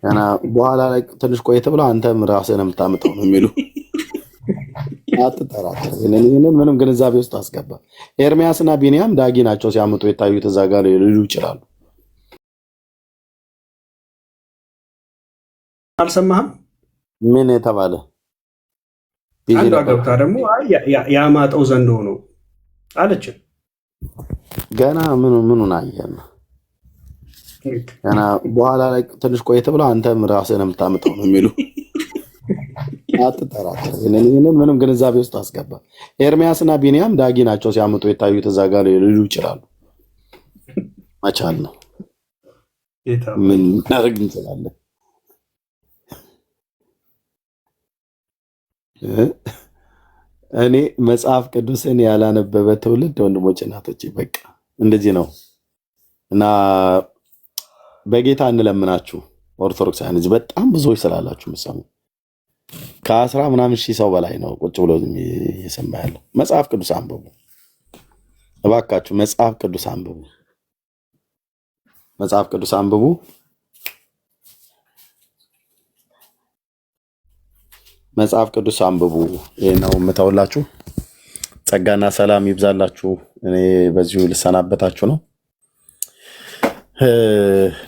ገና በኋላ ላይ ትንሽ ቆይተ ብለው አንተም ራስህን የምታምጠው ነው የሚሉ አትጠራጠር። ይህንን ምንም ግንዛቤ ውስጥ አስገባ። ኤርሚያስና ቢንያም ዳጊ ናቸው ሲያምጡ የታዩት እዛ ጋር ሊሉ ይችላሉ። አልሰማህም? ምን የተባለ አንዷ ገብታ ደግሞ ያማጠው ዘንዶ ነው አለችን። ገና ምኑን አየን? ገና በኋላ ላይ ትንሽ ቆይተ ብለው አንተም ራስህን የምታምጠው ነው የሚሉ አትጠራጠር። ይህንን ምንም ግንዛቤ ውስጥ አስገባ። ኤርሚያስና ቢንያም ዳጊ ናቸው ሲያምጡ የታዩት እዛ ጋር ሊሉ ይችላሉ። መቻል ነው። ምን እናደርግ እንችላለን? እኔ መጽሐፍ ቅዱስን ያላነበበ ትውልድ ወንድሞች እናቶች በቃ እንደዚህ ነው እና በጌታ እንለምናችሁ ኦርቶዶክሳውያን እዚህ በጣም ብዙዎች ስላላችሁ ምሰሙ ከ10 ምናምን ሺህ ሰው በላይ ነው ቁጭ ብሎ እየሰማ ያለው። መጽሐፍ ቅዱስ አንብቡ እባካችሁ፣ መጽሐፍ ቅዱስ አንብቡ፣ መጽሐፍ ቅዱስ አንብቡ። መጽሐፍ ቅዱስ አንብቡ። ይሄን ነው የምተውላችሁ። ጸጋና ሰላም ይብዛላችሁ። እኔ በዚሁ ልሰናበታችሁ ነው።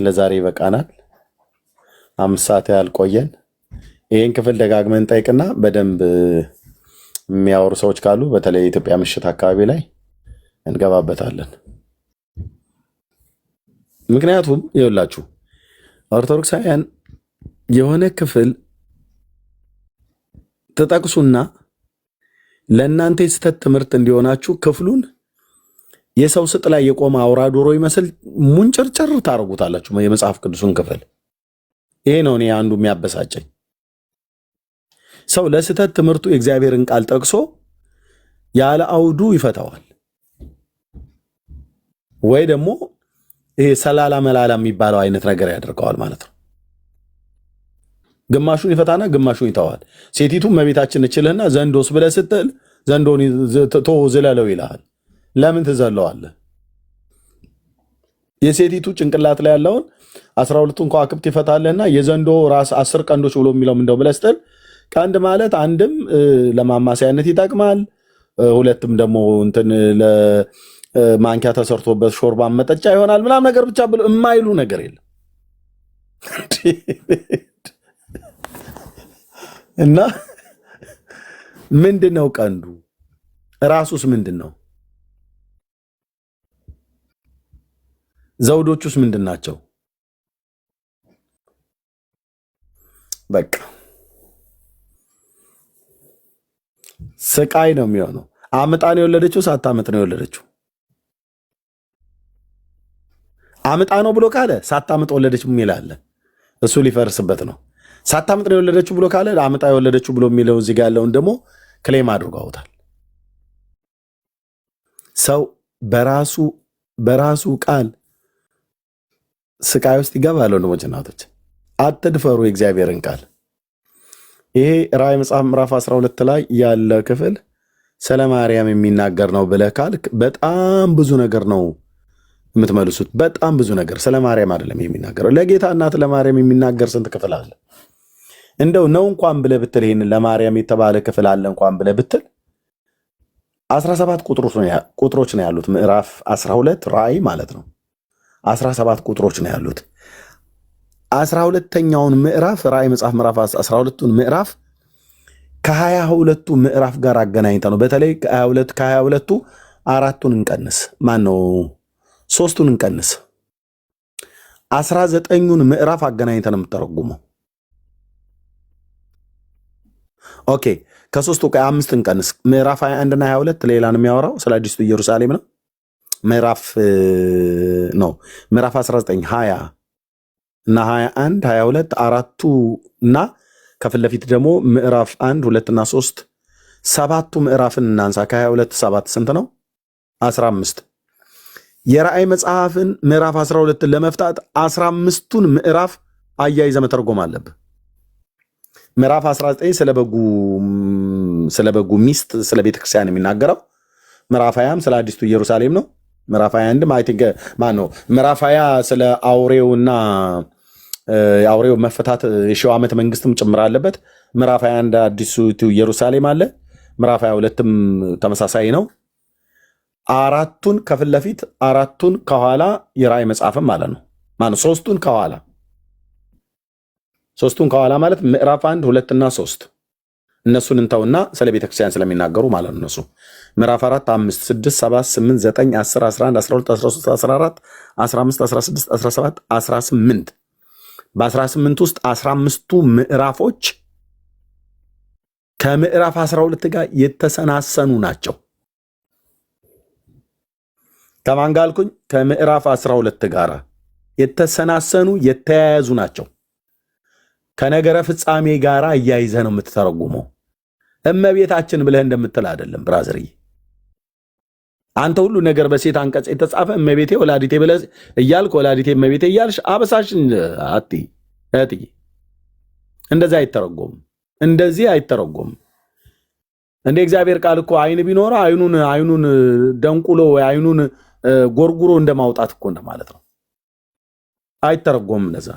ለዛሬ ይበቃናል። 5 ሰዓት ያህል ቆየን። ይህን ክፍል ደጋግመን ጠይቅና በደንብ የሚያወሩ ሰዎች ካሉ በተለይ የኢትዮጵያ ምሽት አካባቢ ላይ እንገባበታለን። ምክንያቱም ይኸውላችሁ ኦርቶዶክሳውያን የሆነ ክፍል ተጠቅሱና ለእናንተ የስተት ትምህርት እንዲሆናችሁ ክፍሉን የሰው ስጥ ላይ የቆመ አውራ ዶሮ ይመስል ሙንጨርጨር ታደርጉታላችሁ የመጽሐፍ ቅዱሱን ክፍል። ይሄ ነው እኔ አንዱ የሚያበሳጨኝ። ሰው ለስተት ትምህርቱ የእግዚአብሔርን ቃል ጠቅሶ ያለ አውዱ ይፈታዋል፣ ወይ ደግሞ ይሄ ሰላላ መላላ የሚባለው አይነት ነገር ያደርገዋል ማለት ነው። ግማሹን ይፈታና ግማሹን ይተዋል። ሴቲቱ መቤታችን እችልና ዘንዶስ ብለህ ስትል ዘንዶን ዝለለው ይልሃል። ለምን ትዘለዋለህ? የሴቲቱ ጭንቅላት ላይ ያለውን 12ቱን ከዋክብት ይፈታልና የዘንዶ ራስ 10 ቀንዶች ብሎ የሚለው እንደው ብለህ ስትል ቀንድ ማለት አንድም ለማማሰያነት ይጠቅማል፣ ሁለትም ደግሞ እንትን ለማንኪያ ተሰርቶበት ሾርባ መጠጫ ይሆናል ምናምን ነገር ብቻ ብሎ የማይሉ ነገር የለም። እና ምንድነው ቀንዱ? ራሱስ ምንድነው? ዘውዶቹስ ምንድናቸው? በቃ ስቃይ ነው የሚሆነው። አምጣ ነው የወለደችው፣ ሳታምጥ ነው የወለደችው። አምጣ ነው ብሎ ካለ ሳታምጥ ወለደች የሚል አለ። እሱ ሊፈርስበት ነው። ሳታምጥ ነው የወለደችው ብሎ ካለ አምጣ የወለደችው ብሎ የሚለው እዚህ ጋር ያለውን ደግሞ ክሌም አድርገውታል። ሰው በራሱ ቃል ስቃይ ውስጥ ይገባል። ወንድሞች እናቶች፣ አትድፈሩ የእግዚአብሔርን ቃል። ይሄ ራዕይ መጽሐፍ ምዕራፍ 12 ላይ ያለ ክፍል ስለ ማርያም የሚናገር ነው ብለህ ካልክ በጣም ብዙ ነገር ነው የምትመልሱት። በጣም ብዙ ነገር ስለ ማርያም አይደለም የሚናገረው። ለጌታ እናት ለማርያም የሚናገር ስንት ክፍል አለ? እንደው ነው እንኳን ብለህ ብትል ይሄንን ለማርያም የተባለ ክፍል አለ እንኳን ብለህ ብትል 17 ቁጥሮች ነው ያሉት። ምዕራፍ 12 ራዕይ ማለት ነው። 17 ቁጥሮች ነው ያሉት። 12ኛውን ምዕራፍ ራዕይ መጽሐፍ ምዕራፍ 12ቱን ምዕራፍ ከ22ቱ ምዕራፍ ጋር አገናኝተ ነው። በተለይ ከ22ቱ አራቱን እንቀንስ፣ ማን ነው 3ቱን እንቀንስ፣ 19ኙን ምዕራፍ አገናኝተ ነው የምተረጉመው። ኦኬ ከ3ቱ ከ5 እንቀንስ። ምዕራፍ 21 እና 22 ሌላ ነው የሚያወራው ስለ አዲስቱ ኢየሩሳሌም ነው። ምዕራፍ 19 20 እና 21 22 አራቱ እና ከፊት ለፊት ደግሞ ምዕራፍ 1 2 እና 3 7ቱ ምዕራፍን እናንሳ። ከ22 7 ስንት ነው? 15። የራእይ መጽሐፍን ምዕራፍ 12ን ለመፍታት 15ቱን ምዕራፍ አያይዘ መተርጎም አለብህ። ምዕራፍ 19 ስለ በጉ ሚስት ስለ ቤተክርስቲያን የሚናገረው፣ ምዕራፍ 20 ስለ አዲስቱ ኢየሩሳሌም ነው። ምዕራፍ 21 ማን ነው? ምዕራፍ 20 ስለ አውሬውና የአውሬው መፈታት የሺው ዓመት መንግስትም ጭምር አለበት። ምዕራፍ 21 አዲሲቱ ኢየሩሳሌም አለ። ምዕራፍ 22ም ተመሳሳይ ነው። አራቱን ከፊት ለፊት አራቱን ከኋላ የራእይ መጽሐፍም ማለት ነው። ማነው ሶስቱን ከኋላ ማለት ምዕራፍ 1 2 እና 3 እነሱን እንተውና ስለ ቤተክርስቲያን ስለሚናገሩ ማለት ነው። እነሱ ምዕራፍ 4 5 6 7 8 9 10 11 12 13 14 15 16 17 18 በ18 ውስጥ 15ቱ ምዕራፎች ከምዕራፍ 12 ጋር የተሰናሰኑ ናቸው። ከማን ጋር አልኩኝ? ከምዕራፍ 12 ጋር የተሰናሰኑ የተያያዙ ናቸው። ከነገረ ፍጻሜ ጋር እያይዘህ ነው የምትተረጉመው። እመቤታችን ብለህ እንደምትል አይደለም ብራዘርዬ። አንተ ሁሉ ነገር በሴት አንቀጽ የተጻፈ እመቤቴ ወላዲቴ ብለህ እያልክ ወላዲቴ እመቤቴ እያልሽ አበሳሽን አትይ እህትዬ። እንደዚህ አይተረጎም። እንደ እግዚአብሔር ቃል እኮ አይን ቢኖረው አይኑን ደንቁሎ ወይ አይኑን ጎርጉሮ እንደማውጣት እኮ እንደማለት ነው። አይተረጎምም ለዛ።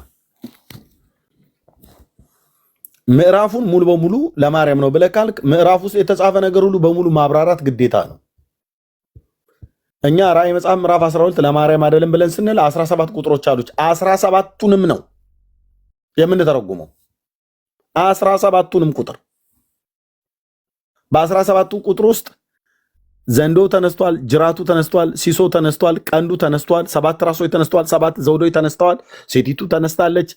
ምዕራፉን ሙሉ በሙሉ ለማርያም ነው ብለህ ካልክ ምዕራፍ ውስጥ የተጻፈ ነገር ሁሉ በሙሉ ማብራራት ግዴታ ነው። እኛ ራእይ መጽሐፍ ምዕራፍ 12 ለማርያም አይደለም ብለን ስንል 17 ቁጥሮች አሉች። 17ቱንም ነው የምንተረጉመው። 17ቱንም ቁጥር በ17ቱ ቁጥር ውስጥ ዘንዶ ተነስቷል፣ ጅራቱ ተነስቷል፣ ሲሶ ተነስቷል፣ ቀንዱ ተነስቷል፣ 7 ራሶች ተነስቷል፣ 7 ዘውዶች ተነስተዋል፣ ሴቲቱ ተነስታለች።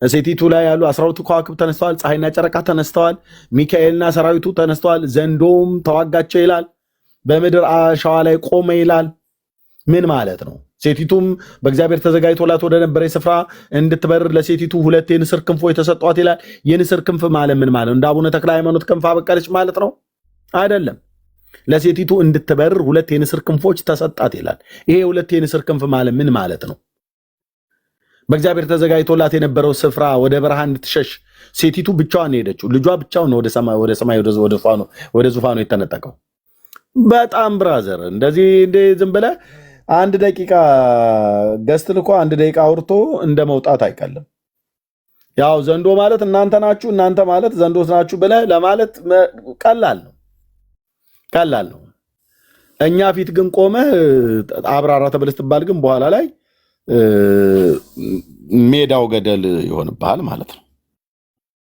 ሴቲቱ ላይ ያሉ 12 ከዋክብት ተነስተዋል፣ ፀሐይና ጨረቃ ተነስተዋል፣ ሚካኤልና ሰራዊቱ ተነስተዋል፣ ዘንዶም ተዋጋቸው ይላል፣ በምድር አሸዋ ላይ ቆመ ይላል። ምን ማለት ነው? ሴቲቱም በእግዚአብሔር ተዘጋጅቶላት ወደ ነበረ ስፍራ እንድትበር ለሴቲቱ 2 የንስር ክንፎች ተሰጧት ይላል። የንስር ክንፍ ማለት ምን ማለት ነው? እንደ አቡነ ተክለ ሃይማኖት ክንፍ አበቀለች ማለት ነው? አይደለም። ለሴቲቱ እንድትበር 2 የንስር ክንፎች ተሰጣት ይላል። ይሄ 2 የንስር ክንፍ ማለት ምን ማለት ነው? በእግዚአብሔር ተዘጋጅቶላት የነበረው ስፍራ ወደ በረሃ እንድትሸሽ ሴቲቱ ብቻዋን ሄደችው። ልጇ ብቻውን ወደ ሰማይ ወደ ዙፋኑ የተነጠቀው። በጣም ብራዘር እንደዚህ ዝም ብለህ 1 ደቂቃ ገስት ልኮ 1 ደቂቃ አውርቶ እንደ መውጣት አይቀልም። ያው ዘንዶ ማለት እናንተ ናችሁ፣ እናንተ ማለት ዘንዶት ናችሁ ብለህ ለማለት ቀላል ነው። እኛ ፊት ግን ቆመህ አብራራ ተብለህ ስትባል ግን በኋላ ላይ ሜዳው ገደል ይሆንብሃል ማለት ነው።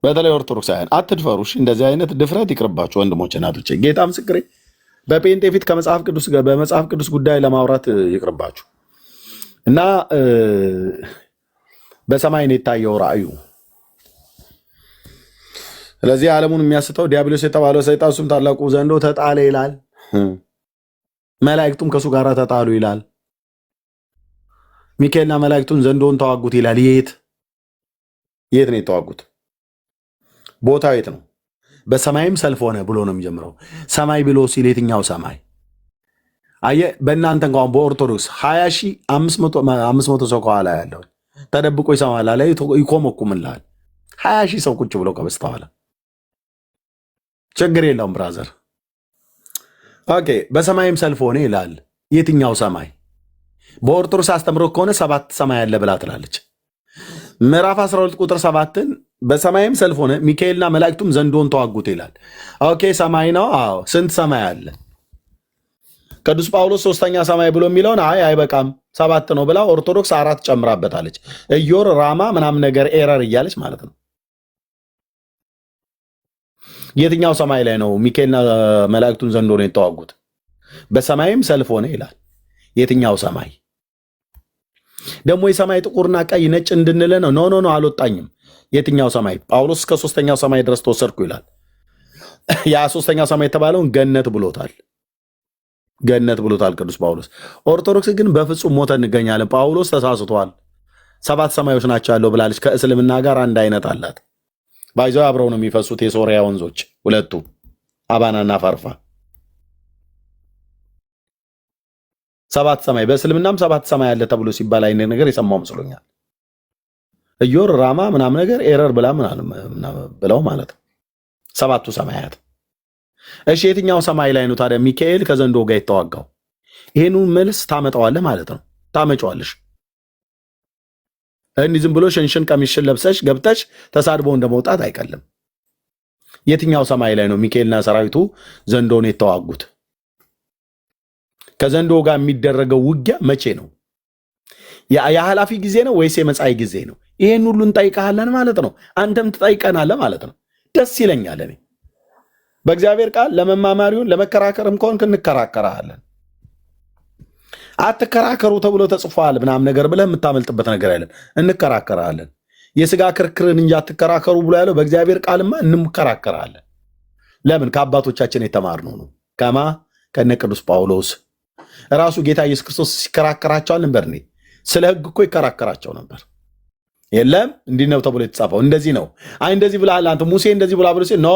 በተለይ ኦርቶዶክሳውያን አትድፈሩ። እንደዚህ አይነት ድፍረት ይቅርባችሁ ወንድሞች እናቶቼ። ጌታ ምስክሬ በጴንጤ ፊት በመጽሐፍ ቅዱስ ጉዳይ ለማውራት ይቅርባችሁ እና በሰማይ ነው የታየው ራእዩ። ስለዚህ ዓለሙን የሚያስተው ዲያብሎስ የተባለው ሰይጣን እሱም ታላቁ ዘንዶ ተጣለ ይላል። መላእክቱም ከእሱ ጋር ተጣሉ ይላል። ሚካኤልና መላእክቱን ዘንዶውን ተዋጉት ይላል። የት ነው የተዋጉት? ቦታው የት ነው? በሰማይም ሰልፍ ሆነ ብሎ ነው የሚጀምረው። ሰማይ ብሎ ሲል የትኛው ሰማይ? አየህ፣ በእናንተ እንኳን በኦርቶዶክስ 20,500 ሰው ከኋላ ያለው ተደብቆ ይሰማል ላይ ይኮመኩምልሃል። 20,000 ሰው ቁጭ ብሎ ከበስተኋላ ችግር የለውም ብራዘር። ኦኬ፣ በሰማይም ሰልፍ ሆነ ይላል። የትኛው ሰማይ? በኦርቶዶክስ አስተምሮ ከሆነ 7 ሰማይ አለ ብላ ትላለች። ምዕራፍ 12 ቁጥር 7ን በሰማይም ሰልፍ ሆነ ሚካኤልና መላእክቱም ዘንዶን ተዋጉት ይላል። ኦኬ፣ ሰማይ ነው። አዎ፣ ስንት ሰማይ አለ? ቅዱስ ጳውሎስ 3ኛ ሰማይ ብሎ የሚለውን አይበቃም 7 ነው ብላ ኦርቶዶክስ 4 ጨምራበታለች። እዮር ራማ ምናምን ነገር ኤረር እያለች ማለት ነው። የትኛው ሰማይ ላይ ነው ሚካኤልና መላእክቱን ዘንዶን የተዋጉት? በሰማይም ሰልፍ ሆነ ይላል። የትኛው ሰማይ ደግሞ? የሰማይ ጥቁርና ቀይ ነጭ እንድንለ ነው? ኖ አልወጣኝም። የትኛው ሰማይ? ጳውሎስ እስከ 3ኛው ሰማይ ድረስ ተወሰድኩ ይላል። ያ 3ኛው ሰማይ የተባለውን ገነት ብሎታል። ቅዱስ ጳውሎስ። ኦርቶዶክስ ግን በፍጹም ሞተ እንገኛለን። ጳውሎስ ተሳስቷል። 7 ሰማዮች ናቸው ያለው ብላለች። ከእስልምና ጋር አንድ አይነት አላት። ባይዘው አብረው ነው የሚፈሱት የሶሪያ ወንዞች ሁለቱ አባናና ፋርፋ። 7 ሰማይ በእስልምናም 7 ሰማይ አለ ተብሎ ሲባል አይነት ነገር የሰማው መስሎኛል። እዮር ራማ ምናምን ነገር ኤረር ብለው ማለት ነው 7ቱ ሰማያት። እሺ፣ የትኛው ሰማይ ላይ ነው ታዲያ ሚካኤል ከዘንዶ ጋር የተዋጋው? ይሄኑ መልስ ታመጣዋለህ ማለት ነው። ታመጫዋለሽ። እንዲህ ዝም ብሎ ሽንሽን ቀሚስሽን ለብሰሽ ገብተሽ ተሳድቦ እንደመውጣት አይቀልም። የትኛው ሰማይ ላይ ነው ሚካኤልና ሰራዊቱ ዘንዶውን የተዋጉት? ከዘንዶ ጋር የሚደረገው ውጊያ መቼ ነው? የኃላፊ ጊዜ ነው ወይስ የመጻኢ ጊዜ ነው? ይሄን ሁሉ እንጠይቃለን ማለት ነው። አንተም ትጠይቀናለህ ማለት ነው። ደስ ይለኛል። እኔ በእግዚአብሔር ቃል ለመማማሪውን ለመከራከርም ከሆንክ እንከራከራለን። አትከራከሩ ተብሎ ተጽፏል ምናምን ነገር ብለህ የምታመልጥበት ነገር አይደለም። እንከራከራለን። የስጋ ክርክርን እንጂ አትከራከሩ ብሎ ያለው በእግዚአብሔር ቃልማ እንከራከራለን። ለምን? ከአባቶቻችን የተማርነው ነው። ከነ ቅዱስ ጳውሎስ ራሱ ጌታ ኢየሱስ ክርስቶስ ሲከራከራቸው አልነበር? ስለ ሕግ እኮ ይከራከራቸው ነበር። የለም እንዲህ ነው ተብሎ የተጻፈው እንደዚህ ነው። አይ እንደዚህ ብለሃል አንተ ሙሴ እንደዚህ ብላ ብሎ ሲል ኖ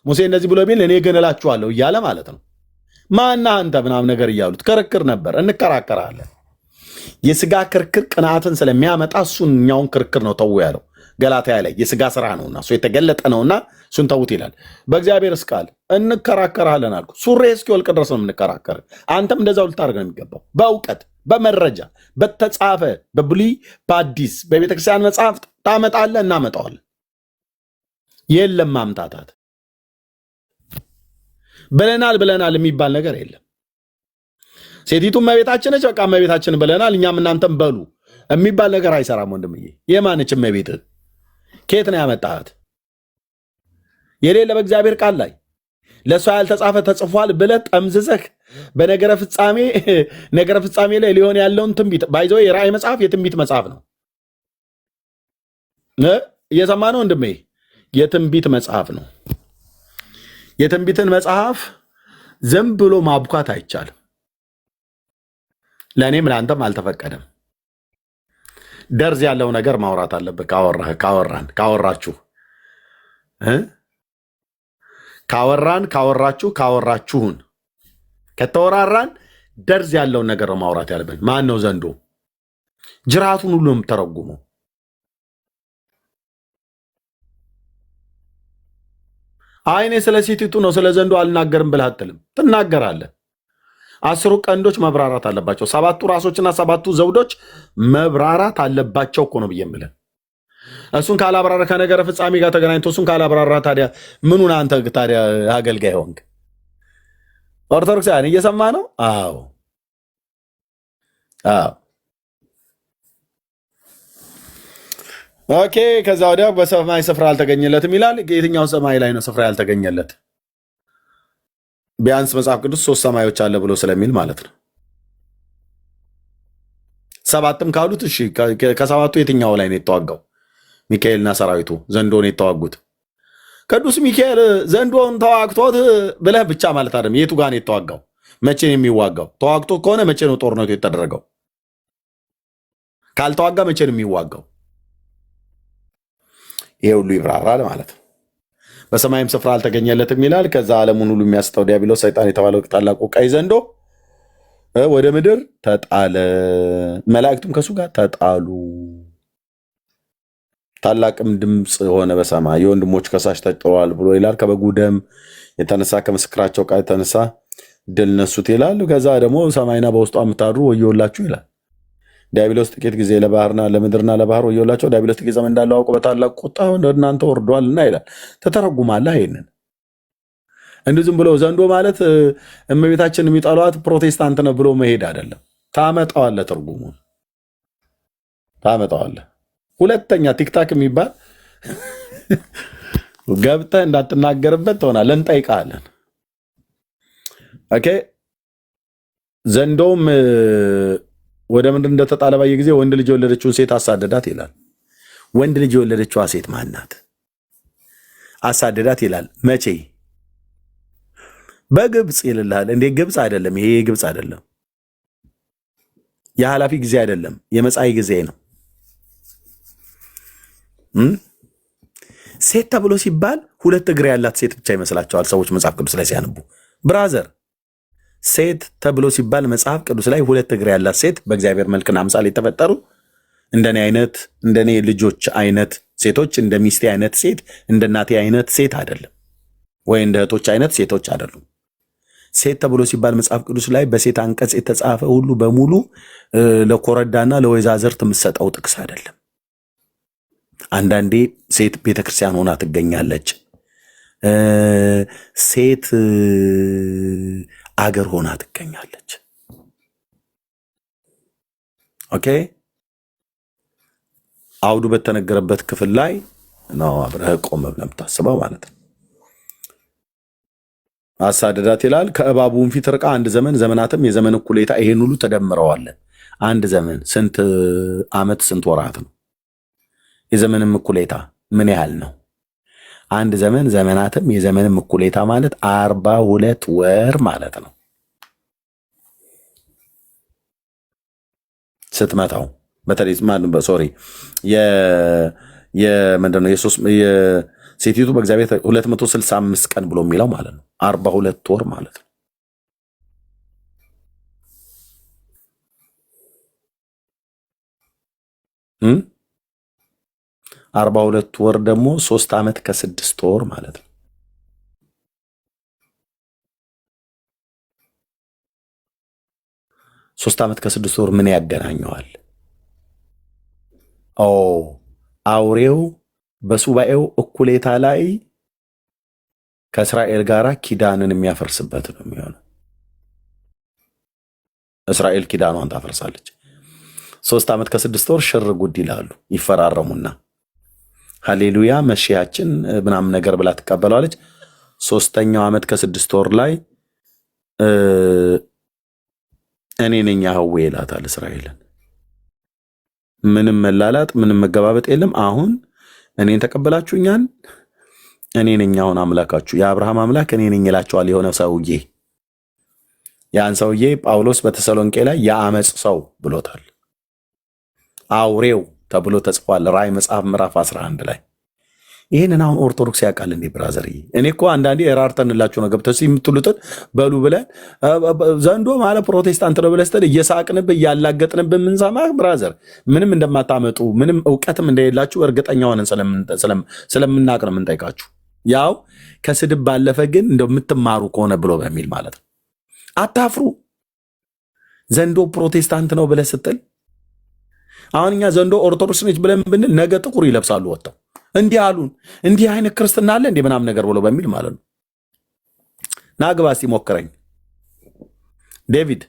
ሙሴ እንደዚህ ብሎ ቢል እኔ ግን እላችኋለሁ እያለ ማለት ነው። ማና አንተ ምናምን ነገር እያሉት ክርክር ነበር። እንከራከራለን። የስጋ ክርክር ቅንዓትን ስለሚያመጣ እሱን እኛውን ክርክር ነው ተው ያለው ገላትያ ላይ የስጋ ስራ ነውና እሱ የተገለጠ ነውና እሱን ተውት ይላል። በእግዚአብሔር ቃል እንከራከራለን አልኩ። ሱሬ እስኪወልቅ ድረስ ነው የምንከራከር። አንተም እንደዛው ልታደርግ ነው የሚገባው። በእውቀት በመረጃ በተጻፈ በብሉይ በአዲስ በቤተክርስቲያን መጽሐፍት ታመጣለህ፣ እናመጣዋለን። የለም ማምታታት ብለናል የሚባል ነገር የለም። ሴቲቱም እመቤታችን ነች፣ በቃ እመቤታችን ብለናል እኛም እናንተም በሉ የሚባል ነገር አይሰራም ወንድምዬ። የማነች እመቤት? ከየት ነው ያመጣት? የሌለ በእግዚአብሔር ቃል ላይ ለእሷ ያልተጻፈ ተጽፏል ብለህ ጠምዝዘህ በነገረ ፍጻሜ ላይ ሊሆን ያለውን ትንቢት ባይዞ የራእይ መጽሐፍ የትንቢት መጽሐፍ ነው። እየሰማ ነው ወንድሜ? የትንቢት መጽሐፍ ነው። የትንቢትን መጽሐፍ ዝም ብሎ ማብኳት አይቻልም። ለእኔም ለአንተም አልተፈቀደም። ደርዝ ያለው ነገር ማውራት አለበት። ካወራችሁ ካወራችሁን ከተወራራን ደርዝ ያለውን ነገር ነው ማውራት ያለብን። ማን ነው ዘንዶ? ጅራቱን ሁሉ የምተረጉመው አይኔ ስለ ሴቲቱ ነው ስለ ዘንዶ አልናገርም ብለህ አትልም። ትናገራለህ። 10 ቀንዶች መብራራት አለባቸው። 7 ራሶችና 7 ዘውዶች መብራራት አለባቸው እኮ ነው ብዬ የምልህ። እሱን ካላብራራ ከነገረ ፍጻሜ ጋር ተገናኝቶ እሱን ካላብራራ ታዲያ ምኑን አንተ ታዲያ አገልጋይ ሆንክ? ኦርቶዶክሳውያን እየሰማ ነው? አዎ። ኦኬ። ከዛ ወዲያ በሰማይ ስፍራ አልተገኘለትም ይላል። የትኛው ሰማይ ላይ ነው ስፍራ ያልተገኘለት? ቢያንስ መጽሐፍ ቅዱስ 3 ሰማዮች አለ ብሎ ስለሚል ማለት ነው። 7ም ካሉት እሺ፣ ከ7ቱ የትኛው ላይ ነው የተዋጋው? ሚካኤልና ሰራዊቱ ዘንዶን የተዋጉት። ቅዱስ ሚካኤል ዘንዶን ተዋግቶት ብለህ ብቻ ማለት አይደለም። የቱ ጋር ነው የተዋጋው? መቼ ነው የሚዋጋው? ተዋግቶ ከሆነ መቼ ነው ጦርነቱ የተደረገው? ካልተዋጋ መቼ ነው የሚዋጋው? ይሄ ሁሉ ይብራራል ማለት ነው። በሰማይም ስፍራ አልተገኘለትም ይላል። ከዛ ዓለሙን ሁሉ የሚያስተው ዲያብሎስ ሰይጣን የተባለው ታላቁ ቀይ ዘንዶ ወደ ምድር ተጣለ፣ መላእክቱም ከሱ ጋር ተጣሉ። ታላቅም ድምፅ ሆነ በሰማይ የወንድሞች ከሳሽ ተጥሏል ብሎ ይላል። ከበጉ ደም የተነሳ ከምስክራቸው ቃል የተነሳ ድል ነሱት ይላል። ከዛ ደግሞ ሰማይና በውስጧ የምታድሩ ወዮላችሁ ይላል። ዲያብሎስ ጥቂት ጊዜ ለባህርና ለምድርና ለባህር ወዮላቸው፣ ዲያብሎስ ጥቂት ዘመን እንዳለው አውቆ በታላቅ ቁጣ ወደ እናንተ ወርዷልና ይላል። ተተረጉማለህ። ይሄንን እንዲሁ ዝም ብሎ ዘንዶ ማለት እመቤታችን የሚጠሏት ፕሮቴስታንት ነው ብሎ መሄድ አይደለም። ታመጣዋለህ፣ ትርጉሙን ታመጣዋለህ። ሁለተኛ ቲክታክ የሚባል ገብተህ እንዳትናገርበት ትሆናለህ። እንጠይቃለን። ኦኬ። ዘንዶም ወደ ምድር እንደተጣለ ባየ ጊዜ ወንድ ልጅ የወለደችውን ሴት አሳደዳት ይላል። ወንድ ልጅ የወለደችዋ ሴት ማናት? አሳደዳት ይላል። መቼ? በግብፅ ይልልሃል። እንዴ ግብፅ አይደለም ይሄ፣ ግብፅ አይደለም። የኃላፊ ጊዜ አይደለም፣ የመጻኢ ጊዜ ነው። ሴት ተብሎ ሲባል 2 እግር ያላት ሴት ብቻ ይመስላቸዋል ሰዎች መጽሐፍ ቅዱስ ላይ ሲያነቡ። ብራዘር፣ ሴት ተብሎ ሲባል መጽሐፍ ቅዱስ ላይ 2 እግር ያላት ሴት በእግዚአብሔር መልክና አምሳል የተፈጠሩ እንደኔ ልጆች አይነት ሴቶች፣ እንደ ሚስቴ አይነት ሴት፣ እንደ እናቴ አይነት ሴት አይደለም፣ ወይ እንደ እህቶች አይነት ሴቶች አይደሉም። ሴት ተብሎ ሲባል መጽሐፍ ቅዱስ ላይ በሴት አንቀጽ የተጻፈ ሁሉ በሙሉ ለኮረዳና ለወይዛዝርት የምትሰጠው ጥቅስ አይደለም። አንዳንዴ ሴት ቤተክርስቲያን ሆና ትገኛለች። ሴት አገር ሆና ትገኛለች። ኦኬ አውዱ በተነገረበት ክፍል ላይ ነው አብረህ ቆም ብለህ የምታስበው ማለት ነው። አሳደዳት ይላል። ከእባቡን ፊት ርቃ አንድ ዘመን ዘመናትም የዘመን እኩሌታ ይሄን ሁሉ ተደምረዋል። አንድ ዘመን ስንት ዓመት ስንት ወራት ነው? የዘመንም እኩሌታ ምን ያህል ነው? አንድ ዘመን ዘመናትም የዘመንም እኩሌታ ማለት 42 ወር ማለት ነው። ስትመታው በተለይ ሶሪ የምንድነው የሴቲቱ በእግዚአብሔር 265 ቀን ብሎ የሚለው ማለት ነው 42 ወር ማለት ነው። እ 42 ወር ደግሞ 3 ዓመት ከ6 ወር ማለት ነው። ሶስት ዓመት ከ6 ወር ምን ያገናኘዋል? አውሬው በሱባኤው እኩሌታ ላይ ከእስራኤል ጋር ኪዳንን የሚያፈርስበት ነው የሚሆነው። እስራኤል ኪዳኗን ታፈርሳለች። 3 ዓመት ከ6 ወር ሽር ጉድ ይላሉ፣ ይፈራረሙና ሃሌሉያ መሺያችን ምናምን ነገር ብላ ትቀበለዋለች። 3ኛው ዓመት ከ6 ወር ላይ እኔ ነኝ ያህዌ ይላታል እስራኤልን። ምንም መላላጥ ምንም መገባበጥ የለም። አሁን እኔን ተቀበላችሁኛል፣ እኔ ነኝ አሁን አምላካችሁ፣ የአብርሃም አምላክ እኔ ነኝ ይላቸዋል የሆነ ሰውዬ። ያን ሰውዬ ጳውሎስ በተሰሎንቄ ላይ የአመፅ ሰው ብሎታል። አውሬው ተብሎ ተጽፏል ራእይ መጽሐፍ ምዕራፍ 11 ላይ። ይህንን አሁን ኦርቶዶክስ ያውቃል እንዴ ብራዘር? እኔ እኮ አንዳንዴ የራርተንላችሁ ነው ገብተው የምትሉትን በሉ ብለን ዘንዶ ማለት ፕሮቴስታንት ነው ብለህ ስትል እየሳቅንብህ እያላገጥንብህ የምንሰማህ ብራዘር ምንም እንደማታመጡ ምንም እውቀትም እንደሌላችሁ እርግጠኛ ሆነን ስለምናቅ ነው የምንጠይቃችሁ። ያው ከስድብ ባለፈ ግን እንደምትማሩ ከሆነ ብሎ በሚል ማለት ነው። አታፍሩ። ዘንዶ ፕሮቴስታንት ነው ብለህ ስትል አሁን እኛ ዘንዶ ኦርቶዶክስ ነች ብለን ብንል ነገ ጥቁር ይለብሳሉ ወጥተው እንዲህ አሉን፣ እንዲህ አይነት ክርስትና አለ እንዲህ ምናምን ነገር ብሎ በሚል ማለት ነው። ና ግባ እስቲ ሞክረኝ። ዴቪድ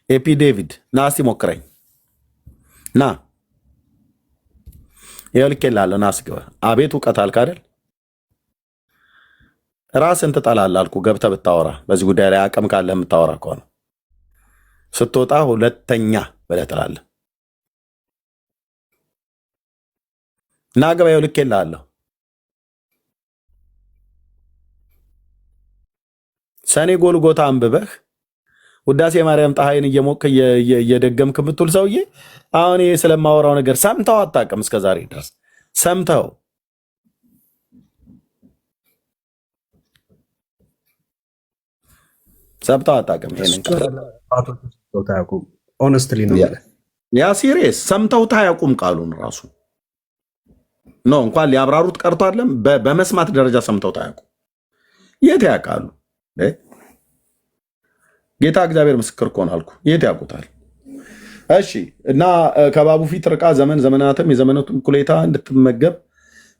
ኤፒ ዴቪድ ና እስቲ ሞክረኝ። ና ይልከላል ና እስኪ አቤት እውቀት አልክ አይደል? ራስን ትጠላለህ አልኩ። ገብተህ ብታወራ በዚህ ጉዳይ ላይ አቅም ካለህ የምታወራ ከሆነ ስትወጣ ሁለተኛ ብለህ ትላለህ። ና ገበያው ልኬልሃለሁ። ሰኔ ጎልጎታ አንብበህ ውዳሴ ማርያም ፀሐይን እየሞቅ እየደገምክ የምትውል ሰውዬ አሁን ይሄ ስለማወራው ነገር ሰምተው አታውቅም። እስከ ዛሬ ድረስ ሰምተው አታውቅም። ይሄንን ኦነስትሊ ነው ያ ሲሪየስ ሰምተውት አያውቁም። ቃሉን ራሱ ነው እንኳን ሊያብራሩት ቀርቶ አይደለም በመስማት ደረጃ ሰምተውት አያውቁም። የት ያውቃሉ? ጌታ እግዚአብሔር ምስክር እኮ ነው አልኩ። የት ያውቁታል? እሺ እና ከባቡ ፊት ርቃ ዘመን ዘመናትም የዘመናቱን እኩሌታ እንድትመገብ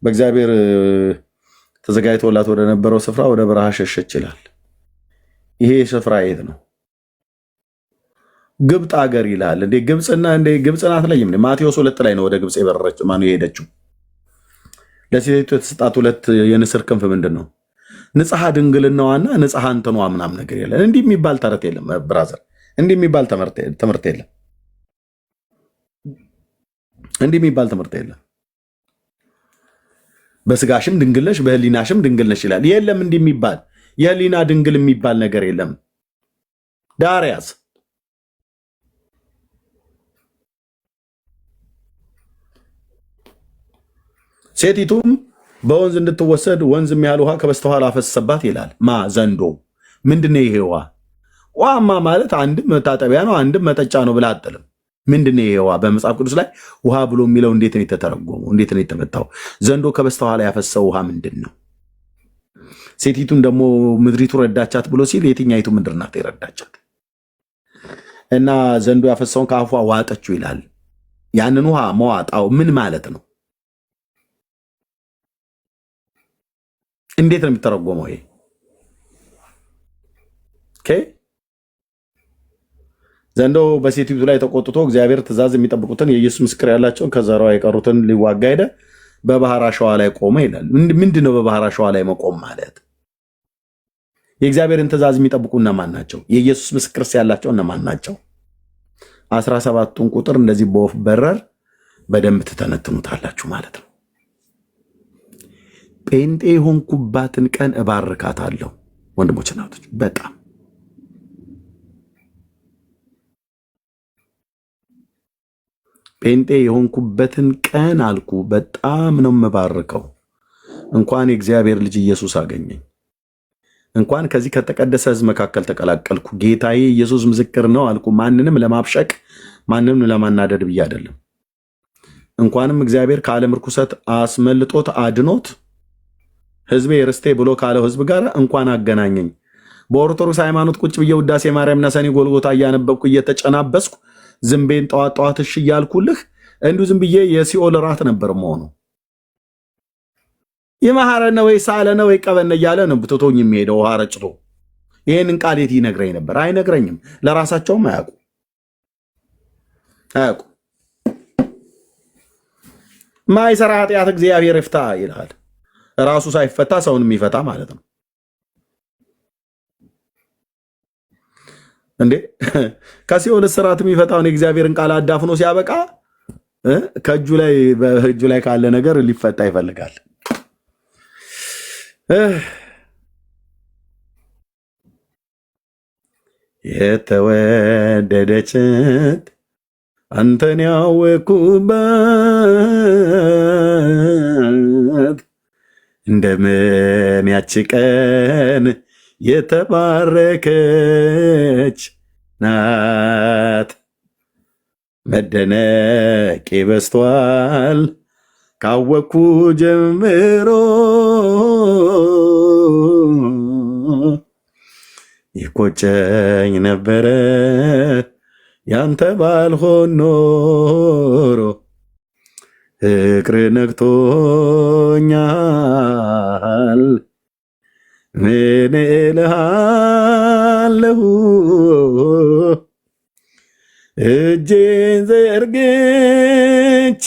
በእግዚአብሔር ተዘጋጅቶላት ወደ ነበረው ስፍራ ወደ በረሃ ሸሸች ይላል። ይሄ ስፍራ የት ነው? ግብፅ አገር ይላል። እንዴ ግብፅን አትለይም? ማቴዎስ 2 ላይ ነው ወደ ግብፅ የበረረችው ማነው የሄደችው? ለሴቲቱ የተሰጣት 2 የንስር ክንፍ ምንድን ነው? ንጽሐ ድንግልናዋና ንጽሐ እንትኗ ምናምን ነገር የለም። እንዲህ የሚባል ተረት የለም ብራዘር። እንዲህ የሚባል ትምህርት የለም። እንዲህ የሚባል ትምህርት የለም። በስጋሽም ድንግልነሽ በህሊናሽም ድንግልነሽ ይላል። የለም እንዲህ የሚባል የህሊና ድንግል የሚባል ነገር የለም። ዳርያስ ሴቲቱም በወንዝ እንድትወሰድ ወንዝ የሚያህል ውሃ ከበስተኋላ አፈሰሰባት ይላል። ዘንዶ ምንድነው ይሄ ውሃ? ውሃማ ማለት አንድም መታጠቢያ ነው አንድም መጠጫ ነው ብላ አጥልም። ምንድነው ይሄ ውሃ? በመጽሐፍ ቅዱስ ላይ ውሃ ብሎ የሚለው እንዴት ነው የተተረጎመው? እንዴት ነው የተመታው? ዘንዶ ከበስተኋላ ያፈሰው ውሃ ምንድን ነው? ሴቲቱን ደግሞ ምድሪቱ ረዳቻት ብሎ ሲል የትኛይቱ ምድር ናት የረዳቻት? እና ዘንዶ ያፈሰውን ከአፏ ዋጠችው ይላል። ያንን ውሃ መዋጣው ምን ማለት ነው? እንዴት ነው የሚተረጎመው? ይሄ ዘንዶ በሴቲቱ ላይ ተቆጥቶ እግዚአብሔር ትእዛዝ የሚጠብቁትን የኢየሱስ ምስክር ያላቸውን ከዘራዋ የቀሩትን ሊዋጋ ሄደ፣ በባህር አሸዋ ላይ ቆመ ይላል። ምንድን ነው በባህር አሸዋ ላይ መቆም ማለት? የእግዚአብሔርን ትእዛዝ የሚጠብቁ እነማን ናቸው? የኢየሱስ ምስክር ያላቸው እነማን ናቸው? 17ቱን ቁጥር እንደዚህ በወፍ በረር በደንብ ትተነትኑታላችሁ ማለት ነው። ጴንጤ የሆንኩባትን ቀን እባርካታለሁ። ወንድሞች እናቶች፣ በጣም ጴንጤ የሆንኩበትን ቀን አልኩ በጣም ነው የምባርከው። እንኳን የእግዚአብሔር ልጅ ኢየሱስ አገኘኝ፣ እንኳን ከዚህ ከተቀደሰ ሕዝብ መካከል ተቀላቀልኩ። ጌታዬ ኢየሱስ ምስክር ነው አልኩ። ማንንም ለማብሸቅ ማንንም ለማናደድ ብዬ አይደለም። እንኳንም እግዚአብሔር ከዓለም ርኩሰት አስመልጦት አድኖት ሕዝቤ ርስቴ ብሎ ካለው ሕዝብ ጋር እንኳን አገናኘኝ። በኦርቶዶክስ ሃይማኖት ቁጭ ብዬ ውዳሴ ማርያምና ሰኔ ጎልጎታ እያነበብኩ እየተጨናበስኩ ዝምቤን ጠዋት ጠዋት እሺ እያልኩልህ እንዲሁ ዝም ብዬ የሲኦል ራት ነበር መሆኑ። ይመሐረነ ወይ ሳለነ ወይ ቀበነ እያለ ነው ብትቶኝ የሚሄደው ውሃ ረጭቶ። ይህንን ቃል የት ይነግረኝ ነበር? አይነግረኝም። ለራሳቸውም አያውቁ። ማይሰራ ኃጢአት እግዚአብሔር ይፍታ ይልሃል። ራሱ ሳይፈታ ሰውን የሚፈታ ማለት ነው እንዴ? ከሲኦል እስራት የሚፈታውን የእግዚአብሔርን ቃል አዳፍኖ ሲያበቃ ከእጁ ላይ ካለ ነገር ሊፈታ ይፈልጋል። የተወደደች አንተን ያወኩበት እንደምን ያቺ ቀን የተባረከች ናት። መደነቄ በስቷል ካወኩ ጀምሮ ይቆጨኝ ነበረ ያንተ ባልሆን ኖሮ። ፍቅር ነክቶኛል ምን እልሃለሁ፣ እጄን ዘርግቼ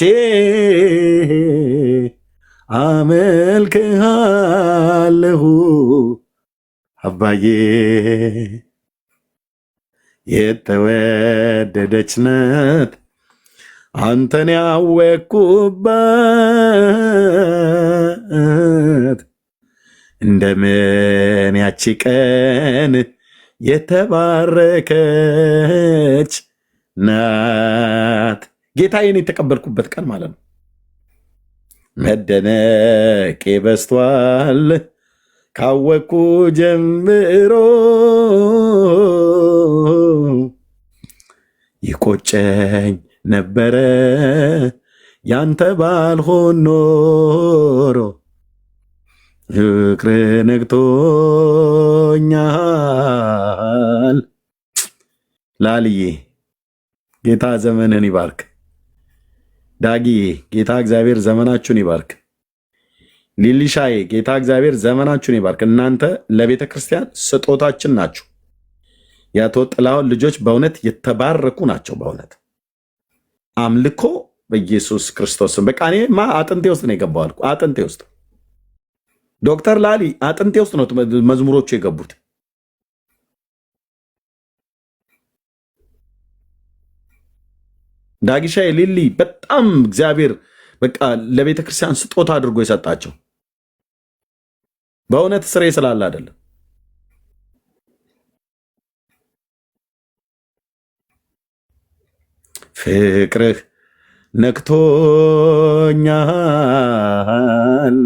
አመልክሃለሁ። አባዬ የተወደደች ናት አንተን ያወቅኩባት እንደምን ያቺ ቀን የተባረከች ናት። ጌታዬን የተቀበልኩበት ቀን ማለት ነው። መደነቄ በስቷል ካወቅኩ ጀምሮ ይቆጨኝ ነበረ ያንተ ባልሆን ኖሮ። ፍቅር ነግቶኛል። ላልዬ ጌታ ዘመንን ይባርክ። ዳጊዬ ጌታ እግዚአብሔር ዘመናችሁን ይባርክ። ሊሊሻዬ ጌታ እግዚአብሔር ዘመናችሁን ይባርክ። እናንተ ለቤተ ክርስቲያን ስጦታችን ናችሁ። የአቶ ጥላሁን ልጆች በእውነት የተባረኩ ናቸው። በእውነት አምልኮ በኢየሱስ ክርስቶስም በቃ እኔማ አጥንቴ ውስጥ ነው የገባው አልኩ። አጥንቴ ውስጥ ዶክተር ላሊ አጥንቴ ውስጥ ነው መዝሙሮቹ የገቡት። ዳጊሻዬ ሊሊ በጣም እግዚአብሔር በቃ ለቤተ ክርስቲያን ስጦታ አድርጎ የሰጣቸው በእውነት ስሬ ስላለ አይደለም። ፍቅርህ ነክቶኛል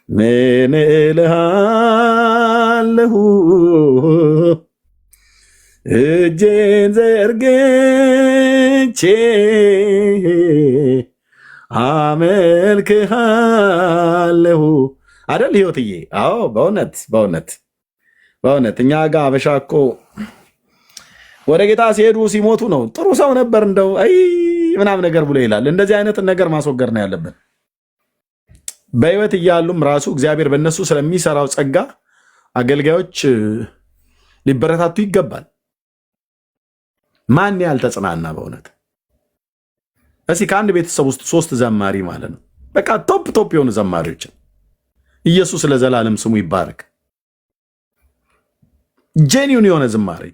ምን እልሃለሁ፣ እጄን ዘርግቼ አመልክሃለሁ አደል ህይወትዬ? አዎ በእውነት በእውነት በእውነት እኛ ጋር አበሻ እኮ ወደ ጌታ ሲሄዱ ሲሞቱ ነው። ጥሩ ሰው ነበር እንደው አይ ምናምን ነገር ብሎ ይላል። እንደዚህ አይነት ነገር ማስወገድ ነው ያለብን። በህይወት እያሉም ራሱ እግዚአብሔር በእነሱ ስለሚሰራው ጸጋ አገልጋዮች ሊበረታቱ ይገባል። ማን ያልተጽናና በእውነት እስኪ ከአንድ ቤተሰብ ውስጥ 3 ዘማሪ ማለት ነው በቃ ቶፕ የሆኑ ዘማሪዎችን ኢየሱስ ለዘላለም ስሙ ይባረክ። ጄኒውን የሆነ ዝማሬ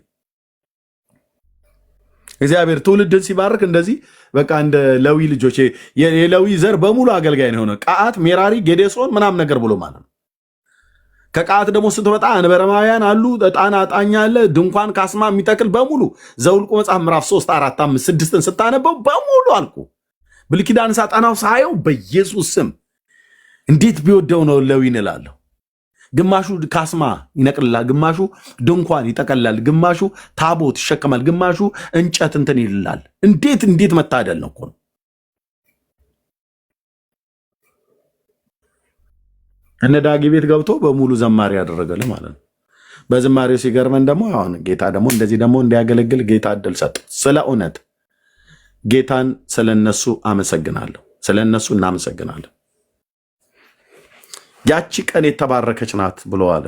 እግዚአብሔር ትውልድን ሲባርክ እንደዚህ በቃ እንደ ለዊ ልጆች የለዊ ዘር በሙሉ አገልጋይ ነው የሆነ ቀዓት፣ ሜራሪ፣ ጌዴሶን ምናምን ነገር ብሎ ማለት ነው። ከቀዓት ደግሞ ስትመጣ አንበረማውያን አሉ፣ ዕጣን አጣኝ አለ፣ ድንኳን ካስማ የሚተክል በሙሉ ዘውልቁ መጽሐፍ ምዕራፍ 3 4 5 6ን ስታነበው በሙሉ አልኩ። ብሉይ ኪዳን ሳጠናው ሳየው በኢየሱስ ስም እንዴት ቢወደው ነው ለዊን እላለሁ። ግማሹ ካስማ ይነቅልላል፣ ግማሹ ድንኳን ይጠቀላል፣ ግማሹ ታቦት ይሸከማል፣ ግማሹ እንጨት እንትን ይልላል። እንዴት መታደል ነው እኮ ነው። እነ ዳጊ ቤት ገብቶ በሙሉ ዘማሪ ያደረገልን ማለት ነው። በዝማሬው ሲገርመን ደግሞ አሁን ጌታ ደግሞ እንደዚህ ደግሞ እንዲያገለግል ጌታ እድል ሰጥ። ስለ እውነት ጌታን ስለነሱ አመሰግናለሁ፣ ስለነሱ እናመሰግናለን። ያቺ ቀን የተባረከች ናት ብለዋል።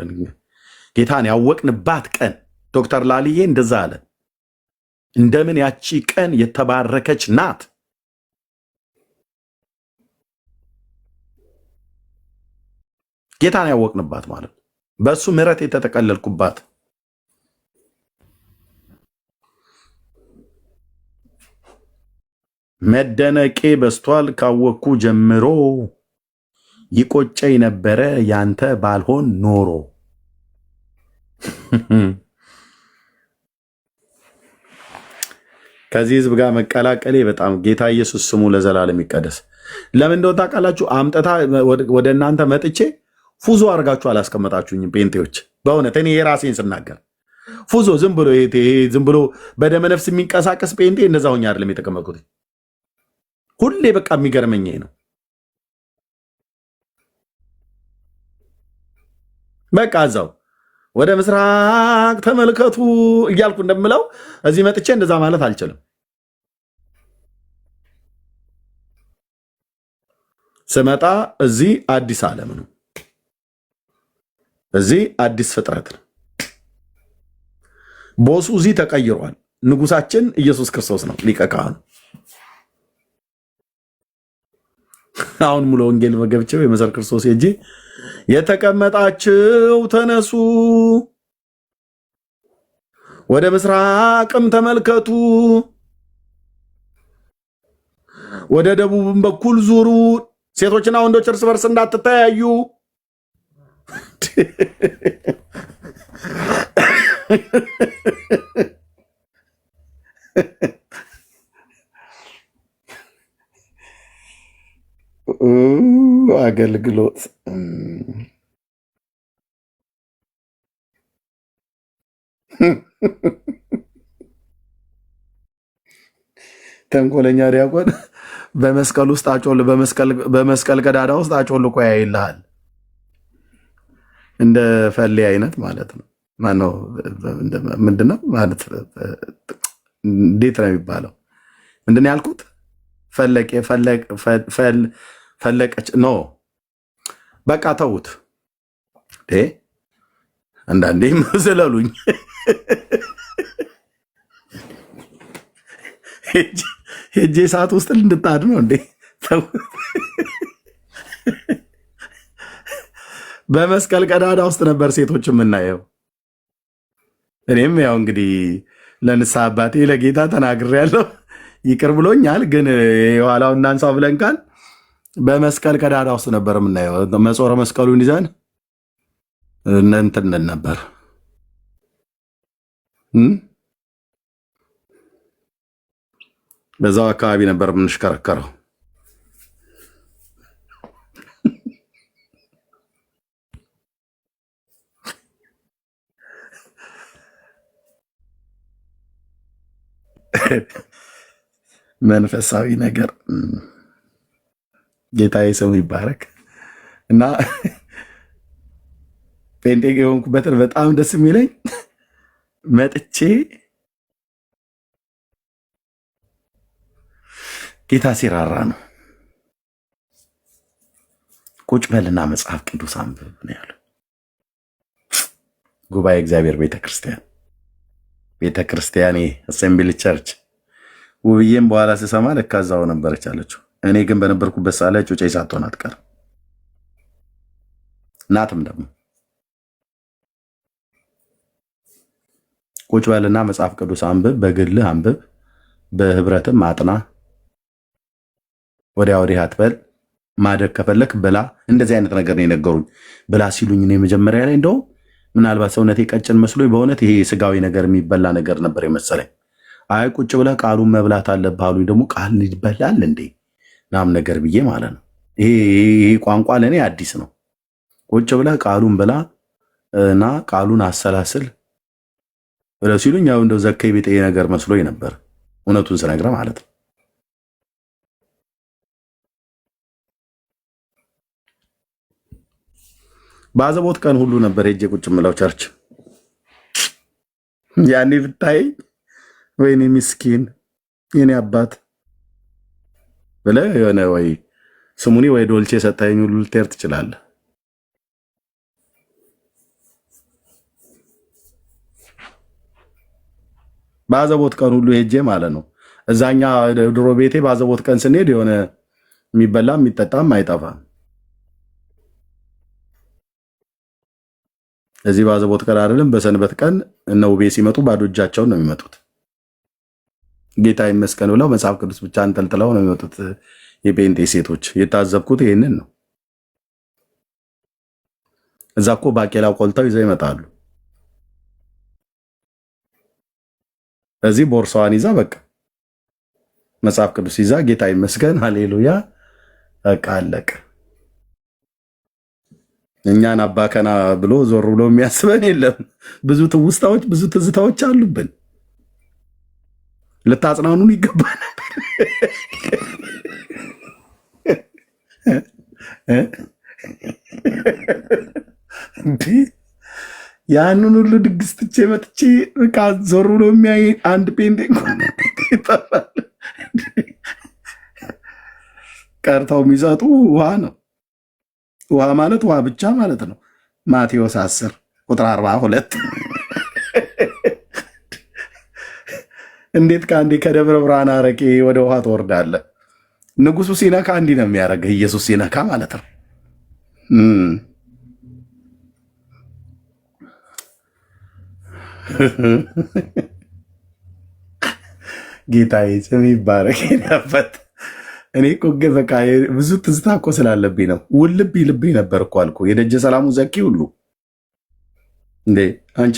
ጌታን ያወቅንባት ቀን ዶክተር ላልዬ እንደዛ አለ። እንደምን ያቺ ቀን የተባረከች ናት። ጌታን ያወቅንባት ማለት በእሱ ምሕረት የተጠቀለልኩባት መደነቄ በስቷል ካወቅኩ ጀምሮ ይቆጨኝ ነበረ ያንተ ባልሆን ኖሮ። ከዚህ ህዝብ ጋር መቀላቀሌ በጣም ጌታ ኢየሱስ ስሙ ለዘላለም ይቀደስ። ለምን እንደው ታውቃላችሁ? አምጥታ ወደ እናንተ መጥቼ ፉዞ አድርጋችሁ አላስቀመጣችሁኝም ጴንጤዎች። በእውነት እኔ የራሴን ስናገር ፉዞ ዝም ብሎ በደመ ነፍስ የሚንቀሳቀስ ጴንጤ እንደዛ ሆኜ አይደለም የተቀመጥኩት። ሁሌ በቃ የሚገርመኝ ነው። በቃ እዛው ወደ ምስራቅ ተመልከቱ እያልኩ እንደምለው እዚህ መጥቼ እንደዛ ማለት አልችልም። ስመጣ እዚህ አዲስ ዓለም ነው፣ እዚህ አዲስ ፍጥረት ነው። ቦሱ እዚህ ተቀይሯል። ንጉሳችን ኢየሱስ ክርስቶስ ነው ሊቀ ካህኑ። አሁን ሙሉ ወንጌል መገብቸው የመሰር ክርስቶስ ሄጄ የተቀመጣችሁ ተነሱ፣ ወደ ምስራቅም ተመልከቱ፣ ወደ ደቡብም በኩል ዙሩ፣ ሴቶችና ወንዶች እርስ በርስ እንዳትተያዩ። አገልግሎት ተንኮለኛ ዲያቆን በመስቀል ውስጥ በመስቀል ቀዳዳ ውስጥ አጮልቆ ያይልሃል። እንደ ፈሌ አይነት ማለት ነው። ማነው ምንድነው ማለት እንዴት ነው የሚባለው? ምንድን ያልኩት? ፈለቀች ኖ በቃ ተዉት። አንዳንዴ መስለሉኝ ሄጄ ሰዓት ውስጥ እንድታድ ነው እንዴ? በመስቀል ቀዳዳ ውስጥ ነበር ሴቶች የምናየው። እኔም ያው እንግዲህ ለንስሐ አባቴ ለጌታ ተናግሬያለሁ፣ ይቅር ብሎኛል። ግን የኋላው እናንሳው ብለን ቃል በመስቀል ቀዳዳ ውስጥ ነበር የምናየው። መጾረ መስቀሉን ይዘን እንትን ነበር። በዛው አካባቢ ነበር የምንሽከረከረው። መንፈሳዊ ነገር ጌታዬ ስሙ ይባረክ። እና ጴንጤ የሆንኩበትን በጣም ደስ የሚለኝ መጥቼ ጌታ ሲራራ ነው። ቁጭ በልና መጽሐፍ ቅዱስ አንብብ ነው ያለው። ጉባኤ እግዚአብሔር ቤተክርስቲያን አሴምብሊ ቸርች። ውብዬም በኋላ ስሰማ ለካ እዛው ነበረች አለችው። እኔ ግን በነበርኩበት ሰዓት ላይ ጩጬ ሳትሆን አትቀርም። ናትም ደግሞ ቁጭ በልና መጽሐፍ ቅዱስ አንብብ፣ በግልህ አንብብ፣ በህብረትም አጥና፣ ወዲያ ወዲህ አትበል። ማደግ ከፈለክ ብላ። እንደዚህ አይነት ነገር ነው የነገሩኝ። ብላ ሲሉኝ እኔ መጀመሪያ ላይ እንደው ምናልባት ሰውነቴ ቀጭን መስሎኝ በእውነት ይሄ ስጋዊ ነገር የሚበላ ነገር ነበር የመሰለኝ። አይ ቁጭ ብለህ ቃሉን መብላት አለብህ አሉኝ። ደግሞ ቃል ይበላል እንዴ ናም ነገር ብዬ ማለት ነው። ይሄ ቋንቋ ለእኔ አዲስ ነው። ቁጭ ብለህ ቃሉን ብላ እና ቃሉን አሰላስል ብለው ሲሉኝ ያው እንደው ዘከይ ቤጤ ነገር መስሎኝ ነበር፣ እውነቱን ስነግረህ ማለት ነው። በአዘቦት ቀን ሁሉ ነበር ሄጄ ቁጭ ምለው ቸርች። ያኔ ብታይ ወይኔ ምስኪን የኔ አባት ብለህ የሆነ ወይ ስሙኒ ወይ ዶልቼ ሰታኝ ሁሉ ልትሄድ ትችላለህ። በአዘቦት ቀን ሁሉ ሄጄ ማለት ነው። እዛኛ ድሮ ቤቴ በአዘቦት ቀን ስንሄድ የሆነ የሚበላም የሚጠጣም አይጠፋም። እዚህ በአዘቦት ቀን አይደለም በሰንበት ቀን እነ ውቤ ሲመጡ ባዶ እጃቸውን ነው የሚመጡት። ጌታ ይመስገን ብለው መጽሐፍ ቅዱስ ብቻ አንጠልጥለው ነው የሚመጡት የጴንጤ ሴቶች። የታዘብኩት ይህንን ነው። እዛ እኮ ባቄላ ቆልተው ይዘው ይመጣሉ። እዚህ ቦርሳዋን ይዛ በቃ መጽሐፍ ቅዱስ ይዛ ጌታ ይመስገን ሃሌሉያ በቃ አለቀ። እኛን አባከና ብሎ ዞር ብሎ የሚያስበን የለም። ብዙ ትውስታዎች ብዙ ትዝታዎች አሉብን። ልታጽናኑን ይገባል። ያንን ሁሉ ድግስ ትቼ መጥቼ በቃ ዞር ብሎ የሚያይ አንድ ፔንቴ እንኳን ይጠፋል። ቀርተው የሚሰጡ ውሃ ነው። ውሃ ማለት ውሃ ብቻ ማለት ነው። ማቴዎስ 10 ቁጥር 42 እንዴት ከአንዴ ከደብረ ብርሃን አረቄ ወደ ውሃ ትወርዳለህ? ንጉሱ ሲነካ እንዲህ ነው የሚያደርግህ። ኢየሱስ ሲነካ ማለት ነው። ጌታዬ ስም ይባረክ። ነበት እኔ እኮ በቃ ብዙ ትዝታ እኮ ስላለብኝ ነው። ውልብ ይልብኝ ነበር እኮ አልኩ። የደጀ ሰላሙ ዘኪ ሁሉ እንዴ አንቺ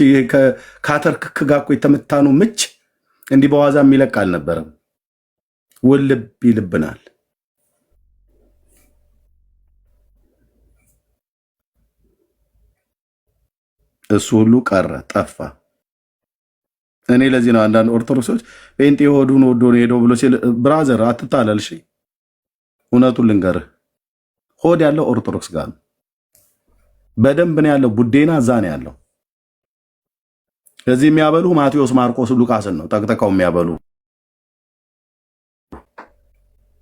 ከአተርክክ ጋር እኮ የተመታኑ ምች እንዲህ በዋዛ የሚለቅ አልነበረም። ውልብ ይልብናል። እሱ ሁሉ ቀረ ጠፋ። እኔ ለዚህ ነው አንዳንድ ኦርቶዶክሶች ጴንጤ ሆዱን ወዶ ነው ሄደው ብሎ ሲል፣ ብራዘር አትታለል። እሺ እውነቱን ልንገርህ፣ ሆድ ያለው ኦርቶዶክስ ጋር ነው። በደንብ ነው ያለው። ቡዴና እዛ ነው ያለው። እዚህ የሚያበሉ ማቴዎስ፣ ማርቆስ፣ ሉቃስን ነው ጠቅጥቀው የሚያበሉ።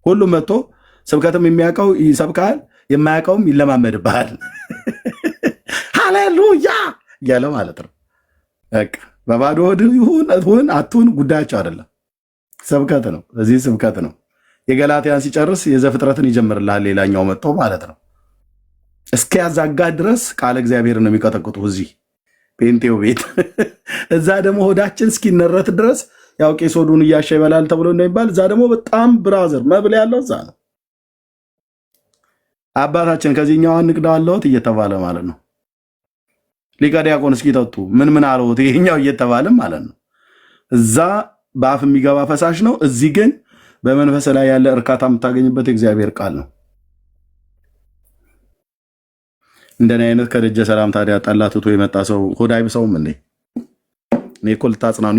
ሁሉም መጥቶ ስብከትም የሚያውቀው ይሰብካል፣ የማያውቀውም ይለማመድብሃል። ሃሌሉያ እያለ ማለት ነው። በቃ በባዶ ሆድ ይሁን አትሁን ጉዳያቸው አይደለም። ስብከት ነው። እዚህ ስብከት ነው። የገላትያን ሲጨርስ የዘፍጥረትን ይጀምርልሃል። ሌላኛው መጥቶ ማለት ነው እስኪያዛጋ ድረስ ቃለ እግዚአብሔር ነው የሚቀጠቅጡ እዚህ ጴንጤው ቤት። እዛ ደግሞ ሆዳችን እስኪነረት ድረስ ያው ቄስ ሆዱን እያሻ ይበላል ተብሎ እንደሚባል እዛ ደግሞ በጣም ብራዘር መብል ያለው እዛ ነው። አባታችን ከዚህኛው አንቅዳለሁት እየተባለ ማለት ነው። ሊቀ ዲያቆን እስኪጠጡ ምን አለውት ይሄኛው እየተባለ ማለት ነው። እዛ በአፍ የሚገባ ፈሳሽ ነው። እዚህ ግን በመንፈስ ላይ ያለ እርካታ የምታገኝበት የእግዚአብሔር ቃል ነው። እንደኔ አይነት ከደጀ ሰላም ታዲያ ጠላ ትቶ የመጣ ሰው ሆድ አይብሰውም እንዴ? እኔ እኮ ልታጽናኑ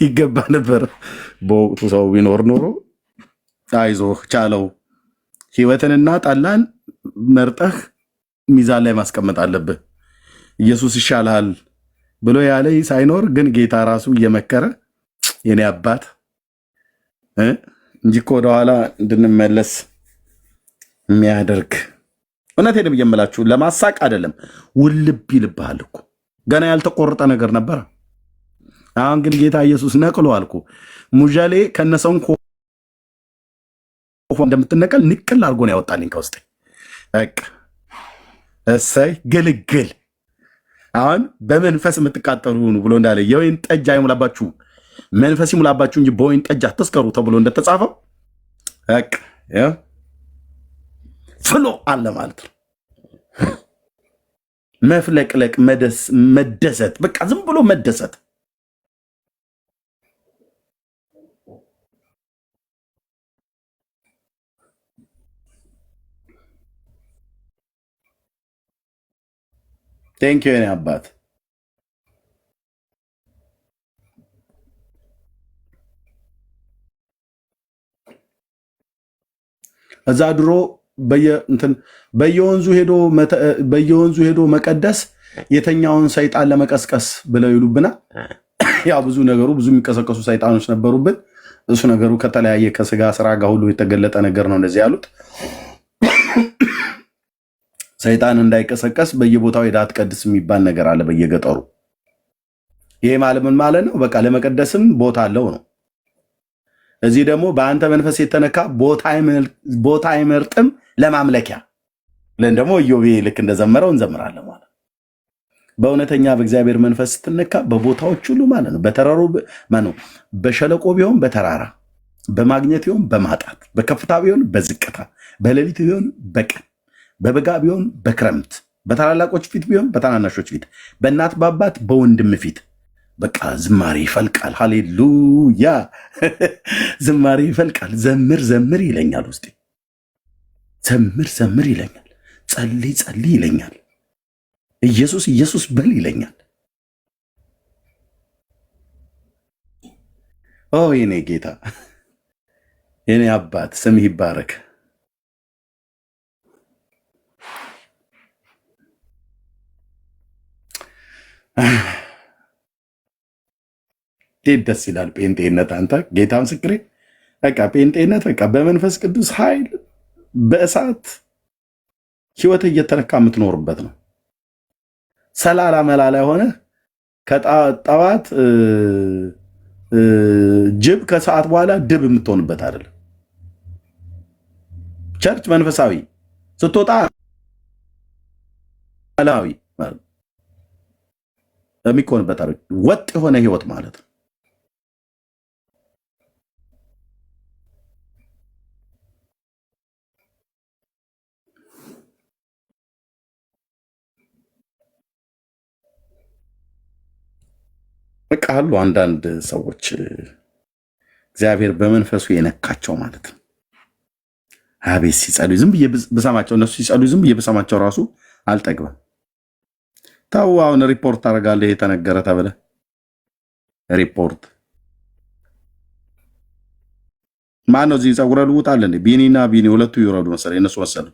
ይገባ ነበር። በወቅቱ ሰው ቢኖር ኖሮ አይዞህ ቻለው፣ ህይወትንና ጠላን መርጠህ ሚዛን ላይ ማስቀመጥ አለብህ፣ ኢየሱስ ይሻልሃል ብሎ ያለ ሳይኖር ግን ጌታ ራሱ እየመከረ የኔ አባት እንጂ እኮ ወደኋላ እንድንመለስ የሚያደርግ እውነቴን ብዬ የምላችሁ ለማሳቅ አይደለም። ውልብ ይልብሃል እኮ ገና ያልተቆረጠ ነገር ነበረ። አሁን ግን ጌታ ኢየሱስ ነቅሎ አልኩ ሙዣሌ ከነሰውን እንደምትነቀል ንቅል አድርጎ ነው ያወጣልኝ ከውስጤ። በቃ እሰይ ግልግል። አሁን በመንፈስ የምትቃጠሉ ብሎ እንዳለ የወይን ጠጅ አይሙላባችሁ መንፈስ ይሙላባችሁ እንጂ በወይን ጠጅ አትስከሩ ተብሎ እንደተጻፈው በቃ ፍሎ አለ ማለት ነው። መፍለቅለቅ፣ መደሰት፣ በቃ ዝም ብሎ መደሰት። ቴንክ ዩ የኔ አባት። እዛ ድሮ በየወንዙ ሄዶ መቀደስ የተኛውን ሰይጣን ለመቀስቀስ ብለው ይሉብና ያው ብዙ የሚቀሰቀሱ ሰይጣኖች ነበሩብን። እሱ ነገሩ ከተለያየ ከስጋ ስራ ጋር ሁሉ የተገለጠ ነገር ነው እንደዚህ ያሉት። ሰይጣን እንዳይቀሰቀስ በየቦታው ሄዳ አትቀድስ የሚባል ነገር አለ በየገጠሩ። ይሄ ማለት ምን ማለት ነው? በቃ ለመቀደስም ቦታ አለው ነው። እዚህ ደግሞ በአንተ መንፈስ የተነካ ቦታ አይመርጥም ለማምለኪያ ብለን ደግሞ ኢዮቤ ልክ እንደዘመረው እንዘምራለን ማለት ነው። በእውነተኛ በእግዚአብሔር መንፈስ ስትነካ በቦታዎች ሁሉ ማለት ነው። በተራሩ ማነው፣ በሸለቆ ቢሆን በተራራ፣ በማግኘት ቢሆን በማጣት፣ በከፍታ ቢሆን በዝቅታ፣ በሌሊት ቢሆን በቀን፣ በበጋ ቢሆን በክረምት፣ በታላላቆች ፊት ቢሆን በታናናሾች ፊት፣ በእናት በአባት በወንድም ፊት በቃ ዝማሬ ይፈልቃል። ሃሌሉያ ዝማሬ ይፈልቃል። ዘምር ዘምር ይለኛል ውስጤ። ዘምር ዘምር ይለኛል። ጸልይ ጸልይ ይለኛል። ኢየሱስ ኢየሱስ በል ይለኛል። ኦ የኔ ጌታ የኔ አባት ስምህ ይባረክ። እንዴት ደስ ይላል ጴንጤነት! አንተ ጌታ ምስክሬ፣ በቃ ጴንጤነት በቃ በመንፈስ ቅዱስ ኃይል በእሳት ህይወት እየተነካ የምትኖርበት ነው። ሰላላ መላላ ሆነ ከጠዋት ጅብ ከሰዓት በኋላ ድብ የምትሆንበት አይደለም። ቸርች መንፈሳዊ ስትወጣ መላዊ የሚኮንበት ወጥ የሆነ ህይወት ማለት ነው። በቃ አሉ አንዳንድ ሰዎች እግዚአብሔር በመንፈሱ የነካቸው ማለት ነው። አቤት ሲጸልዩ ዝም ብዬ ብሰማቸው፣ እነሱ ሲጸልዩ ዝም ብዬ ብሰማቸው ራሱ አልጠግበም። ታው አሁን ሪፖርት ታደርጋለህ የተነገረ ተብለ ሪፖርት ማን ነው እዚህ ፀጉረ ልውጥ አለ እንዴ? ቢኒና ቢኒ ሁለቱ ይወረዱ መሰለኝ እነሱ መሰለኝ።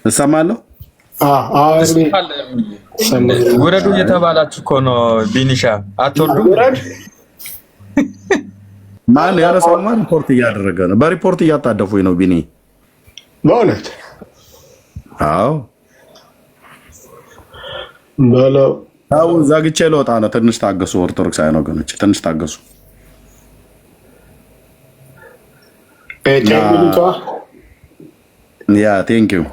እሰማለሁ። ውረዱ እየተባላችሁ እኮ ነው። ቢኒሻ አትወርዱ። ማን ያነሳውማ ሪፖርት እያደረገ ነው። በሪፖርት እያጣደፉኝ ነው ቢኒ በእውነት አዎ። በለው አዎ። ዛግቼ ልወጣ ነው። ትንሽ ታገሱ ኦርቶዶክሳውያን ወገኖች፣ ትንሽ ታገሱ። ያ ቴንኪው።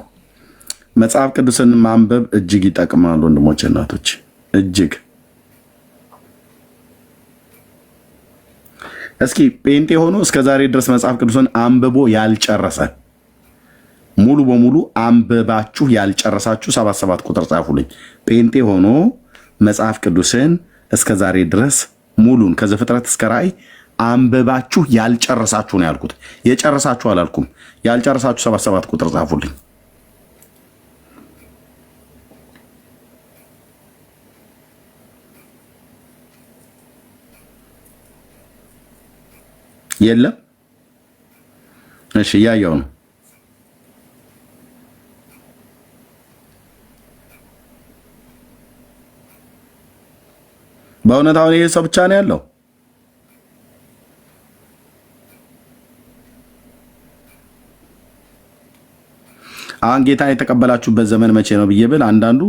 መጽሐፍ ቅዱስን ማንበብ እጅግ ይጠቅማል ወንድሞች፣ እናቶች እጅግ። እስኪ ጴንጤ ሆኖ እስከ ዛሬ ድረስ መጽሐፍ ቅዱስን አንብቦ ያልጨረሰ ሙሉ በሙሉ አንብባችሁ ያልጨረሳችሁ 77 ቁጥር ጻፉልኝ። ጴንጤ ሆኖ መጽሐፍ ቅዱስን እስከ ዛሬ ድረስ ሙሉን ከዘፍጥረት እስከ ራእይ አንብባችሁ ያልጨረሳችሁ ነው ያልኩት። የጨረሳችሁ አላልኩም። ያልጨረሳችሁ 77 ቁጥር ጻፉልኝ። የለም። እሺ እያየው ነው። በእውነት አሁን ይሄ ሰው ብቻ ነው ያለው? አሁን ጌታን የተቀበላችሁበት ዘመን መቼ ነው ብዬ ብል አንዳንዱ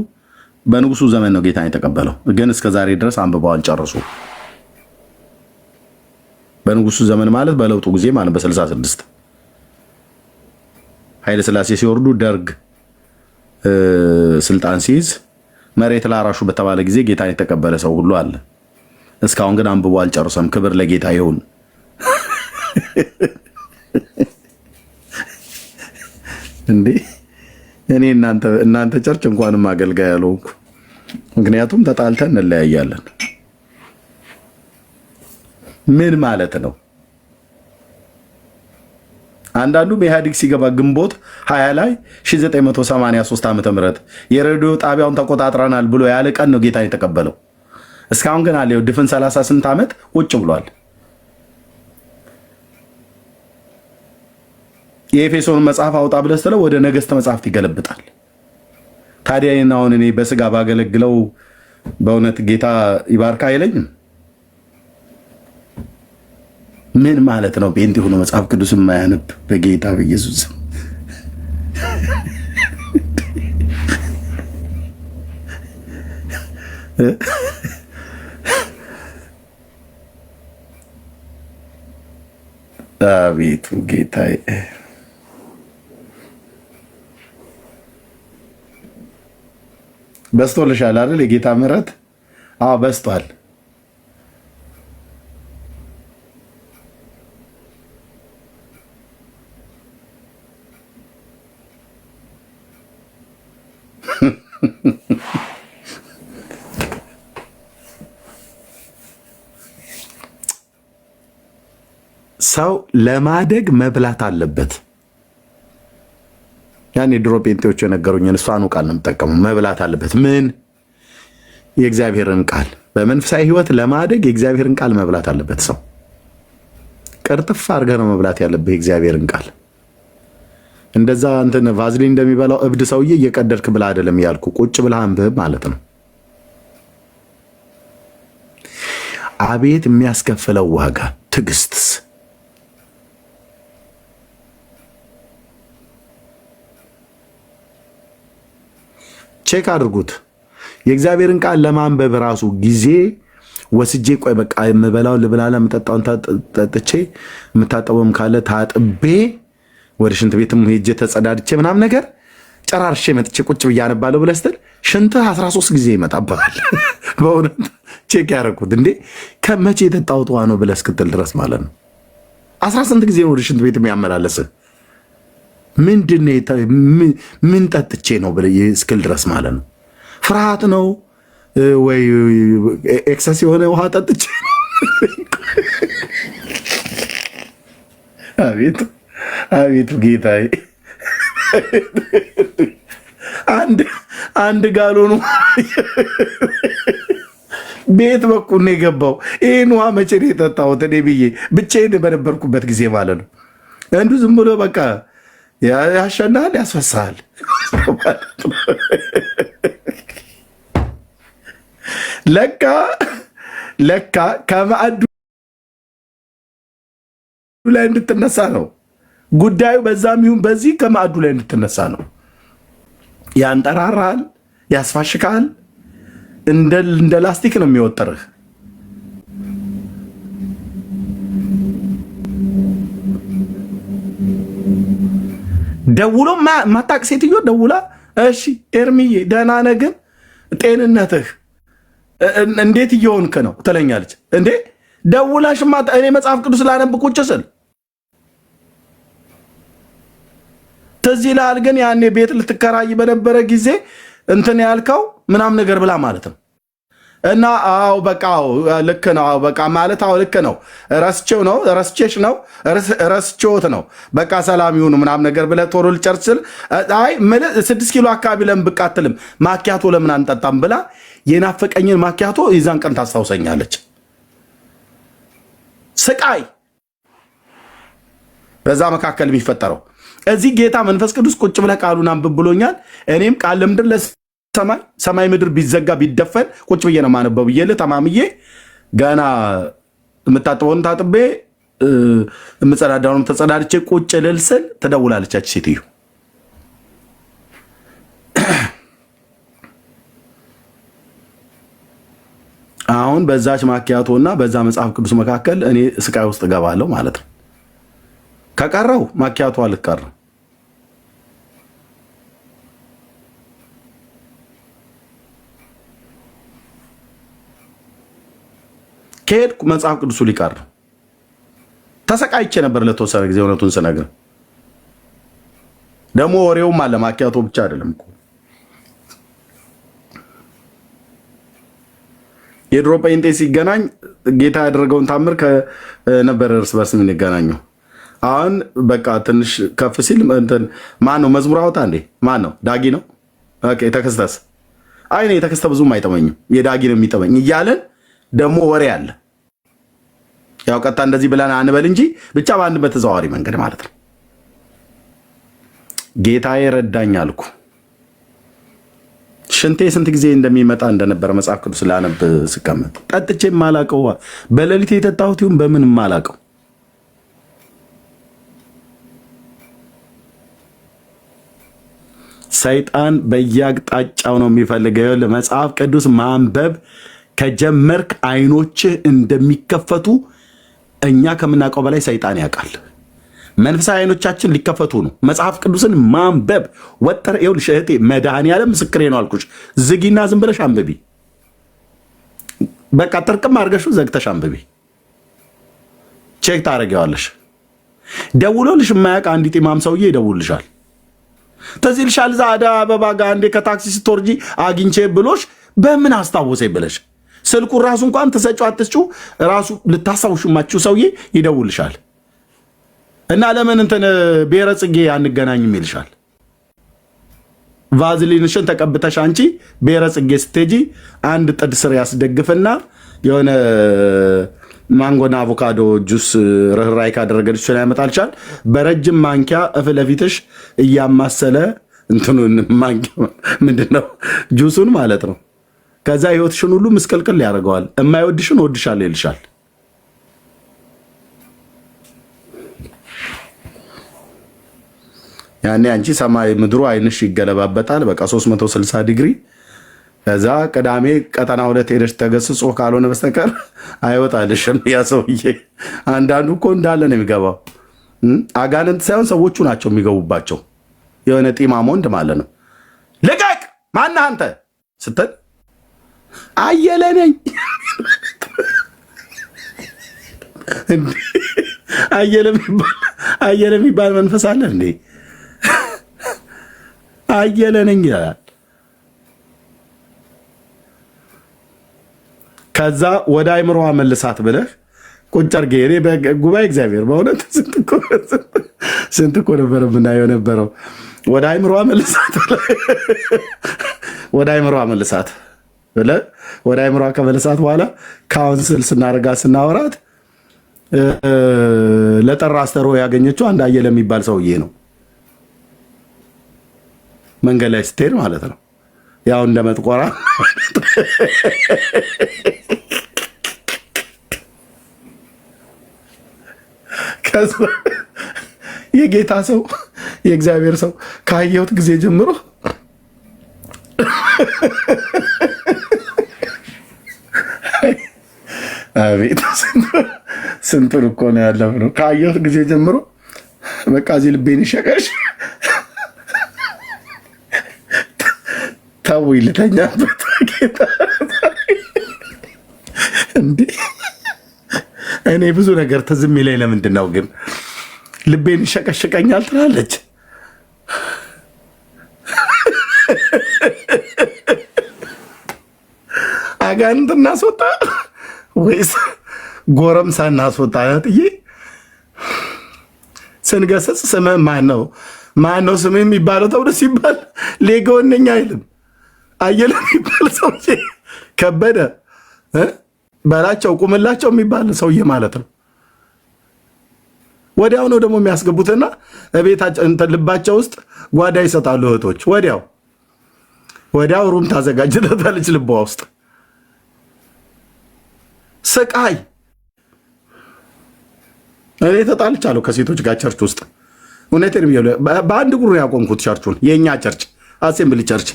በንጉሱ ዘመን ነው ጌታን የተቀበለው፣ ግን እስከ ዛሬ ድረስ አንብበው አልጨረሱ። በንጉሱ ዘመን ማለት በለውጡ ጊዜ ማለት በ66 ኃይለ ሥላሴ ሲወርዱ ደርግ ስልጣን ሲይዝ መሬት ላራሹ በተባለ ጊዜ ጌታን የተቀበለ ሰው ሁሉ አለ። እስካሁን ግን አንብቦ አልጨረሰም። ክብር ለጌታ ይሁን። እንዴ እኔ እናንተ ቸርች እንኳንም አገልጋይ ያለውኩ፣ ምክንያቱም ተጣልተን እንለያያለን። ምን ማለት ነው? አንዳንዱ በኢህአዴግ ሲገባ ግንቦት 20 ላይ 1983 ዓመተ ምህረት የሬዲዮ ጣቢያውን ተቆጣጥረናል ብሎ ያለ ቀን ነው ጌታን የተቀበለው። እስካሁን ግን አለ ድፍን 38 ዓመት ቁጭ ብሏል። የኤፌሶን መጽሐፍ አውጣ ብለህ ስትለው ወደ ነገሥት መጽሐፍት ይገለብጣል። ታዲያ አሁን እኔ በስጋ ባገለግለው በእውነት ጌታ ይባርካ አይለኝም? ምን ማለት ነው? ጴንጤ ሆኖ መጽሐፍ ቅዱስ የማያነብ በጌታ በኢየሱስ አቤቱ ጌታዬ። በስቶልሻል አይደል? የጌታ ምሕረት አዎ በስቷል። ሰው ለማደግ መብላት አለበት። ያን የድሮ ጴንጤዎች የነገሩኝን እሷኑ ቃል ነው የምጠቀመው። መብላት አለበት። ምን? የእግዚአብሔርን ቃል። በመንፈሳዊ ሕይወት ለማደግ የእግዚአብሔርን ቃል መብላት አለበት። ሰው ቅርጥፍ አድርገህ ነው መብላት ያለብህ የእግዚአብሔርን ቃል። እንደዛ እንትን ቫዝሊን እንደሚበላው እብድ ሰውዬ እየቀደድክ ብላ አይደለም ያልኩ፣ ቁጭ ብለህ አንብብ ማለት ነው። አቤት የሚያስከፍለው ዋጋ! ትዕግስትስ ቼክ አድርጉት። የእግዚአብሔርን ቃል ለማንበብ ራሱ ጊዜ ወስጄ ቆይ በቃ የምበላውን ልብላላ፣ የምጠጣውን ጠጥቼ፣ የምታጠበውም ካለ ታጥቤ ወደ ሽንት ቤትም ሄጄ ተጸዳድቼ ምናምን ነገር ጨራርሼ መጥቼ ቁጭ ብዬ አነባለሁ ብለህ ስትል ሽንትህ 13 ጊዜ ይመጣብሃል። በእውነት ቼክ ያደረኩት እንዴ ከመቼ የጠጣሁት ውሃ ነው ብለህ እስክትል ድረስ ማለት ነው። 18 ጊዜ ነው ወደ ሽንት ቤት የሚያመላለስህ። ምንድን ምን ጠጥቼ ነው ብለህ እስክል ድረስ ማለት ነው። ፍርሃት ነው ወይ ኤክሰስ የሆነ ውሃ ጠጥቼ ነው? አቤቱ አቤቱ ጌታዬ፣ አንድ ጋሎኑ ቤት በኩል ነው የገባው። ይህን ውሃ መቼ ነው የጠጣሁት እኔ ብዬ ብቻዬን በነበርኩበት ጊዜ ማለት ነው። እንዱ ዝም ብሎ በቃ ያሸናል፣ ያስፈሳል። ለካ ከማዕዱ ላይ እንድትነሳ ነው ጉዳዩ። በዛም ይሁን በዚህ ከማዕዱ ላይ እንድትነሳ ነው። ያንጠራራል፣ ያስፋሽካል፣ እንደ ላስቲክ ነው የሚወጠርህ። ደውሎ ማታቅ ሴትዮ ደውላ እሺ ኤርሚዬ ደህና ነህ ግን ጤንነትህ እንዴት እየሆንክ ነው ትለኛለች። እንዴ ደውላሽማ እኔ መጽሐፍ ቅዱስ ላነብ ቁጭ ስል ትዝ ይልሃል ግን ያኔ ቤት ልትከራይ በነበረ ጊዜ እንትን ያልከው ምናም ነገር ብላ ማለት ነው። እና አዎ በቃ ልክ ነው፣ አዎ በቃ ማለት አዎ ልክ ነው፣ ረስቼሽ ነው ረስቼዎት ነው፣ በቃ ሰላም ይሁን ምናም ነገር ብለህ ቶሎ ልጨርስ ስል አይ 6 ኪሎ አካባቢ ለምን ብቅ አትልም ማኪያቶ ለምን አንጠጣም ብላ የናፈቀኝን ማኪያቶ የዛን ቀን ታስታውሰኛለች። ስቃይ በዛ መካከል የሚፈጠረው እዚህ ጌታ መንፈስ ቅዱስ ቁጭ ብለህ ቃሉን አንብብ ብሎኛል። እኔም ቃል ለምድር ሰማይ ምድር ቢዘጋ ቢደፈን ቁጭ ብዬ ነው ማነበው ብዬልህ ተማምዬ ገና የምታጥበውን ታጥቤ የምጸዳዳውን ተጸዳድቼ ቁጭ ልል ስል ትደውላለች ያቺ ሴትዮ። አሁን በዛች ማኪያቶ እና በዛ መጽሐፍ ቅዱስ መካከል እኔ ስቃይ ውስጥ እገባለሁ ማለት ነው። ከቀረው ማኪያቶ አልቀርም። ከሄድኩ መጽሐፍ ቅዱሱ ሊቀር ተሰቃይቼ ነበር ለተወሰነ ጊዜ። እውነቱን ስነግር ደግሞ ወሬውም አለ። ማኪያቶ ብቻ አይደለም እኮ የድሮ ጴንጤ ሲገናኝ ጌታ ያደረገውን ታምር ከነበረ እርስ በርስ የምንገናኘው። አሁን በቃ ትንሽ ከፍ ሲል ማን ነው መዝሙር አወጣ እንዴ? ማን ነው? ዳጊ ነው። ኦኬ ተከስተስ አይኔ የተከስተ ብዙም አይጠመኝም፣ የዳጊ ነው የሚጠመኝ እያለን ደግሞ ወሬ አለ። ያው ቀጣ እንደዚህ ብለን አንበል እንጂ ብቻ በአንድ በተዘዋዋሪ መንገድ ማለት ነው። ጌታዬ ረዳኝ አልኩ። ሽንቴ ስንት ጊዜ እንደሚመጣ እንደነበረ መጽሐፍ ቅዱስ ላነብ ስቀመጥ ጠጥቼ የማላቀው በሌሊት የጠጣሁት ይሁን በምን የማላቀው ሰይጣን በየአቅጣጫው ነው የሚፈልገው። ለመጽሐፍ ቅዱስ ማንበብ ከጀመርክ አይኖችህ እንደሚከፈቱ እኛ ከምናውቀው በላይ ሰይጣን ያውቃል። መንፈሳዊ አይኖቻችን ሊከፈቱ ነው። መጽሐፍ ቅዱስን ማንበብ ወጠረ። ይኸውልሽ እህቴ መድኃኒዓለም ምስክሬ ነው አልኩሽ። ዝጊና ዝም ብለሽ አንብቢ። በቃ ጥርቅም አድርገሽው ዘግተሽ አንብቢ። ቼክ ታደርጊዋለሽ። ደውሎልሽ የማያውቅ አንዲት ኢማም ሰውዬ ይደውልሻል። ተዚህ ልሻል ዛዳ አበባ ጋር አንዴ ከታክሲ ስትወርጂ አግኝቼ ብሎሽ በምን አስታወሰኝ ብለሽ ስልኩን ራሱ እንኳን ተሰጪው አትስጪው ራሱ ልታስታውሽማችሁ ሰውዬ ይደውልሻል። እና ለምን ብሔረ ጽጌ አንገናኝም ይልሻል። ቫዝሊንሽን ተቀብተሽ አንቺ ብሔረ ጽጌ ስትሄጂ አንድ ጥድ ስር ያስደግፍና የሆነ ማንጎና አቮካዶ ጁስ ርህራይ ካደረገልሽ ላይ ያመጣልሻል። በረጅም ማንኪያ እፍ ለፊትሽ እያማሰለ እንትኑን ማንኪያ ምንድነው ጁሱን ማለት ነው። ከዛ ህይወትሽን ሁሉ ምስቅልቅል ያደርገዋል። የማይወድሽን ወድሻለሁ ይልሻል። ያኔ አንቺ ሰማይ ምድሩ አይንሽ ይገለባበጣል። በቃ 360 ዲግሪ። ከዛ ቅዳሜ ቀጠና 2 ሄደሽ ተገስጾ ካልሆነ በስተቀር አይወጣልሽም ያ ሰውዬ። አንዳንዱ እኮ እንዳለ ነው የሚገባው። አጋንንት ሳይሆን ሰዎቹ ናቸው የሚገቡባቸው። የሆነ ጢማም ወንድ ማለት ነው። ልቀቅ ማነህ አንተ ስትል አየለ ነኝ። አየለ የሚባል መንፈስ አለ እንዴ? አየለ ነኝ ይላል። ከዛ ወደ አይምሮዋ መልሳት ብለህ ቁጭ አድርጌ እኔ በጉባኤ እግዚአብሔር በእውነት ስንት እኮ ነበር የምናየው ነበረው። ወደ አይምሮዋ መልሳት ብለህ ወደ አይምሮዋ መልሳት ብለህ ወደ አይምሮዋ ከመልሳት በኋላ ካውንስል ስናደርጋት ስናወራት ለጠራ አስተሮ ያገኘችው አንድ አየለ የሚባል ሰውዬ ነው። መንገድ ላይ ስትሄድ ማለት ነው። ያው እንደ መጥቆራ ከዛ የጌታ ሰው የእግዚአብሔር ሰው ካየሁት ጊዜ ጀምሮ አቤት ስንቱን እኮ ነው ያለፍነው። ካየሁት ጊዜ ጀምሮ በቃ እዚህ ልቤን ይሸቀሽ ታው ይልተኛበት ጌታ እንዴ! እኔ ብዙ ነገር ትዝም ይለኝ ለምንድን ነው ግን ልቤን ይሸቀሽቀኛል ትላለች። አጋንንት እናስወጣ ወይስ ጎረምሳ እናስወጣ? ጥዬ ስንገሰጽ ስምህ ማን ነው ስምህ የሚባለው ተብሎ ሲባል ሌጋውን ነኝ አይልም። አየለ የሚባል ሰውዬ ከበደ በላቸው ቁምላቸው የሚባል ሰውዬ ማለት ነው። ወዲያው ነው ደግሞ የሚያስገቡትና ቤታቸው ልባቸው ውስጥ ጓዳ ይሰጣሉ እህቶች። ወዲያው ሩም ታዘጋጅለታለች ልቧ ውስጥ ስቃይ። እኔ ተጣልቻለሁ ከሴቶች ጋር ቸርች ውስጥ እውነቴን ብዬ በአንድ ጉሩ ያቆምኩት ቸርቹን፣ የእኛ ቸርች አሴምብሊ ቸርች።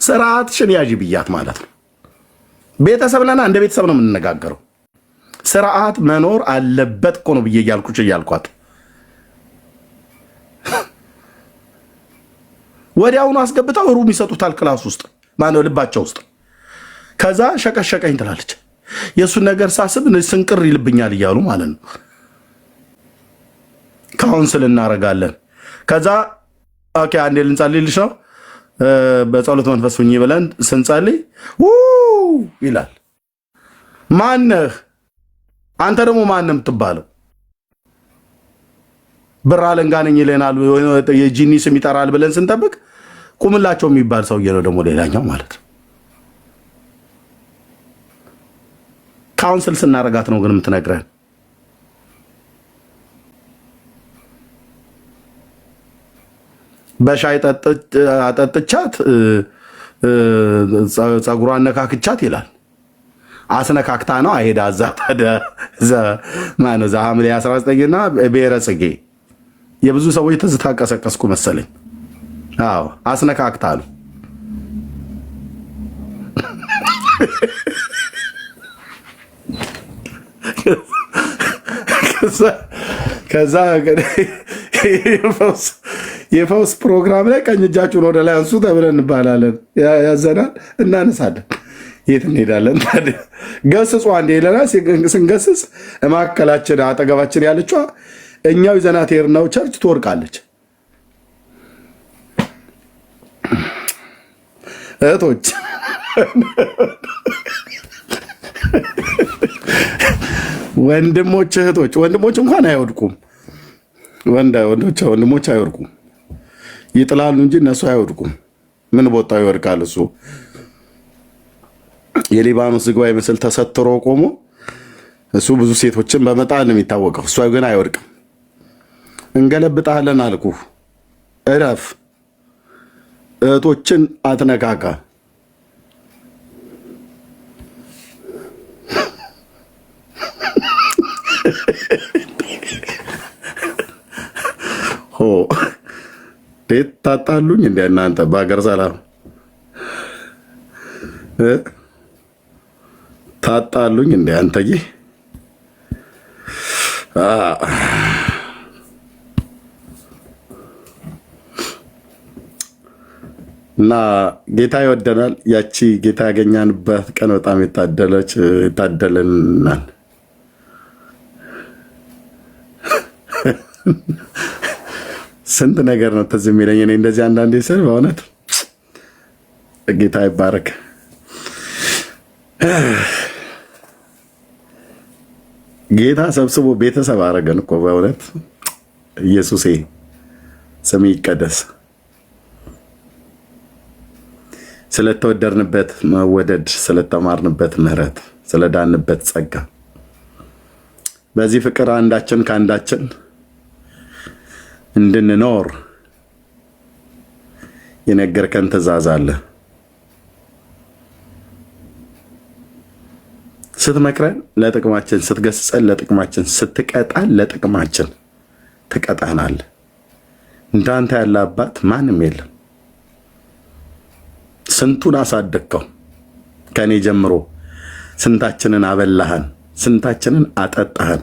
ስርዓትሽን ያዥ ብያት ማለት ነው። ቤተሰብ ነና እንደ ቤተሰብ ነው የምንነጋገረው። ስርዓት መኖር አለበት እኮ ነው ብዬ እያልኳት ወዲያውኑ አስገብተው ሩም ይሰጡታል ክላስ ውስጥ ማነው ልባቸው ውስጥ። ከዛ ሸቀሸቀኝ ትላለች። የእሱን ነገር ሳስብ ስንቅር ይልብኛል እያሉ ማለት ነው። ካውንስል እናደርጋለን። ከዛ ኦኬ አንዴ ልንጸልይልሽ ነው በጸሎት መንፈስ ሁኚ ብለን ስንጸልይ ይላል። ማነህ አንተ ደግሞ ማንም የምትባለው? ብር አለንጋ ነኝ ይለናል፣ የጂኒ ስም ይጠራል ብለን ስንጠብቅ ቁምላቸው የሚባል ሰውዬ ነው ደግሞ ሌላኛው ማለት ነው። ካውንስል ስናረጋት ነው ግን የምትነግረን። በሻይ አጠጥቻት ፀጉሯን ነካክቻት ይላል። አስነካክታ ነው አይሄዳ እዛ ታዲያ ማነው ሐምሌ 19 እና ብሔረ ጽጌ የብዙ ሰዎች ትዝታ ቀሰቀስኩ መሰለኝ። አዎ አስነካክታ አሉ። ከዛ የፈውስ ፕሮግራም ላይ ቀኝ እጃችሁን ወደ ላይ አንሱ ተብለን እንባላለን። ያዘናል፣ እናነሳለን። የት እንሄዳለን ታዲያ? ገስጹ አንዴ ይለናል። ስንገስጽ ማዕከላችን አጠገባችን ያለችዋ እኛው ይዘናት ሄድነው ቸርች ትወርቃለች። እህቶች ወንድሞች፣ እህቶች ወንድሞች እንኳን አይወድቁም። ወንድሞች አይወድቁም፣ ይጥላሉ እንጂ እነሱ አይወድቁም። ምን ቦታው ይወድቃል? እሱ የሊባኖስ ዝግባ ይመስል ተሰትሮ ቆሞ እሱ ብዙ ሴቶችን በመጣል ነው የሚታወቀው። እሷ ግን አይወድቅም። እንገለብጣለን አልኩ። እረፍ። እህቶችን አትነካካ። ቤት ታጣሉኝ እንደ እናንተ በሀገር ሰላም ታጣሉኝ እንደ አንተዬ። እና ጌታ ይወደናል። ያቺ ጌታ ያገኛንበት ቀን በጣም የታደለናል። ስንት ነገር ነው ትዝ የሚለኝ እኔ እንደዚህ አንዳንዴ ስል በእውነት ጌታ ይባረክ። ጌታ ሰብስቦ ቤተሰብ አደረገን እኮ በእውነት። ኢየሱሴ ስም ይቀደስ። ስለተወደድንበት መወደድ፣ ስለተማርንበት ምሕረት፣ ስለዳንበት ጸጋ፣ በዚህ ፍቅር አንዳችን ከአንዳችን እንድንኖር የነገርከን ትእዛዝ አለ። ስትመክረን ለጥቅማችን፣ ስትገስጸን ለጥቅማችን፣ ስትቀጣን ለጥቅማችን ትቀጣናል። እንዳንተ ያለ አባት ማንም የለም። ስንቱን አሳደግከው ከኔ ጀምሮ። ስንታችንን አበላህን፣ ስንታችንን አጠጣህን፣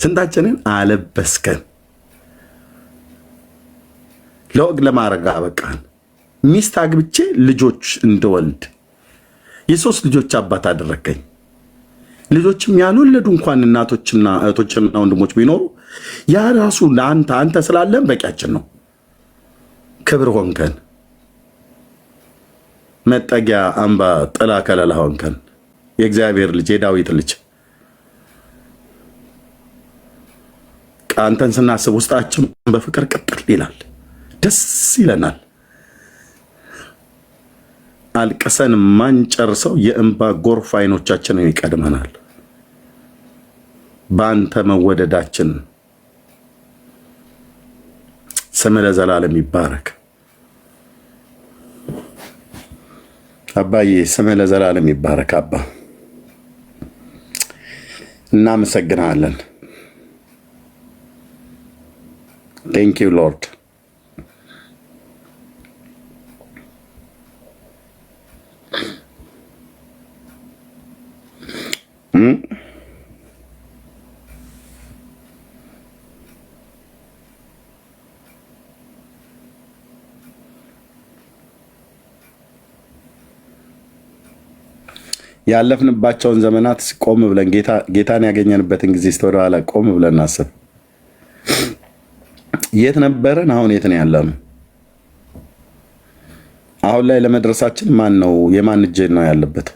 ስንታችንን አለበስከን፣ ለወግ ለማድረግ አበቃን። ሚስት አግብቼ ልጆች እንደወልድ የሶስት ልጆች አባት አደረከኝ። ልጆችም ያልወለዱ እንኳን እናቶችና እህቶችና ወንድሞች ቢኖሩ ያ ራሱ አንተ ስላለን በቂያችን ነው። ክብር ሆንከን፣ መጠጊያ አምባ፣ ጥላ ከለላ ሆንከን። የእግዚአብሔር ልጅ፣ የዳዊት ልጅ አንተን ስናስብ ውስጣችን በፍቅር ቅጥል ይላል፣ ደስ ይለናል። አልቅሰን ማንጨርሰው የእንባ ጎርፍ አይኖቻችንን ይቀድመናል። በአንተ መወደዳችን ስም ለዘላለም ይባረክ። አባዬ ስም ለዘላለም ይባረክ። አባ እናመሰግናለን። ቴንክ ዩ ሎርድ። ያለፍንባቸውን ዘመናት ቆም ብለን ጌታን ያገኘንበትን ጊዜ ወደኋላ ቆም ብለን እናስብ። የት ነበረን? አሁን የት ነው ያለነው? አሁን ላይ ለመድረሳችን ማን ነው የማን እጅ ነው ያለበት?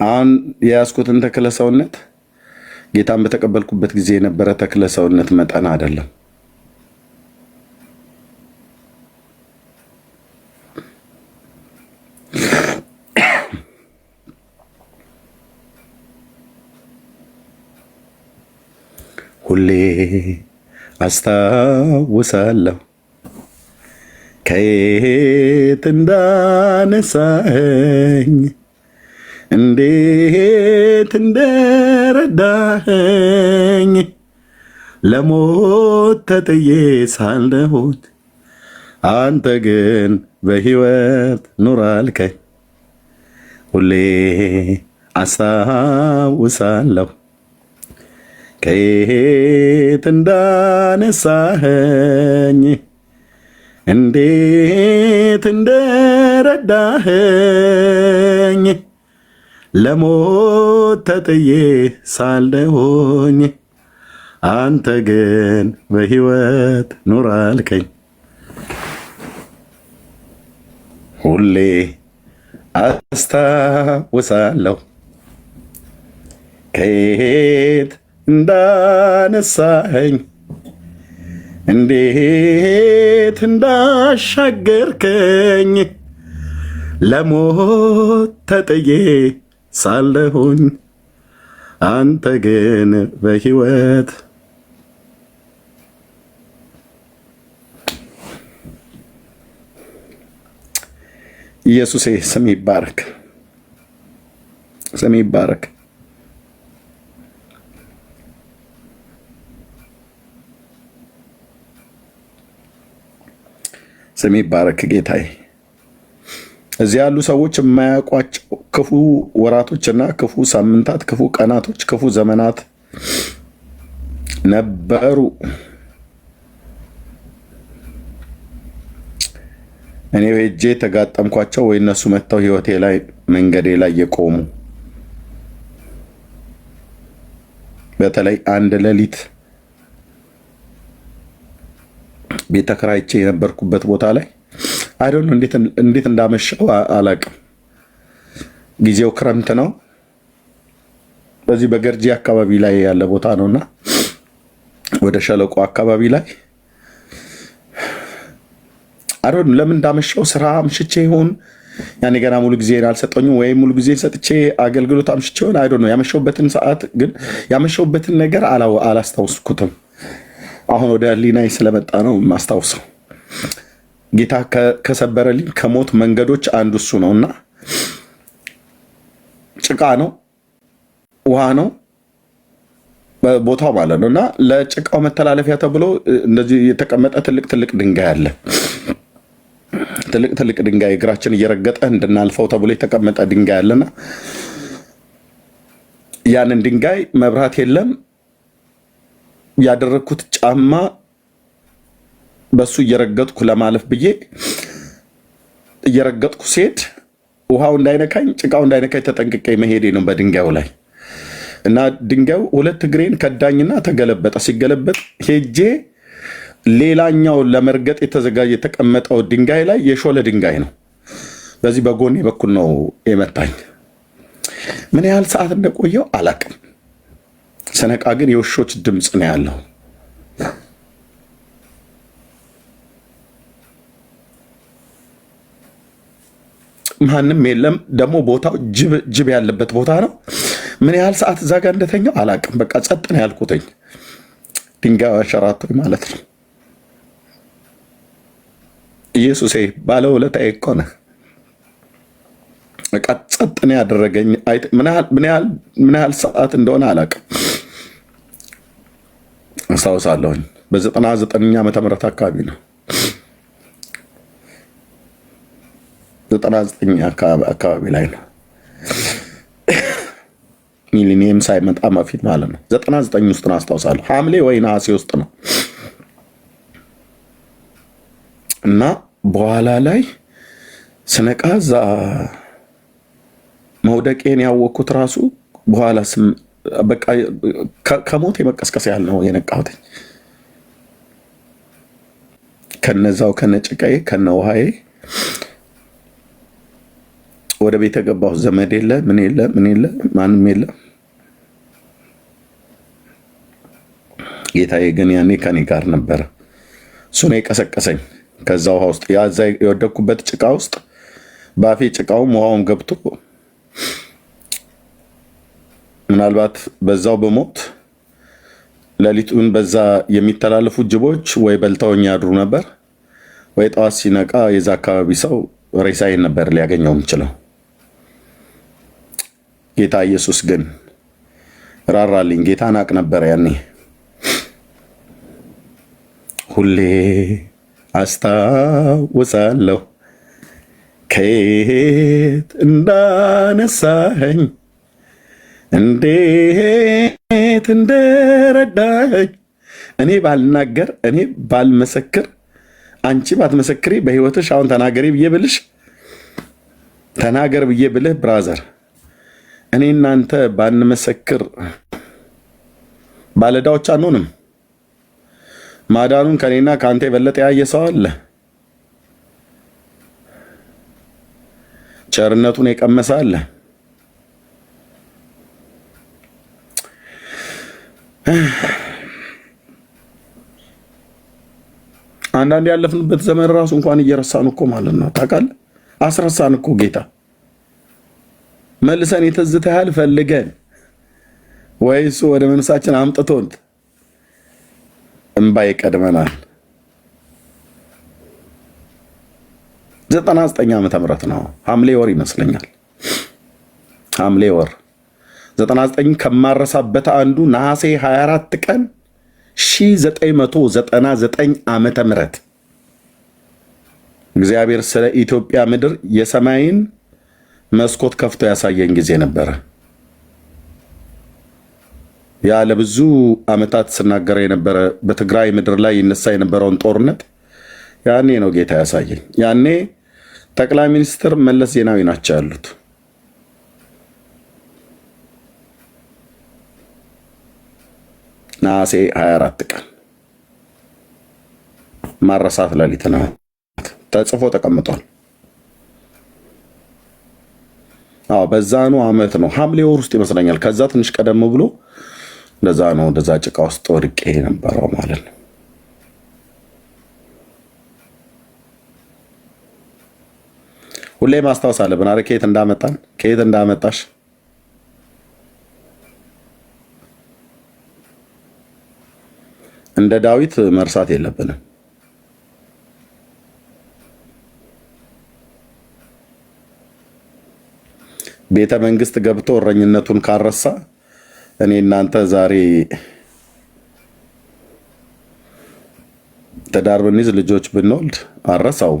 አሁን የያዝኩትን ተክለ ሰውነት ጌታን በተቀበልኩበት ጊዜ የነበረ ተክለ ሰውነት መጠን አይደለም። ሁሌ አስታውሳለሁ ከየት እንዳነሳኸኝ፣ እንዴት እንደረዳኸኝ፣ ለሞት ተጥዬ ሳለሁት አንተ ግን በሕይወት ኑር አልከኝ። ሁሌ አስታውሳለሁ ከየት እንዳነሳኸኝ፣ እንዴት እንደረዳኸኝ፣ ለሞት ተጥዬ ሳለሁኝ አንተ ግን በሕይወት ኑር አልከኝ። ሁሌ አስታውሳለሁ ከየት እንዳነሳኸኝ፣ እንዴት እንዳሻገርከኝ፣ ለሞት ተጥዬ ሳለሁኝ አንተ ግን በሕይወት ኢየሱሴ ስም ይባረክ፣ ስም ይባረክ። ስም ይባረክ ጌታዬ። እዚህ ያሉ ሰዎች የማያውቋቸው ክፉ ወራቶችና ክፉ ሳምንታት፣ ክፉ ቀናቶች፣ ክፉ ዘመናት ነበሩ። እኔ ሄጄ ተጋጠምኳቸው ወይ እነሱ መጥተው ህይወቴ ላይ መንገዴ ላይ የቆሙ። በተለይ አንድ ሌሊት ቤት ተከራይቼ የነበርኩበት ቦታ ላይ አይዶን እንዴት እንዳመሸው አላቅም። ጊዜው ክረምት ነው። በዚህ በገርጂ አካባቢ ላይ ያለ ቦታ ነውና ወደ ሸለቆ አካባቢ ላይ አይዶን ለምን እንዳመሸው ስራ አምሽቼ ይሆን ያኔ ገና ሙሉ ጊዜ አልሰጠኝም፣ ወይ ሙሉ ጊዜ ሰጥቼ አገልግሎት አምሽቼ ይሆን አይዶን ነው። ያመሸውበትን ሰዓት ግን ያመሸውበትን ነገር አላስታውስኩትም። አሁን ወደ ህሊናዬ ስለመጣ ነው ማስታውሰው። ጌታ ከሰበረልኝ ከሞት መንገዶች አንዱ እሱ ነውና ጭቃ ነው፣ ውሃ ነው ቦታው ማለት ነውና ለጭቃው መተላለፊያ ተብሎ እንደዚህ የተቀመጠ ትልቅ ድንጋይ አለ። ትልቅ ድንጋይ እግራችን እየረገጠ እንድናልፈው ተብሎ የተቀመጠ ድንጋይ አለና ያንን ድንጋይ መብራት የለም ያደረኩት ጫማ በሱ እየረገጥኩ ለማለፍ ብዬ እየረገጥኩ ሴት ውሃው እንዳይነካኝ ጭቃው እንዳይነካኝ ተጠንቅቄ መሄዴ ነው በድንጋዩ ላይ እና ድንጋዩ ሁለት እግሬን ከዳኝና ተገለበጠ። ሲገለበጥ ሄጄ ሌላኛው ለመርገጥ የተዘጋጀ የተቀመጠው ድንጋይ ላይ የሾለ ድንጋይ ነው። በዚህ በጎኔ በኩል ነው የመታኝ። ምን ያህል ሰዓት እንደቆየው አላቅም። ስነቃ ግን የውሾች ድምፅ ነው ያለው። ማንም የለም። ደግሞ ቦታው ጅብ ያለበት ቦታ ነው። ምን ያህል ሰዓት እዛ ጋር እንደተኛው አላቅም። በቃ ጸጥ ነው ያልኩትኝ። ድንጋይ አሸራቶኝ ማለት ነው። ኢየሱሴ ባለውለታዬ እኮ ነህ። በቃ ጸጥ ነው ያደረገኝ። ምን ያህል ሰዓት እንደሆነ አላቅም። አስታውሳለሁኝ በ99 ዓመተ ምህረት አካባቢ ነው 99 አካባቢ ላይ ነው። ሚሊኒየም ሳይመጣ በፊት ማለት ነው። 99 ውስጥ ነው አስታውሳለሁ። ሐምሌ ወይ ነሐሴ ውስጥ ነው እና በኋላ ላይ ስነቃ እዛ መውደቄን ያወቅኩት ራሱ በኋላ በቃ ከሞት የመቀስቀስ ያህል ነው የነቃሁት። ከነዛው ከነጭቃዬ ከነውሃዬ ወደ ቤት የገባሁ። ዘመድ የለ ምን የለ ማንም የለ። ጌታዬ ግን ያኔ ከኔ ጋር ነበረ። እሱ ነው የቀሰቀሰኝ ከዛ ውሃ ውስጥ ያዛ የወደኩበት ጭቃ ውስጥ ባፌ ጭቃውም ውሃውም ገብቶ ምናልባት በዛው በሞት ሌሊቱን በዛ የሚተላለፉ ጅቦች ወይ በልተውኝ ያድሩ ነበር ወይ ጠዋት ሲነቃ የዛ አካባቢ ሰው ሬሳዬን ነበር ሊያገኘው የሚችለው። ጌታ ኢየሱስ ግን ራራልኝ። ጌታ ናቅ ነበር ያኔ። ሁሌ አስታውሳለሁ ከየት እንዳነሳኸኝ እንዴት እንደረዳኸኝ። እኔ ባልናገር እኔ ባልመሰክር አንቺ ባትመሰክሪ በህይወትሽ አሁን ተናገሪ ብዬ ብልሽ ተናገር ብዬ ብልህ ብራዘር እኔ እናንተ ባንመሰክር ባለዳዎች አንሆንም። ማዳኑን ከኔና ከአንተ የበለጠ ያየ ሰው አለ። ቸርነቱን የቀመሰ አለ። አንዳንድ ያለፍንበት ዘመን ራሱ እንኳን እየረሳን እኮ ማለት ነው። ታውቃለህ፣ አስረሳን እኮ ጌታ። መልሰን የትዝታ ያህል ፈልገን ወይ እሱ ወደ መንሳችን አምጥቶን እምባ ይቀድመናል። 99 ዓመተ ምህረት ነው ሐምሌ ወር ይመስለኛል። ሐምሌ ወር 99 ከማረሳበት አንዱ ነሐሴ 24 ቀን 1999 ዓመተ ምህረት እግዚአብሔር ስለ ኢትዮጵያ ምድር የሰማይን መስኮት ከፍቶ ያሳየኝ ጊዜ ነበረ። ያ ለብዙ ዓመታት ስናገር የነበረ በትግራይ ምድር ላይ ይነሳ የነበረውን ጦርነት ያኔ ነው ጌታ ያሳየኝ። ያኔ ጠቅላይ ሚኒስትር መለስ ዜናዊ ናቸው ያሉት። ነሐሴ 24 ቀን ማረሳት ሌሊት ነው ተጽፎ ተቀምጧል። አዎ በዛኑ ዓመት ነው ሐምሌ ወር ውስጥ ይመስለኛል። ከዛ ትንሽ ቀደም ብሎ እንደዛ ነው እንደዛ ጭቃ ውስጥ ወድቄ የነበረው ማለት ነው። ሁሌ ማስታወስ አለብን አይደል? ከየት እንዳመጣን ከየት እንዳመጣሽ እንደ ዳዊት መርሳት የለብንም። ቤተ መንግስት ገብቶ እረኝነቱን ካረሳ እኔ እናንተ ዛሬ ትዳር ብንይዝ ልጆች ብንወልድ አረሳው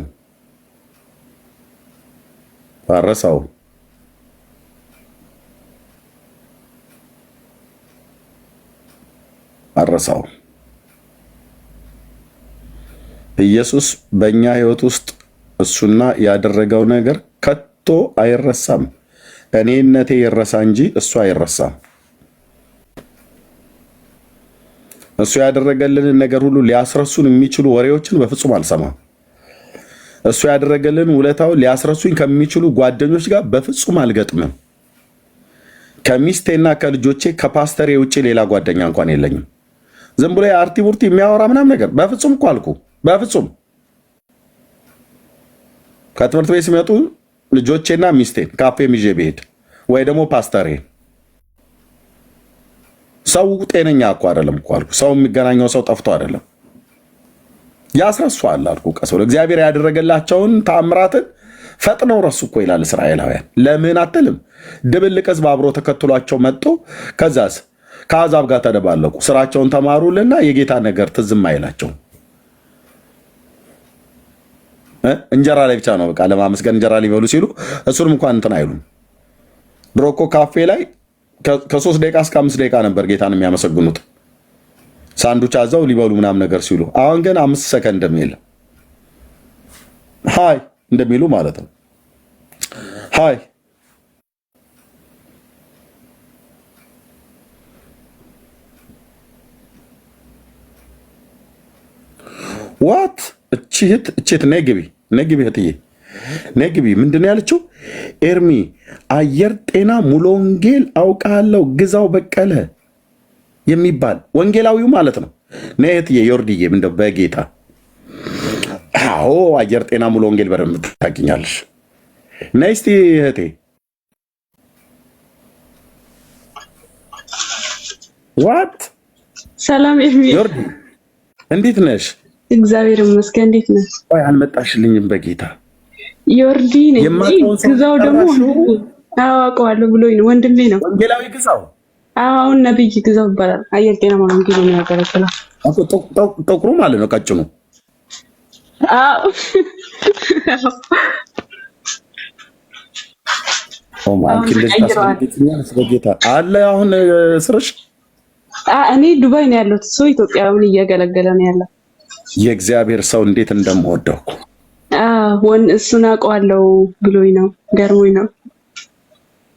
ኢየሱስ በእኛ ህይወት ውስጥ እሱና ያደረገው ነገር ከቶ አይረሳም። እኔነቴ ይረሳ እንጂ እሱ አይረሳም። እሱ ያደረገልንን ነገር ሁሉ ሊያስረሱን የሚችሉ ወሬዎችን በፍጹም አልሰማም። እሱ ያደረገልን ውለታውን ሊያስረሱኝ ከሚችሉ ጓደኞች ጋር በፍጹም አልገጥምም። ከሚስቴና ከልጆቼ ከፓስተሬ ውጭ ሌላ ጓደኛ እንኳን የለኝም። ዝም ብሎ የአርቲ ቡርቲ የሚያወራ ምናምን ነገር በፍጹም እኮ አልኩ። በፍጹም ከትምህርት ቤት ሲመጡ ልጆቼና ሚስቴን ካፌ ይዤ ብሄድ ወይ ደግሞ ፓስተሬ ሰው ጤነኛ እኮ አይደለም እኮ አልኩ። ሰው የሚገናኘው ሰው ጠፍቶ አይደለም ያስረሷል አልኩ። ቀሰው እግዚአብሔር ያደረገላቸውን ተአምራትን ፈጥነው ረሱ እኮ ይላል እስራኤላውያን። ለምን አትልም? ድብልቅ ሕዝብ አብሮ ተከትሏቸው መጡ። ከዛስ ከአሕዛብ ጋር ተደባለቁ። ስራቸውን ተማሩልና የጌታ ነገር ትዝም አይላቸው። እንጀራ ላይ ብቻ ነው በቃ ለማመስገን እንጀራ ሊበሉ ሲሉ እሱንም እንኳን እንትን አይሉም። ድሮ እኮ ካፌ ላይ ከ3 ደቂቃ እስከ 5 ደቂቃ ነበር ጌታን የሚያመሰግኑት ሳንዱች አዘው ሊበሉ ምናምን ነገር ሲሉ። አሁን ግን 5 ሰከንድ የለም ሃይ እንደሚሉ ማለት ነው። ሃይ ዋት እችት ነግቢ እህትዬ ነግቢ ምንድን ነው ያለችው? ኤርሚ አየር ጤና ሙሉ ወንጌል አውቃለሁ ግዛው በቀለ የሚባል ወንጌላዊው ማለት ነው። ነይ እህትዬ ዮርድዬ ምንድነው በጌታ አዎ አየር ጤና ሙሉ ወንጌል በደንብ ታውቂኛለሽ። ነይ እስቲ እህቴ ዋት ሰላም ኤርሚ ዮርዲ እንዴት ነሽ? እግዚአብሔር ይመስገን። እንዴት ነህ? ቆይ አልመጣሽልኝም በጌታ ዮርዲ ነኝ። ግዛው ደግሞ አውቀዋለሁ ብሎኝ ነው ወንድሜ ነው ወንጌላዊ ግዛው። አሁን ነብይ ግዛው ይባላል። አየር ጤና ሙሉ ወንጌል ነው ያገለግላል። ጥቁሩ ማለት ነው ቀጭኑ። አዎ በጌታ አለ አሁን ስርሽ። እኔ ዱባይ ነው ያለሁት፣ እሱ ኢትዮጵያውን እያገለገለ ነው ያለው። የእግዚአብሔር ሰው እንዴት እንደምወደው እሱን አውቀዋለሁ ብሎኝ ነው ገርሞኝ ነው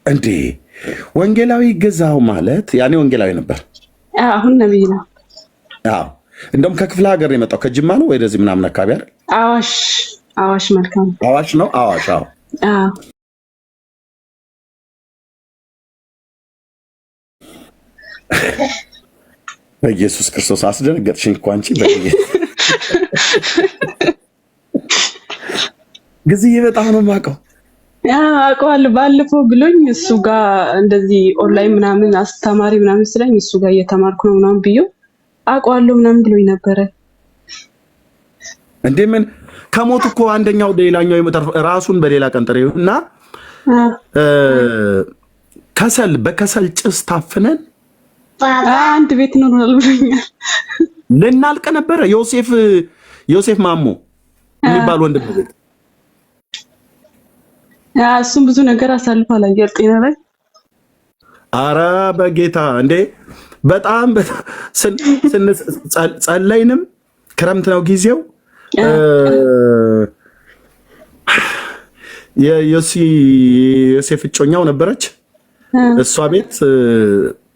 እንዴ። ወንጌላዊ ግዛው ማለት ያኔ ወንጌላዊ ነበር፣ አሁን ነብይ ነው። አዎ እንደውም ከክፍለ ሀገር የመጣው ከጅማ ነው ወይ ወደዚህ ምናምን አካባቢ አይደል? አዋሽ መልካም አዋሽ ነው። አዋሽ አዎ። በኢየሱስ ክርስቶስ አስደነገጥሽኝ እኮ አንቺ። ጊዜ በጣም ነው የማውቀው። አውቀዋለሁ። ባለፈው ብሎኝ እሱ ጋር እንደዚህ ኦንላይን ምናምን አስተማሪ ምናምን ስለኝ እሱ ጋር እየተማርኩ ነው ምናምን ብዬው አውቀዋለሁ ምናምን ብሎኝ ነበረ። እንዴ ምን ከሞት እኮ አንደኛው ሌላኛው የመተርፍ ራሱን በሌላ ቀን ጥሬው እና በከሰል ጭስ ታፍነን አንድ ቤት ኖርናል ብሎኛል። ልናልቅ ነበረ። ዮሴፍ ማሞ የሚባል ወንድም ቤት እሱም ብዙ ነገር አሳልፏል አየር ጤና ላይ። አረ በጌታ እንዴ በጣም ጸለይንም። ክረምት ነው ጊዜው። የዮሴፍ እጮኛው ነበረች። እሷ ቤት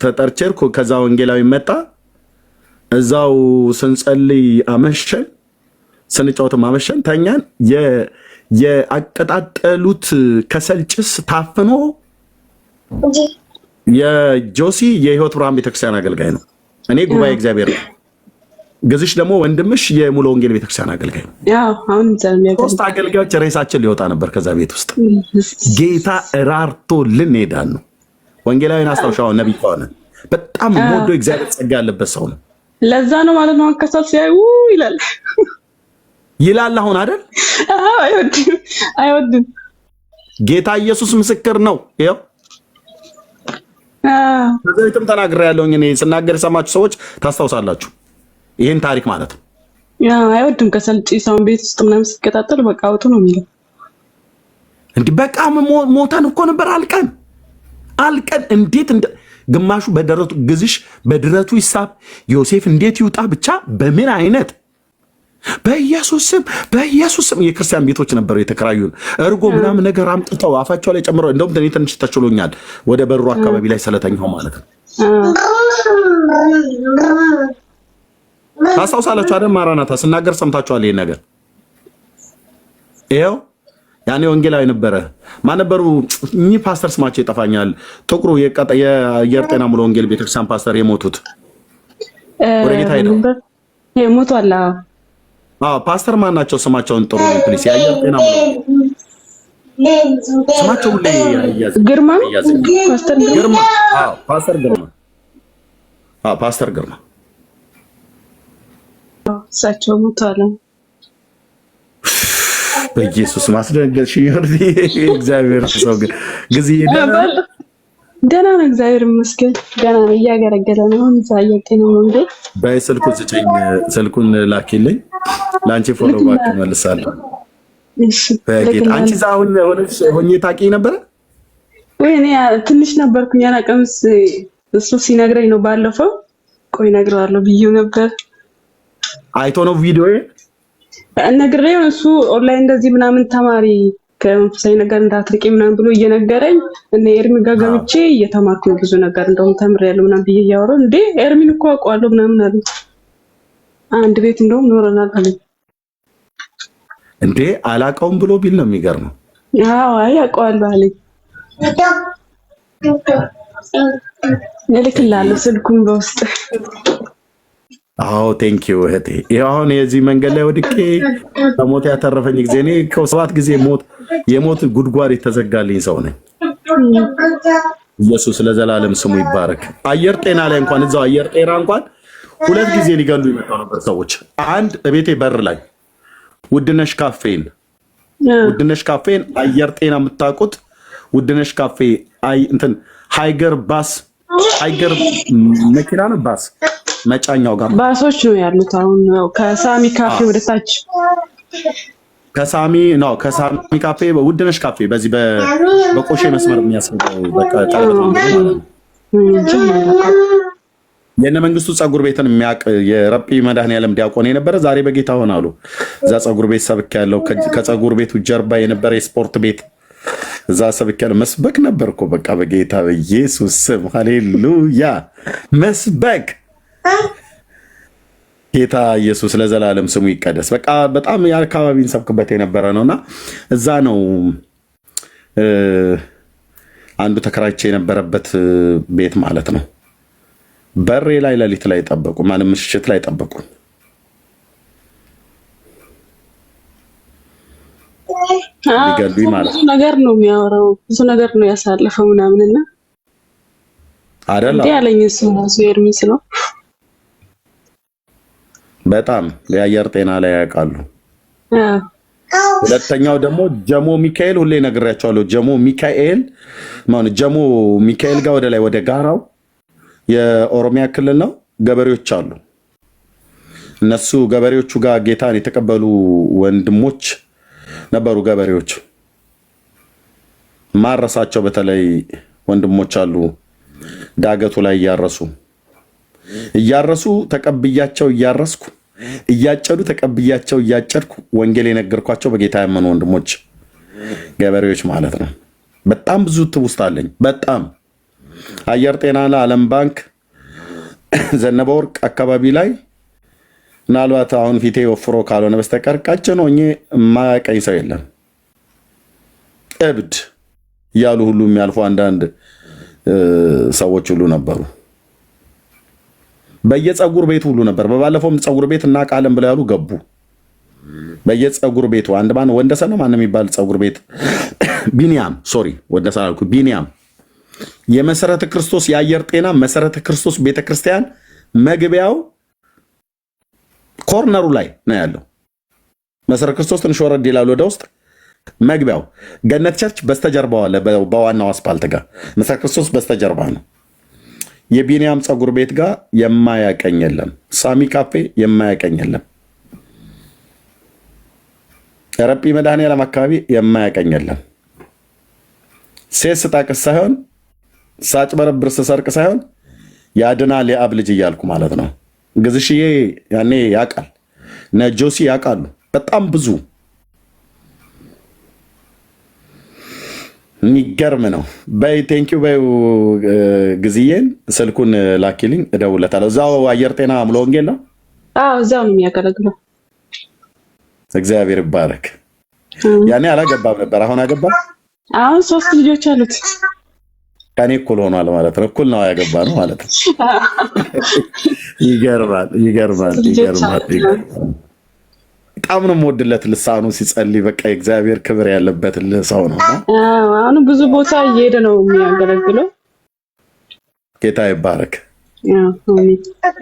ተጠርቼር ከዛ ወንጌላዊ መጣ። እዛው ስንጸልይ አመሸን፣ ስንጫወትም አመሸን፣ ተኛን። የአቀጣጠሉት ከሰል ጭስ ታፍኖ የጆሲ የህይወት ብርሃን ቤተክርስቲያን አገልጋይ ነው። እኔ ጉባኤ እግዚአብሔር ነው። ግዝሽ ደግሞ ወንድምሽ የሙሉ ወንጌል ቤተክርስቲያን አገልጋይ ነው። ሶስት አገልጋዮች ሬሳችን ሊወጣ ነበር ከዛ ቤት ውስጥ። ጌታ ራርቶልን ሄዳን ነው። ወንጌላዊን አስታውሻው ነቢይ ከሆነ በጣም ሞዶ እግዚአብሔር ጸጋ ያለበት ሰው ነው። ለዛ ነው ማለት ነው ከሰል ሲያዩ ይላል አሁን አይደል? አይወድም። ጌታ ኢየሱስ ምስክር ነው። ይኸው ከዚህም ተናግሬያለሁ። እኔ ስናገር የሰማችሁ ሰዎች ታስታውሳላችሁ ይህን ታሪክ ማለት ነው። አይወድም ከሰል ጭሳውን ቤት ውስጥ ምናምን ሲቀጣጠል በቃ አውጡ ነው የሚለው። እንዲህ በቃ ሞተን እኮ ነበር አልቀን እንዴት ግማሹ በደረቱ ግዝሽ በድረቱ ይሳብ። ዮሴፍ እንዴት ይውጣ ብቻ በምን አይነት በኢየሱስ ስም የክርስቲያን ቤቶች ነበሩ የተከራዩን። እርጎ ምናምን ነገር አምጥተው አፋቸው ላይ ጨምረው፣ እንደውም እኔ ትንሽ ተችሎኛል ወደ በሩ አካባቢ ላይ ስለተኛው ማለት ነው። ታስታውሳላችሁ አይደል? ማራናታ ስናገር ሰምታችኋል ይሄን ነገር። ይኸው ያኔ ወንጌላዊ ነበረ። ማን ነበሩ እኚህ ፓስተር? ስማቸው ይጠፋኛል። ጥቁሩ የአየር ጤና ሙሉ ወንጌል ቤተክርስቲያን ፓስተር የሞቱት ወደ ጌታ ሄደው ሞቷል። ፓስተር ማን ናቸው? ስማቸውን ጥሩ ፕሊስ። የአየር ጤና ሙሉ ስማቸው ሁሌ ግርማ ፓስተር ግርማ። አዎ ፓስተር ግርማ። አዎ ፓስተር ግርማ እሳቸው ሞተዋል። በኢየሱስ ማስደንገጥሽ ይወርዲ እግዚአብሔር ሰው ግን ጊዜ ደህና ነው፣ እግዚአብሔር ይመስገን ደህና ነው፣ እያገለገለ ነው። ዛየቀ ነው እንዴ? በስልኩን ስጭኝ፣ ስልኩን ላኪልኝ፣ ላንቺ ፎሎ ባክ መልሳለሁ። እሺ በጌታ አንቺ ዛውን ሆኜ ታቂ ነበር ወይ? እኔ ትንሽ ነበርኩኝ አላቀምስ፣ እሱ ሲነግረኝ ነው ባለፈው። ቆይ እነግረዋለሁ ብዬው ነበር። አይቶ ነው ቪዲዮ ነግሬው እሱ ኦንላይን እንደዚህ ምናምን ተማሪ ከመንፈሳዊ ነገር እንዳትርቂ ምናምን ብሎ እየነገረኝ እኔ ኤርሚ ጋር ገብቼ እየተማርኩ ብዙ ነገር እንደውም ተምሬያለሁ ምናምን ብዬ እያወራሁ እንዴ ኤርሚን እኮ አውቀዋለሁ ምናምን አለ። አንድ ቤት እንደውም ኖረናል አለኝ። እንዴ አላውቀውም ብሎ ቢል ነው የሚገርመው። አዎ አይ አውቀዋለሁ አለኝ። እልክልሃለሁ ስልኩን በውስጥ። አዎ ቴንክ ዩ እህቴ። ይሄው አሁን የዚህ መንገድ ላይ ወድቄ ከሞት ያተረፈኝ ጊዜ እኔ ከ7 ጊዜ የሞት ጉድጓድ የተዘጋልኝ ሰው ነኝ። ኢየሱስ ለዘላለም ስሙ ይባረክ። አየር ጤና ላይ እንኳን እዛው አየር ጤና እንኳን 2 ጊዜ ሊገሉ ይመጣው ነበር ሰዎች። አንድ እቤቴ በር ላይ ውድነሽ ካፌን አየር ጤና የምታውቁት ውድነሽ ካፌ እንትን ሃይገር መኪና ነው ባስ መጫኛው ጋር ባሶች ነው ያሉት። አሁን ከሳሚ ካፌ ወደ ታች ከሳሚ ካፌ ውድነሽ ካፌ በዚህ በቆሼ መስመር የሚያስፈልገው በቃ የነ መንግስቱ ጸጉር ቤትን የሚያውቅ የረጲ መድኃኔዓለም ዲያቆን የነበረ ዛሬ በጌታ ሆናሉ። እዛ ጸጉር ቤት ሰብክ ያለው ከጸጉር ቤቱ ጀርባ የነበረ የስፖርት ቤት እዛ ሰብክ ያለው መስበክ ነበርኩ። በቃ በጌታ በኢየሱስ ስም ሃሌሉያ መስበክ። ጌታ ኢየሱስ ለዘላለም ስሙ ይቀደስ። በቃ በጣም የአካባቢን ሰብክበት የነበረ ነውና እዛ ነው አንዱ ተከራይቼ የነበረበት ቤት ማለት ነው። በሬ ላይ ሌሊት ላይ ጠበቁ፣ ማለት ምሽት ላይ ጠበቁ። ሊገሉኝ ማለት ብዙ ነገር ነው የሚያወራው፣ ብዙ ነገር ነው ያሳለፈው ምናምንና አይደል እንዴ ያለኝ እሱ ራሱ ኤርሚ ነው። በጣም የአየር ጤና ላይ ያውቃሉ። ሁለተኛው ደግሞ ጀሞ ሚካኤል ሁሌ ነግሬያቸዋለሁ። ጀሞ ሚካኤል ጋር ወደ ላይ ወደ ጋራው የኦሮሚያ ክልል ነው። ገበሬዎች አሉ። እነሱ ገበሬዎቹ ጋር ጌታን የተቀበሉ ወንድሞች ነበሩ። ገበሬዎች ማረሳቸው በተለይ ወንድሞች አሉ። ዳገቱ ላይ እያረሱ ተቀብያቸው እያረስኩ እያጨዱ ተቀብያቸው እያጨድኩ ወንጌል የነገርኳቸው በጌታ ያመኑ ወንድሞች ገበሬዎች ማለት ነው። በጣም ብዙ ትውስታ አለኝ። በጣም አየር ጤና ለዓለም ባንክ ዘነበ ወርቅ አካባቢ ላይ ምናልባት አሁን ፊቴ ወፍሮ ካልሆነ በስተቀር ቀጭን ሆኜ የማያውቀኝ ሰው የለም። እብድ እያሉ ሁሉ የሚያልፉ አንዳንድ ሰዎች ሁሉ ነበሩ። በየፀጉር ቤቱ ሁሉ ነበር። በባለፈውም ፀጉር ቤት እና ቃለም ብለው ያሉ ገቡ። በየፀጉር ቤቱ አንድ ማን ወንደሰን ነው ማን የሚባል ፀጉር ቤት ቢኒያም ወንደሰን አልኩ። ቢኒያም የመሰረተ ክርስቶስ የአየር ጤና መሰረተ ክርስቶስ ቤተክርስቲያን መግቢያው ኮርነሩ ላይ ነው ያለው። መሰረተ ክርስቶስ ትንሽ ወረድ ይላል ወደ ውስጥ። መግቢያው ገነት ቸርች በስተጀርባው አለ። በዋናው አስፓልት ጋር መሰረተ ክርስቶስ በስተጀርባ ነው። የቢኒያም ፀጉር ቤት ጋር የማያቀኝ የለም። ሳሚ ካፌ የማያቀኝ የለም። ረጲ መድኃኔዓለም አካባቢ የማያቀኝ የለም። ሴት ስጣቅስ ሳይሆን ሳጭበረብር ስሰርቅ ሳይሆን ያድናል የአብ ልጅ እያልኩ ማለት ነው። ግዝሽዬ ያኔ ያውቃል፣ ነጆሲ ያውቃሉ። በጣም ብዙ የሚገርም ነው። በይ ቴንኪው በይ ጊዜዬን ስልኩን ላኪልኝ፣ እደውለታለሁ። እዛው አየር ጤና ሙሉ ወንጌል ነው። አዎ እዛው ነው የሚያገለግለው። እግዚአብሔር ይባረክ። ያኔ አላገባም ነበር፣ አሁን አገባ። አሁን 3 ልጆች አሉት። ከኔ እኩል ሆኗል ማለት ነው። እኩል ነው ያገባ ነው ማለት ነው። ይገርማል። በጣም ነው የምወድለት ልሳኑ ሲጸልይ በቃ የእግዚአብሔር ክብር ያለበት ሰው ነው። አሁን ብዙ ቦታ እየሄደ ነው የሚያገለግለው። ጌታ ይባረክ።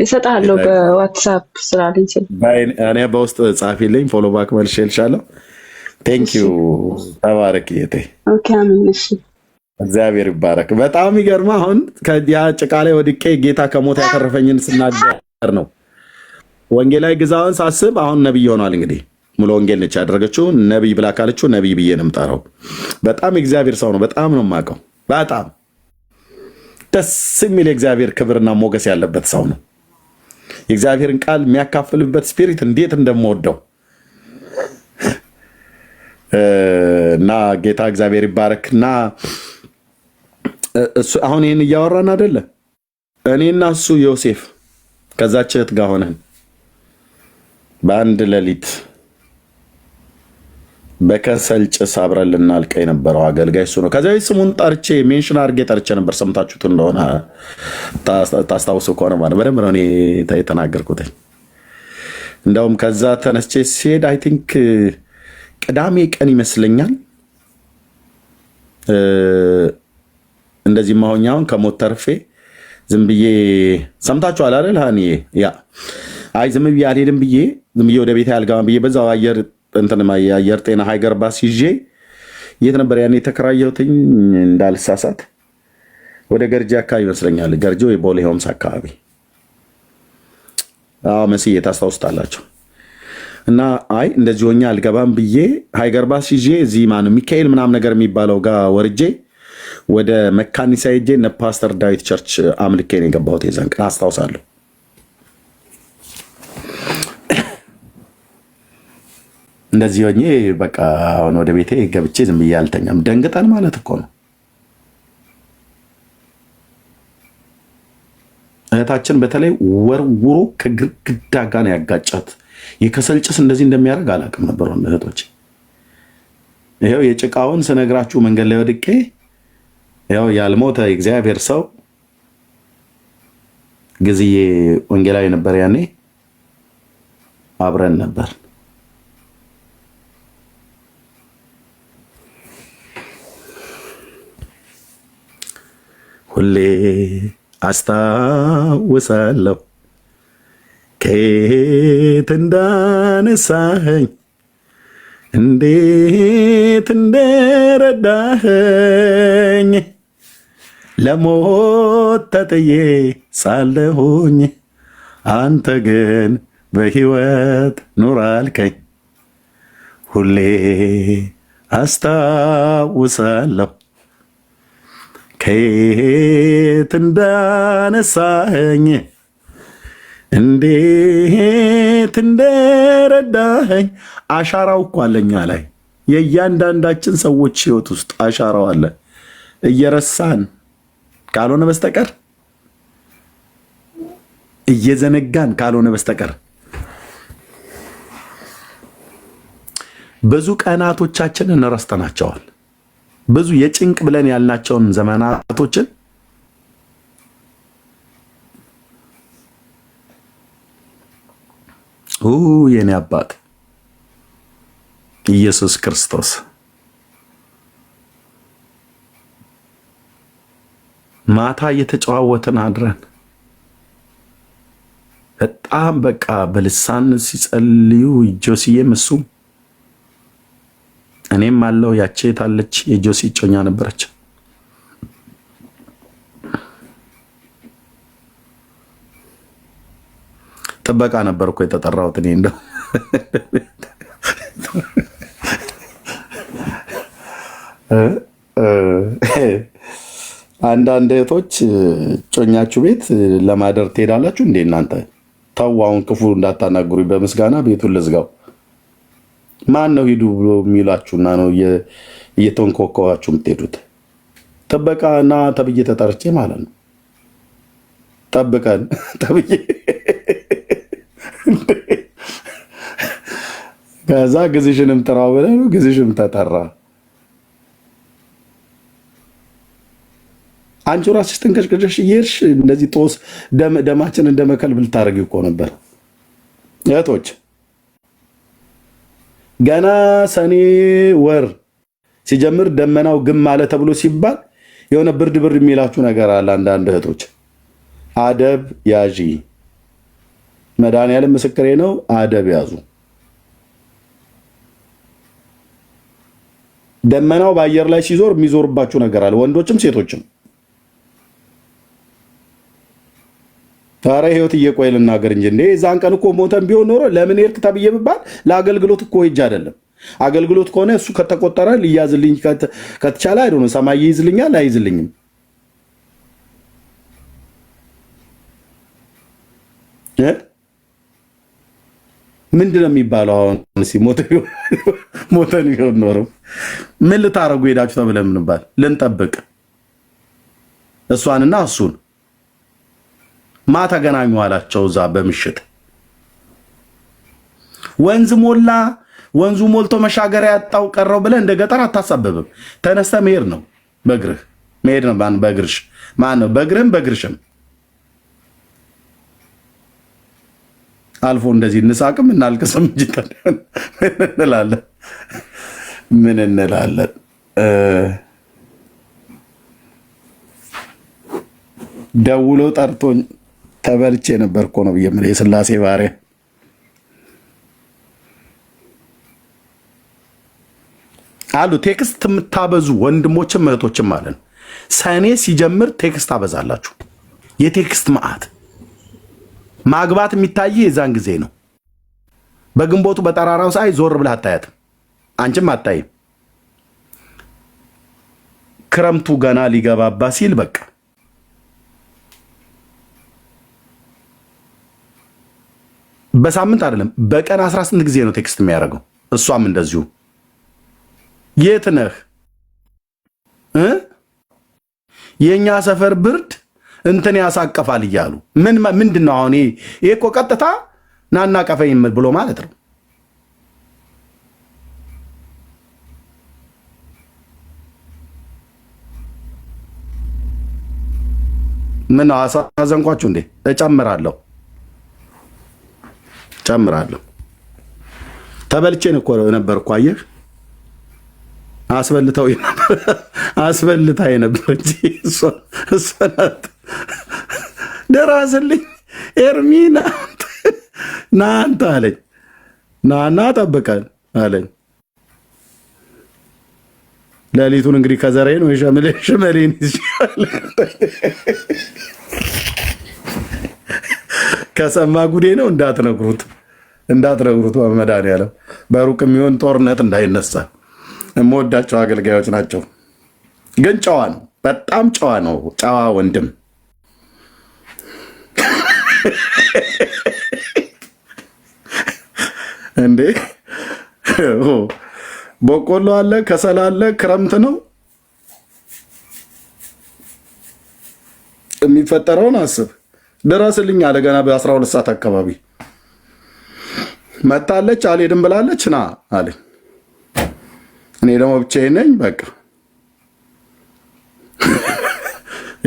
ይሰጣለሁ በዋትስአፕ ስላለኝ እኔ በውስጥ ጻፊልኝ ፎሎ ባክ መልሼልሻለሁ። ቴንክ ዩ ተባረክ ጌቴ። ኦኬ አሜን። እሺ እግዚአብሔር ይባረክ። በጣም ይገርማ። አሁን ከያ ጭቃ ላይ ወድቄ ጌታ ከሞት ያተረፈኝን ስናገር ነው ወንጌላዊ ግዛውን ሳስብ አሁን ነብይ ሆኗል። እንግዲህ ሙሉ ወንጌል ነች ያደረገችው። ነብይ ብላ ካለችው ነብይ ብዬ ነው የምጠራው። በጣም የእግዚአብሔር ሰው ነው። በጣም ነው የማውቀው። በጣም ደስ የሚል የእግዚአብሔር ክብርና ሞገስ ያለበት ሰው ነው። የእግዚአብሔርን ቃል የሚያካፍልበት ስፒሪት እንዴት እንደምወደው እና ጌታ እግዚአብሔር ይባረክና እሱ አሁን ይህን እያወራን አይደለ? እኔና እሱ ዮሴፍ ከዛች እህት ጋር ሆነን በአንድ ሌሊት በከሰል ጭስ አብረን ልናልቅ የነበረው አገልጋይ እሱ ነው። ከዚያ ስሙን ጠርቼ ሜንሽን አድርጌ ጠርቼ ነበር። ሰምታችሁት እንደሆነ ታስታውሱ ከሆነ ማለት በደንብ ነው እኔ የተናገርኩት። እንደውም ከዛ ተነስቼ ሲሄድ አይ ቲንክ ቅዳሜ ቀን ይመስለኛል እንደዚህ ማሆኛውን ከሞት ተርፌ ዝም ብዬ ሰምታችኋል አይደል? ሃኒዬ ያ አይ ዝም ብዬ አልሄድም ብዬ ዝም ብዬ ወደ ቤቴ አልገባም ብዬ በዛው አየር የአየር ጤና ሃይገር ባስ ይዤ የት ነበር ያኔ የተከራየሁትኝ እንዳልሳሳት ወደ ገርጂ አካባቢ ይመስለኛል። ገርጂ ወይ ቦሌ ሆምስ አካባቢ መስዬ ታስታውስታላችሁ። እና አይ እንደዚህ ሆኜ አልገባም ብዬ ሃይገር ባስ ይዤ እዚህ ማነው ሚካኤል ምናምን ነገር የሚባለው ጋር ወርጄ ወደ መካኒሳ ሄጄ እነ ፓስተር ዳዊት ቸርች አምልኬ ነው የገባሁት። የዛን ቀን አስታውሳለሁ። እንደዚህ ሆኜ በቃ አሁን ወደ ቤቴ ገብቼ ዝም ብዬ አልተኛም። ደንግጠን ማለት እኮ ነው። እህታችን በተለይ ወርውሮ ከግድግዳ ጋር ነው ያጋጫት። የከሰል ጭስ እንደዚህ እንደሚያደርግ አላውቅም ነበር እህቶች። ይኸው የጭቃውን ስነግራችሁ መንገድ ላይ ወድቄ ያው ያልሞተ እግዚአብሔር ሰው ግዝዬ ወንጌላዊ ነበር። ያኔ አብረን ነበር። ሁሌ አስታውሳለሁ ከየት እንዳነሳኸኝ እንዴት እንደረዳኸኝ ለሞት ተጥዬ ሳለሁኝ አንተ ግን በሕይወት ኑር አልከኝ። ሁሌ አስታውሳለሁ ከየት እንዳነሳኸኝ እንዴት እንደረዳኸኝ። አሻራው እኮ አለኛ ላይ የእያንዳንዳችን ሰዎች ሕይወት ውስጥ አሻራው አለ። እየረሳን ካልሆነ በስተቀር እየዘነጋን ካልሆነ በስተቀር ብዙ ቀናቶቻችንን ረስተናቸዋል። ብዙ የጭንቅ ብለን ያልናቸውን ዘመናቶችን የኔ አባት ኢየሱስ ክርስቶስ ማታ እየተጨዋወትን አድረን በጣም በቃ በልሳን ሲጸልዩ ጆሲዬም እሱም እኔም አለው። ያቺ የታለች የጆሲ ጮኛ ነበረች። ጥበቃ ነበርኩ የተጠራሁት እኔ እንደው አንዳንድ እህቶች ጮኛችሁ ቤት ለማደር ትሄዳላችሁ እንዴ እናንተ? ተው አሁን ክፉ እንዳታናግሩኝ፣ በምስጋና ቤቱን ልዝጋው። ማን ነው ሂዱ ብሎ የሚላችሁና ነው እየተንኮከዋችሁ የምትሄዱት? ጥበቃና ተብዬ ተጠርቼ ማለት ነው። ጠብቀን ተብዬ ከዛ ጊዜሽንም ጥራው ብለን ጊዜሽም ተጠራ። አንቺ ራስሽ ተንቀሽቀሽ እየሄድሽ እንደዚህ ጦስ ደማችን እንደመከልብ ልታደርጊው እኮ ነበር እህቶች። ገና ሰኔ ወር ሲጀምር ደመናው ግም አለ ተብሎ ሲባል የሆነ ብርድ ብርድ የሚላችሁ ነገር አለ። አንዳንድ እህቶች አደብ ያዢ፣ መድኃኒዓለም ምስክሬ ነው። አደብ ያዙ። ደመናው በአየር ላይ ሲዞር የሚዞርባችሁ ነገር አለ፣ ወንዶችም ሴቶችም። ታዲያ ህይወት እየቆየ ልናገር እንጂ እንዴ የዛን ቀን እኮ ሞተን ቢሆን ኖሮ ለምን ሄድክ ተብዬ ብባል ለአገልግሎት እኮ ሂጅ አይደለም። አገልግሎት ከሆነ እሱ ከተቆጠረ ሊያዝልኝ ከተቻለ አይደለም ሰማይ ይይዝልኛል አይይዝልኝም። ምንድን ነው የሚባለው? አሁን ሞተን ቢሆን ኖሮ ምን ልታረጉ ሄዳችሁ ተብለን ምንባል ልንጠብቅ እሷንና እሱን ማ ተገናኙ አላቸው። እዛ በምሽት ወንዝ ሞላ፣ ወንዙ ሞልቶ መሻገሪያ ያጣው ቀረው ብለህ እንደ ገጠር አታሳበብም። ተነስተ መሄድ ነው፣ በእግርህ መሄድ ነው። ማን በእግርሽ ማን ነው? በእግርህም በእግርሽም አልፎ እንደዚህ እንሳቅም እናልቅስም እንጂ ምን እንላለን? ደውሎ ጠርቶኝ ተበልቼ ነበር እኮ ነው ብዬ የስላሴ ባሪያ አሉ። ቴክስት የምታበዙ ወንድሞችም እህቶችም አለን። ሰኔ ሲጀምር ቴክስት አበዛላችሁ። የቴክስት መዓት ማግባት የሚታይ የዛን ጊዜ ነው። በግንቦቱ በጠራራው ሳይ ዞር ብለህ አታያትም፣ አንቺም አታይም። ክረምቱ ገና ሊገባባ ሲል በቃ በሳምንት አይደለም በቀን 18 ጊዜ ነው ቴክስት የሚያደርገው። እሷም እንደዚሁ የት ነህ? የኛ ሰፈር ብርድ እንትን ያሳቀፋል እያሉ ምንድን ነው አሁን? ይሄ እኮ ቀጥታ ናና ቀፈኝ ብሎ ማለት ነው። ምን አሳዘንኳችሁ እንዴ? እጨምራለሁ ተበልቼን እኮ ነበር እኮ አየህ። አስበልታ ነበር እንጂ እሷ ናት። ደራስልኝ ኤርሚና ናንተ አለኝ። ናና ጠብቀን አለኝ። ሌሊቱን እንግዲህ ከዘሬ ነው ሽመሌን ይሻል ከሰማ ጉዴ ነው። እንዳትነግሩት በመድኃኒዓለም በሩቅ የሚሆን ጦርነት እንዳይነሳ። የምወዳቸው አገልጋዮች ናቸው። ግን ጨዋ ነው፣ በጣም ጨዋ ነው። ጨዋ ወንድም እንዴ! በቆሎ አለ፣ ከሰል አለ፣ ክረምት ነው። የሚፈጠረውን አስብ። ድረስልኝ አለ ገና በ12 ሰዓት አካባቢ መታለች። አልሄድም ብላለች። ና አለኝ። እኔ ደግሞ ብቻዬን ነኝ። በቃ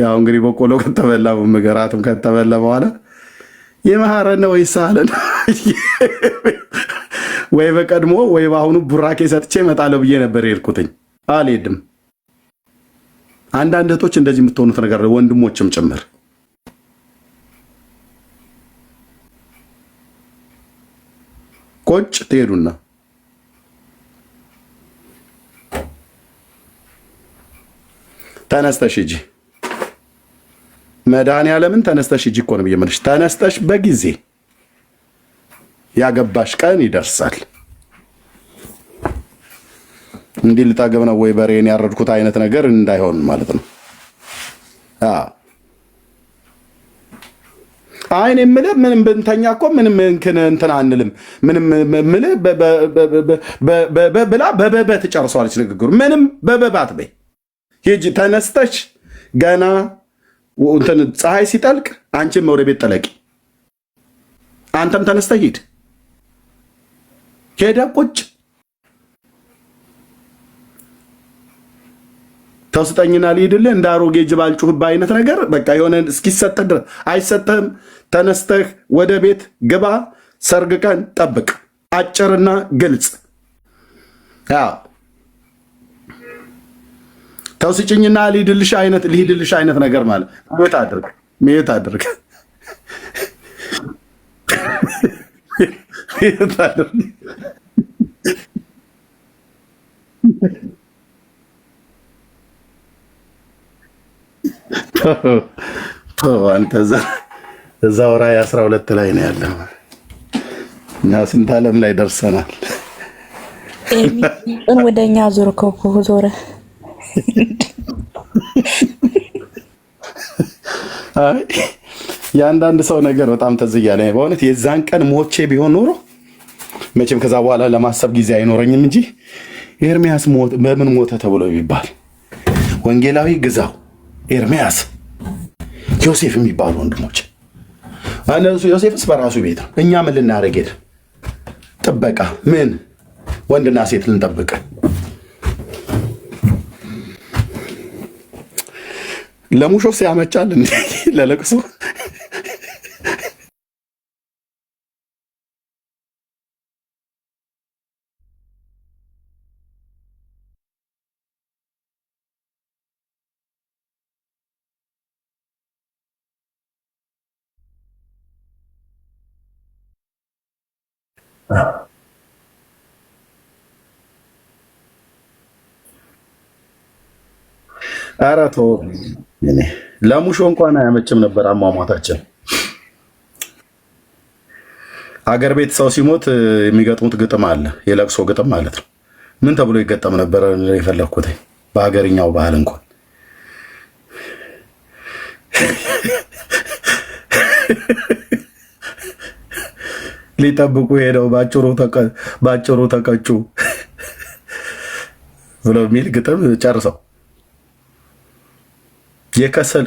ያው እንግዲህ በቆሎ ከተበላ ምግራትም ከተበላ በኋላ የመሐረነ ወይ ሳለን ወይ በቀድሞ ወይ በአሁኑ ቡራኬ ሰጥቼ እመጣለሁ ብዬ ነበር የሄድኩትኝ። አልሄድም። አንዳንድ እህቶች እንደዚህ የምትሆኑት ነገር ወንድሞችም ጭምር ቆጭ ትሄዱና ተነስተሽ ሂጂ። መድኃኒዓለምን ተነስተሽ ሂጂ እኮ ነው ብዬ የምልሽ። ተነስተሽ በጊዜ ያገባሽ ቀን ይደርሳል። እንዲህ ልታገብ ነው ወይ በሬን ያረድኩት አይነት ነገር እንዳይሆን ማለት ነው። አይን የምልህ ምንም ብንተኛ እኮ ምንም እንትን አንልም። ምንም የምልህ ብላ በበበ ትጨርሰዋለች ንግግሩ። ምንም በበባት በይ ሂጂ። ተነስተሽ ገና እንትን ፀሐይ ሲጠልቅ አንቺም ወደ ቤት ጠለቂ። አንተም ተነስተህ ሂድ። ሄደ ቁጭ ተውስጠኝና ልሂድልህ እንደ አሮጌ ጅባል ጩህባ አይነት ነገር በቃ የሆነ እስኪሰጥህ ድረስ አይሰጥህም። ተነስተህ ወደ ቤት ግባ። ሰርግ ቀን ጠብቅ። አጭርና ግልጽ ተው ስጭኝና ልሂድልሽ አይነት ነገር ማለት ሚዩት አድርግ አንተ እዛው ራዕይ 12 ላይ ነው ያለው። እኛ ስንት ዓለም ላይ ደርሰናል። ወደኛ ዞረ። አይ የአንዳንድ ሰው ነገር በጣም ትዝ እያለኝ በእውነት የዛን ቀን ሞቼ ቢሆን ኖሮ መቼም ከዛ በኋላ ለማሰብ ጊዜ አይኖረኝም እንጂ ኤርሚያስ በምን ሞተ ተብሎ ይባል ወንጌላዊ ግዛው፣ ኤርሚያስ፣ ዮሴፍ የሚባሉ ወንድሞች እነሱ ዮሴፍስ በራሱ ቤት ነው። እኛ ምን ልናደርግ ሄድን? ጥበቃ ምን ወንድና ሴት ልንጠብቅ? ለሙሾስ ያመቻል እንዴ? ለለቅሶ ኧረ ተው። ለሙሾ እንኳን አያመችም ነበር አሟሟታችን። አገር ቤት ሰው ሲሞት የሚገጥሙት ግጥም አለ፣ የለቅሶ ግጥም ማለት ነው። ምን ተብሎ ይገጠም ነበር የፈለግኩት በሀገርኛው ባህል እንኳን ሊጠብቁ ሄደው ባጭሩ ተቀጩ ብሎ የሚል ግጥም ጨርሰው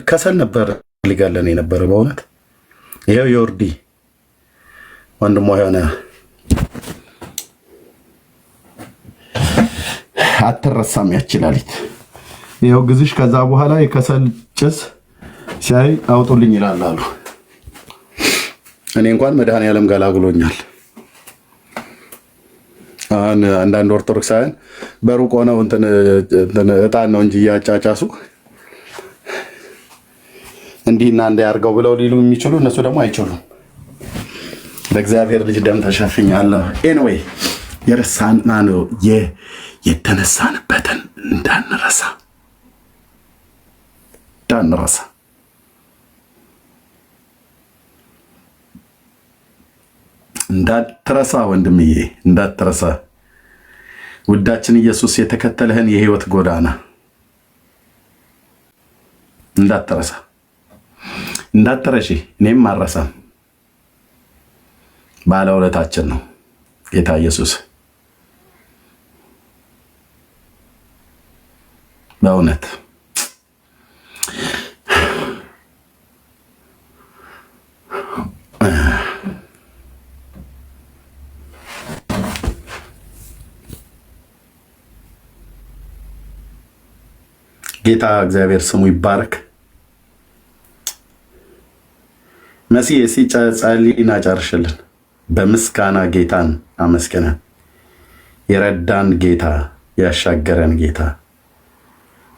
ከሰል ነበር ሊጋለን የነበረ በእውነት ይሄው ዮርዲ ወንድሞ የሆነ አትረሳም ያችላሊት ይሄው ግዝሽ ከዛ በኋላ የከሰል ጭስ ሲያይ አውጡልኝ ይላል አሉ። እኔ እንኳን መድኃኔዓለም ገላግሎኛል። አሁን አንዳንድ ኦርቶዶክሳውያን በሩቅ ሆነው እንትን እጣን ነው እንጂ እያጫጫሱ እንዲህና እንዳያርገው ብለው ሊሉ የሚችሉ እነሱ ደግሞ አይችሉም። በእግዚአብሔር ልጅ ደም ተሸፍኛለሁ። ኤንዌይ የረሳና ነው የተነሳንበትን እንዳትረሳ ወንድምዬ፣ እንዳትረሳ ውዳችን ኢየሱስ የተከተለህን የህይወት ጎዳና እንዳትረሺ። እኔም አልረሳም። ባለውለታችን ነው ጌታ ኢየሱስ በእውነት ጌታ እግዚአብሔር ስሙ ይባረክ። መሲ ሲጸልይና ጨርሽልን በምስጋና ጌታን አመስግነን የረዳን ጌታ፣ ያሻገረን ጌታ፣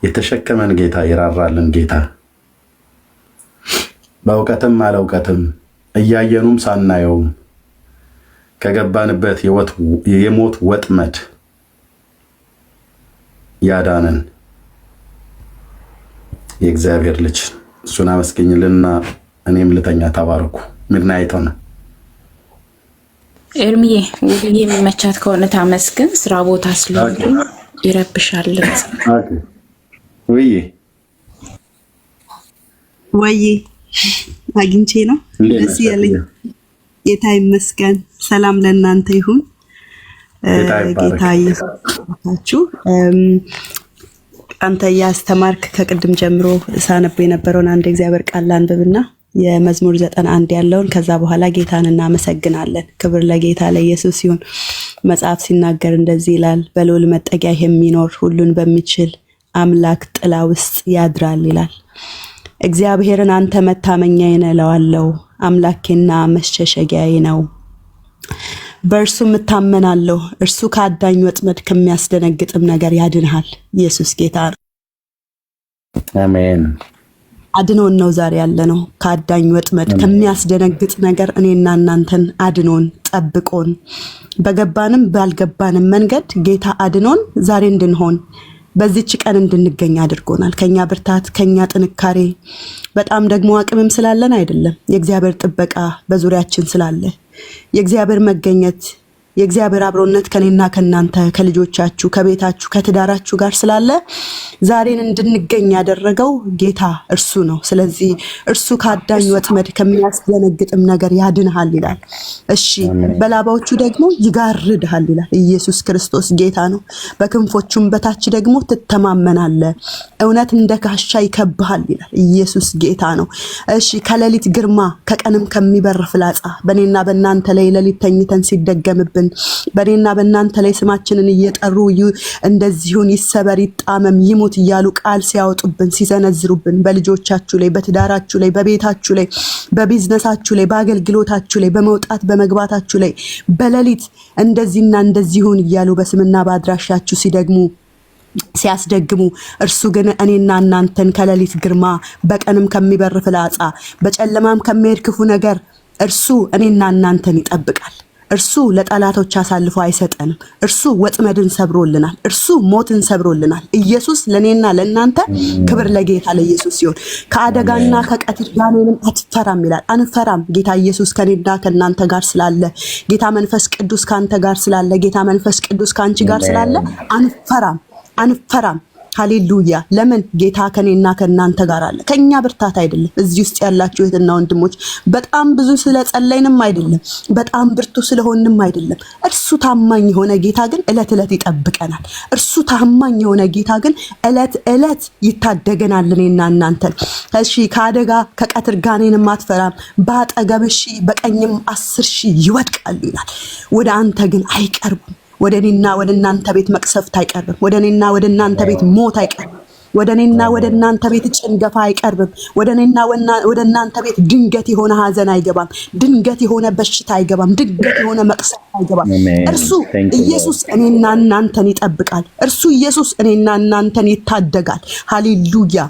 የተሸከመን ጌታ፣ የራራልን ጌታ በእውቀትም አለእውቀትም እያየኑም ሳናየውም ከገባንበት የሞት ወጥመድ ያዳነን የእግዚአብሔር ልጅ እሱን አመስግኝልና እኔም ልተኛ። ተባረኩ። ሚድናይት ሆነ። ኤርሚዬ ውብዬ የሚመቻት ከሆነ ታመስግን። ስራ ቦታ ስለሆነ ይረብሻል። ወይ አግኝቼ ነው ደስ ያለኝ። ጌታ ይመስገን። ሰላም ለእናንተ ይሁን። ጌታ ይባርካችሁ። አንተ ያስተማርክ ከቅድም ጀምሮ ሳነብ የነበረውን አንድ እግዚአብሔር ቃል አንብብና የመዝሙር 91 ያለውን ከዛ በኋላ ጌታን እናመሰግናለን። ክብር ለጌታ ለኢየሱስ ይሁን። መጽሐፍ ሲናገር እንደዚህ ይላል፣ በልዑል መጠጊያ የሚኖር ሁሉን በሚችል አምላክ ጥላ ውስጥ ያድራል ይላል። እግዚአብሔርን አንተ መታመኛዬ ነህ እለዋለሁ፣ አምላኬና መሸሸጊያዬ ነው። በእርሱ እታመናለሁ፣ እርሱ ከአዳኝ ወጥመድ ከሚያስደነግጥም ነገር ያድንሃል። ኢየሱስ ጌታ ነው። አሜን። አድኖን ነው ዛሬ ያለ ነው። ከአዳኝ ወጥመድ ከሚያስደነግጥ ነገር እኔና እናንተን አድኖን ጠብቆን በገባንም ባልገባንም መንገድ ጌታ አድኖን ዛሬ እንድንሆን በዚህች ቀን እንድንገኝ አድርጎናል። ከኛ ብርታት ከኛ ጥንካሬ በጣም ደግሞ አቅምም ስላለን አይደለም። የእግዚአብሔር ጥበቃ በዙሪያችን ስላለ የእግዚአብሔር መገኘት የእግዚአብሔር አብሮነት ከኔና ከናንተ ከልጆቻችሁ ከቤታችሁ ከትዳራችሁ ጋር ስላለ ዛሬን እንድንገኝ ያደረገው ጌታ እርሱ ነው። ስለዚህ እርሱ ከአዳኝ ወጥመድ ከሚያስደነግጥም ነገር ያድንሃል ይላል። እሺ በላባዎቹ ደግሞ ይጋርድሃል ይላል። ኢየሱስ ክርስቶስ ጌታ ነው። በክንፎቹም በታች ደግሞ ትተማመናለህ። እውነት እንደ ጋሻ ይከብሃል ይላል። ኢየሱስ ጌታ ነው። እሺ ከሌሊት ግርማ ከቀንም ከሚበር ፍላጻ በኔና በእናንተ ላይ ሌሊት ተኝተን ሲደገምብን በኔና በእናንተ ላይ ስማችንን እየጠሩ እንደዚሁን ይሰበር ይጣመም ይሙት እያሉ ቃል ሲያወጡብን ሲዘነዝሩብን በልጆቻችሁ ላይ በትዳራችሁ ላይ በቤታችሁ ላይ በቢዝነሳችሁ ላይ በአገልግሎታችሁ ላይ በመውጣት በመግባታችሁ ላይ በሌሊት እንደዚህና እንደዚሁን እያሉ በስምና በአድራሻችሁ ሲያስደግሙ እርሱ ግን እኔና እናንተን ከሌሊት ግርማ በቀንም ከሚበር ፍላጻ በጨለማም ከሚሄድ ክፉ ነገር እርሱ እኔና እናንተን ይጠብቃል። እርሱ ለጠላቶች አሳልፎ አይሰጠንም። እርሱ ወጥመድን ሰብሮልናል። እርሱ ሞትን ሰብሮልናል። ኢየሱስ ለኔና ለእናንተ ክብር ለጌታ ለኢየሱስ ይሁን። ከአደጋና ከቀትር ጋኔንም አትፈራም ይላል። አንፈራም። ጌታ ኢየሱስ ከኔና ከእናንተ ጋር ስላለ፣ ጌታ መንፈስ ቅዱስ ካንተ ጋር ስላለ፣ ጌታ መንፈስ ቅዱስ ካንቺ ጋር ስላለ አንፈራም። ሃሌሉያ። ለምን? ጌታ ከኔና ከናንተ ጋር አለ። ከኛ ብርታት አይደለም። እዚህ ውስጥ ያላችሁ እህትና ወንድሞች በጣም ብዙ ስለጸለይንም አይደለም፣ በጣም ብርቱ ስለሆንንም አይደለም። እርሱ ታማኝ የሆነ ጌታ ግን እለት እለት ይጠብቀናል። እርሱ ታማኝ የሆነ ጌታ ግን እለት እለት ይታደገናል እኔና እናንተን። እሺ ከአደጋ ከቀትር ጋኔንም አትፈራም፣ በአጠገብህ ሺህ በቀኝም 10,000 ይወድቃሉ ይላል። ወደ አንተ ግን አይቀርቡም። ወደ እኔና ወደ እናንተ ቤት መቅሰፍት አይቀርብም። ወደ እኔና ወደ እናንተ ቤት ሞት አይቀርብም። ወደ እኔና ወደ እናንተ ቤት ጭንገፋ አይቀርብም። ወደ እኔና ወደ እናንተ ቤት ድንገት የሆነ ሐዘን አይገባም። ድንገት የሆነ በሽታ አይገባም። ድንገት የሆነ መቅሰፍት አይገባም። እርሱ ኢየሱስ እኔና እናንተን ይጠብቃል። እርሱ ኢየሱስ እኔና እናንተን ይታደጋል። ሃሌሉያ።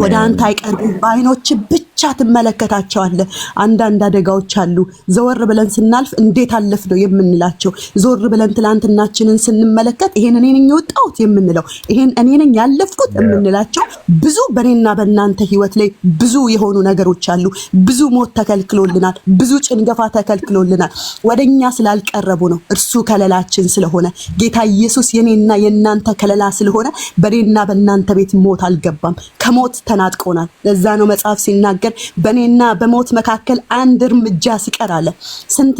ወደ አንተ አይቀርብም። በዓይኖች ብቻ ትመለከታቸዋለህ። አንዳንድ አደጋዎች አሉ። ዘወር ብለን ስናልፍ እንዴት አለፍ ነው የምንላቸው። ዞር ብለን ትላንትናችንን ስንመለከት ይሄን እኔ ነኝ የወጣሁት የምንለው፣ ይሄን እኔ ነኝ ያለፍኩት የምንላቸው ብዙ በኔና በእናንተ ህይወት ላይ ብዙ የሆኑ ነገሮች አሉ። ብዙ ሞት ተከልክሎልናል። ብዙ ጭንገፋ ተከልክሎልናል። ወደኛ ስላልቀረቡ ነው። እርሱ ከለላችን ስለሆነ ጌታ ኢየሱስ የኔና የናንተ ከለላ ስለሆነ በኔና በእናንተ ቤት ሞት አልገባም። ከሞት ተናጥቆናል። ለዛ ነው መጽሐፍ ሲናገር በኔና በሞት መካከል አንድ እርምጃ ሲቀር አለ። ስንት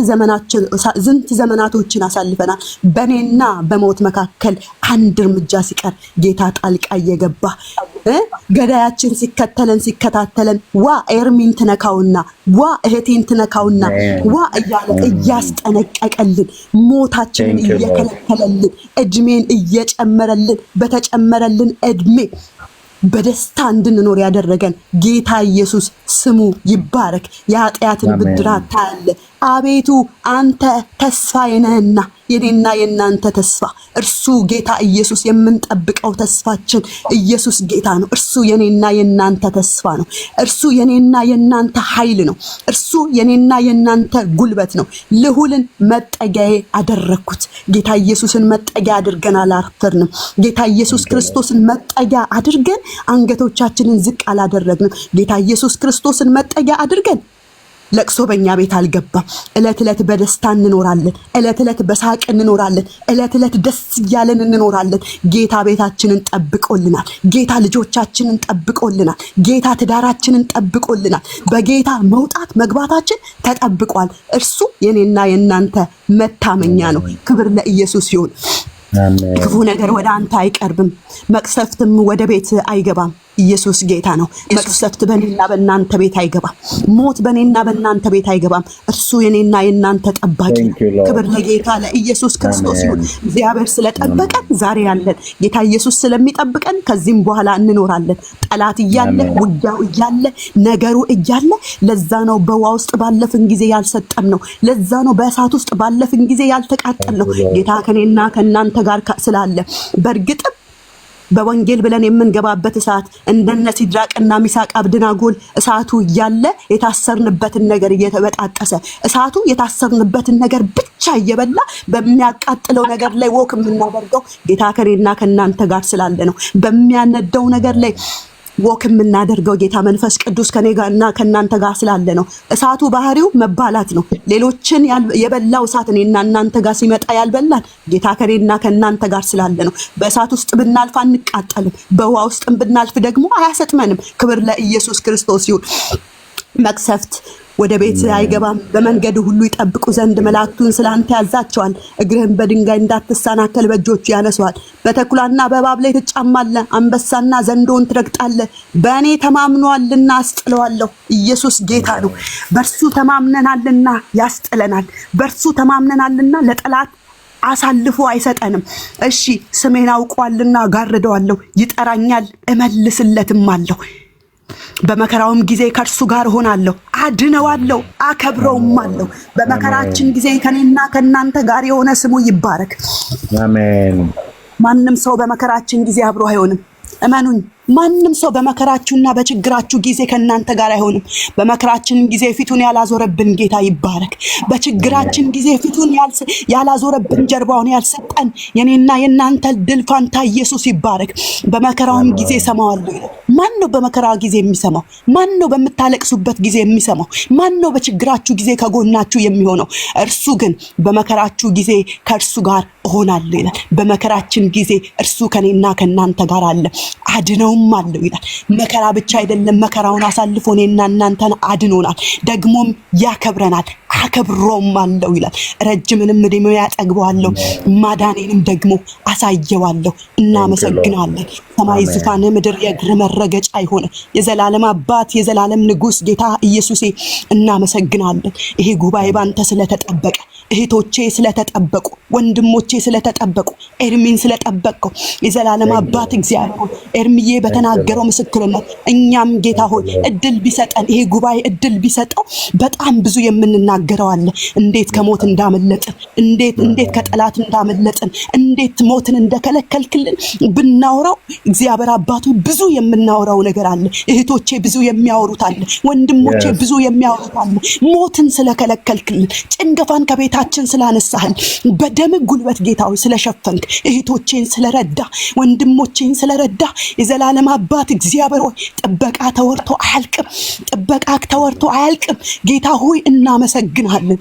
ዘመናቶችን አሳልፈናል። በኔና በሞት መካከል አንድ እርምጃ ሲቀር ጌታ ጣልቃ እየገባ ገዳያችን ሲከታተለን ዋ ኤርሚን ትነካውና ዋ እህቴን ትነካውና ዋ እያለ እያስጠነቀቀልን ሞታችንን እየከለከለልን እድሜን እየጨመረልን በተጨመረልን እድሜ በደስታ እንድንኖር ያደረገን ጌታ ኢየሱስ ስሙ ይባረክ። የኃጢአትን ብድራት ታያለ። አቤቱ አንተ ተስፋዬ ነህና የኔና የናንተ ተስፋ እርሱ ጌታ ኢየሱስ የምንጠብቀው ተስፋችን ኢየሱስ ጌታ ነው። እርሱ የኔና የናንተ ተስፋ ነው። እርሱ የኔና የናንተ ኃይል ነው። እርሱ የኔና የናንተ ጉልበት ነው። ልሁልን መጠጊያዬ አደረኩት። ጌታ ኢየሱስን መጠጊያ አድርገን አላፈርንም። ጌታ ኢየሱስ ክርስቶስን መጠጊያ አድርገን አንገቶቻችንን ዝቅ አላደረግንም። ጌታ ኢየሱስ ክርስቶስን መጠጊያ አድርገን ለቅሶ በእኛ ቤት አልገባም። እለት እለት በደስታ እንኖራለን። እለት እለት በሳቅ እንኖራለን። እለት እለት ደስ እያለን እንኖራለን። ጌታ ቤታችንን ጠብቆልናል። ጌታ ልጆቻችንን ጠብቆልናል። ጌታ ትዳራችንን ጠብቆልናል። በጌታ መውጣት መግባታችን ተጠብቋል። እርሱ የኔና የናንተ መታመኛ ነው። ክብር ለኢየሱስ ይሁን። ክፉ ነገር ወደ አንተ አይቀርብም። መቅሰፍትም ወደ ቤት አይገባም። ኢየሱስ ጌታ ነው። መቅሰፍት በእኔና በእናንተ ቤት አይገባም። ሞት በእኔና በእናንተ ቤት አይገባም። እርሱ የኔና የእናንተ ጠባቂ ነው። ክብር ለጌታ ለኢየሱስ ክርስቶስ ይሁን። እግዚአብሔር ስለጠበቀን ዛሬ ያለን፣ ጌታ ኢየሱስ ስለሚጠብቀን ከዚህም በኋላ እንኖራለን። ጠላት እያለ ውጊያው እያለ ነገሩ እያለ፣ ለዛ ነው በውሃ ውስጥ ባለፍን ጊዜ ያልሰጠም ነው። ለዛ ነው በእሳት ውስጥ ባለፍን ጊዜ ያልተቃጠል ነው። ጌታ ከኔና ከእናንተ ጋር ስላለ በእርግጥም በወንጌል ብለን የምንገባበት እሳት እንደነ ሲድራቅና ሚሳቅ አብደናጎል እሳቱ እያለ የታሰርንበትን ነገር እየተበጣጠሰ እሳቱ የታሰርንበትን ነገር ብቻ እየበላ በሚያቃጥለው ነገር ላይ ወክ የምናደርገው ጌታ ከኔና ከእናንተ ጋር ስላለ ነው። በሚያነደው ነገር ላይ ወክ የምናደርገው ጌታ መንፈስ ቅዱስ ከኔ ጋርና ከእናንተ ጋር ስላለ ነው። እሳቱ ባህሪው መባላት ነው። ሌሎችን የበላው እሳት እኔና እናንተ ጋር ሲመጣ ያልበላን ጌታ ከኔና ከእናንተ ጋር ስላለ ነው። በእሳት ውስጥ ብናልፍ አንቃጠልም፣ በውሃ ውስጥ ብናልፍ ደግሞ አያሰጥመንም። ክብር ለኢየሱስ ክርስቶስ ይሁን። መቅሰፍት ወደ ቤት አይገባም። በመንገድ ሁሉ ይጠብቁ ዘንድ መላእክቱን ስላንተ ያዛቸዋል። እግርህን በድንጋይ እንዳትሰናከል በእጆቹ ያነሷል። በተኩላና በእባብ ላይ ትጫማለህ፣ አንበሳና ዘንዶን ትረግጣለህ። በእኔ ተማምኗልና አስጥለዋለሁ። ኢየሱስ ጌታ ነው። በእርሱ ተማምነናልና ያስጥለናል። በእርሱ ተማምነናልና ለጠላት አሳልፎ አይሰጠንም። እሺ ስሜን አውቋልና ጋርደዋለሁ፣ ይጠራኛል፣ እመልስለትም አለሁ። በመከራውም ጊዜ ከእርሱ ጋር ሆናለሁ፣ አድነዋለሁ፣ አከብረውም አለሁ። በመከራችን ጊዜ ከኔና ከእናንተ ጋር የሆነ ስሙ ይባረክ። አሜን። ማንም ሰው በመከራችን ጊዜ አብሮ አይሆንም። እመኑኝ፣ ማንም ሰው በመከራችሁና በችግራችሁ ጊዜ ከእናንተ ጋር አይሆንም። በመከራችን ጊዜ ፊቱን ያላዞረብን ጌታ ይባረክ። በችግራችን ጊዜ ፊቱን ያላዞረብን ጀርባውን ያልሰጠን የኔና የእናንተ ድል ፋንታ ኢየሱስ ይባረክ። በመከራውም ጊዜ ሰማዋለሁ ይላል። ማን ነው በመከራ ጊዜ የሚሰማው? ማን ነው በምታለቅሱበት ጊዜ የሚሰማው? ማን ነው በችግራችሁ ጊዜ ከጎናችሁ የሚሆነው? እርሱ ግን በመከራችሁ ጊዜ ከእርሱ ጋር እሆናለሁ ይላል። በመከራችን ጊዜ እርሱ ከኔና ከእናንተ ጋር አለ፣ አድነውም አለው ይላል። መከራ ብቻ አይደለም፣ መከራውን አሳልፎ እኔና እናንተን አድኖናል፣ ደግሞም ያከብረናል፣ አከብሮም አለው ይላል። ረጅምንም ዕድሜ ያጠግበዋለሁ፣ ማዳኔንም ደግሞ አሳየዋለሁ። እናመሰግናለን። ሰማይ ዙፋን፣ ምድር የእግር መረገጫ ይሆነ የዘላለም አባት የዘላለም ንጉስ ጌታ ኢየሱሴ እናመሰግናለን። ይሄ ጉባኤ ባንተ ስለተጠበቀ፣ እህቶቼ ስለተጠበቁ፣ ወንድሞቼ ስለተጠበቁ፣ ኤርሚን ስለጠበቀው የዘላለም አባት እግዚአብሔር ኤርሚዬ በተናገረው ምስክርነት እኛም ጌታ ሆይ እድል ቢሰጠን፣ ይሄ ጉባኤ እድል ቢሰጠው በጣም ብዙ የምንናገረው አለ። እንዴት ከሞት እንዳመለጥን፣ እንዴት ከጠላት እንዳመለጥን፣ እንዴት ሞትን እንደከለከልክልን ብናወራው እግዚአብሔር አባቱ ብዙ የምናወራው ነገር አለ። እህቶቼ ብዙ የሚያወሩት አለ። ወንድሞቼ ብዙ የሚያወሩት አለ። ሞትን ስለከለከልክልን፣ ጭንገፋን ከቤታችን ስላነሳህን፣ በደም ጉልበት ጌታው ስለሸፈንክ፣ እህቶቼን ስለረዳ፣ ወንድሞቼን ስለረዳ የዘላለም አባት እግዚአብሔር ሆይ ጥበቃ ተወርቶ አያልቅም። ጥበቃ ተወርቶ አያልቅም። ጌታ ሆይ እናመሰግናለን።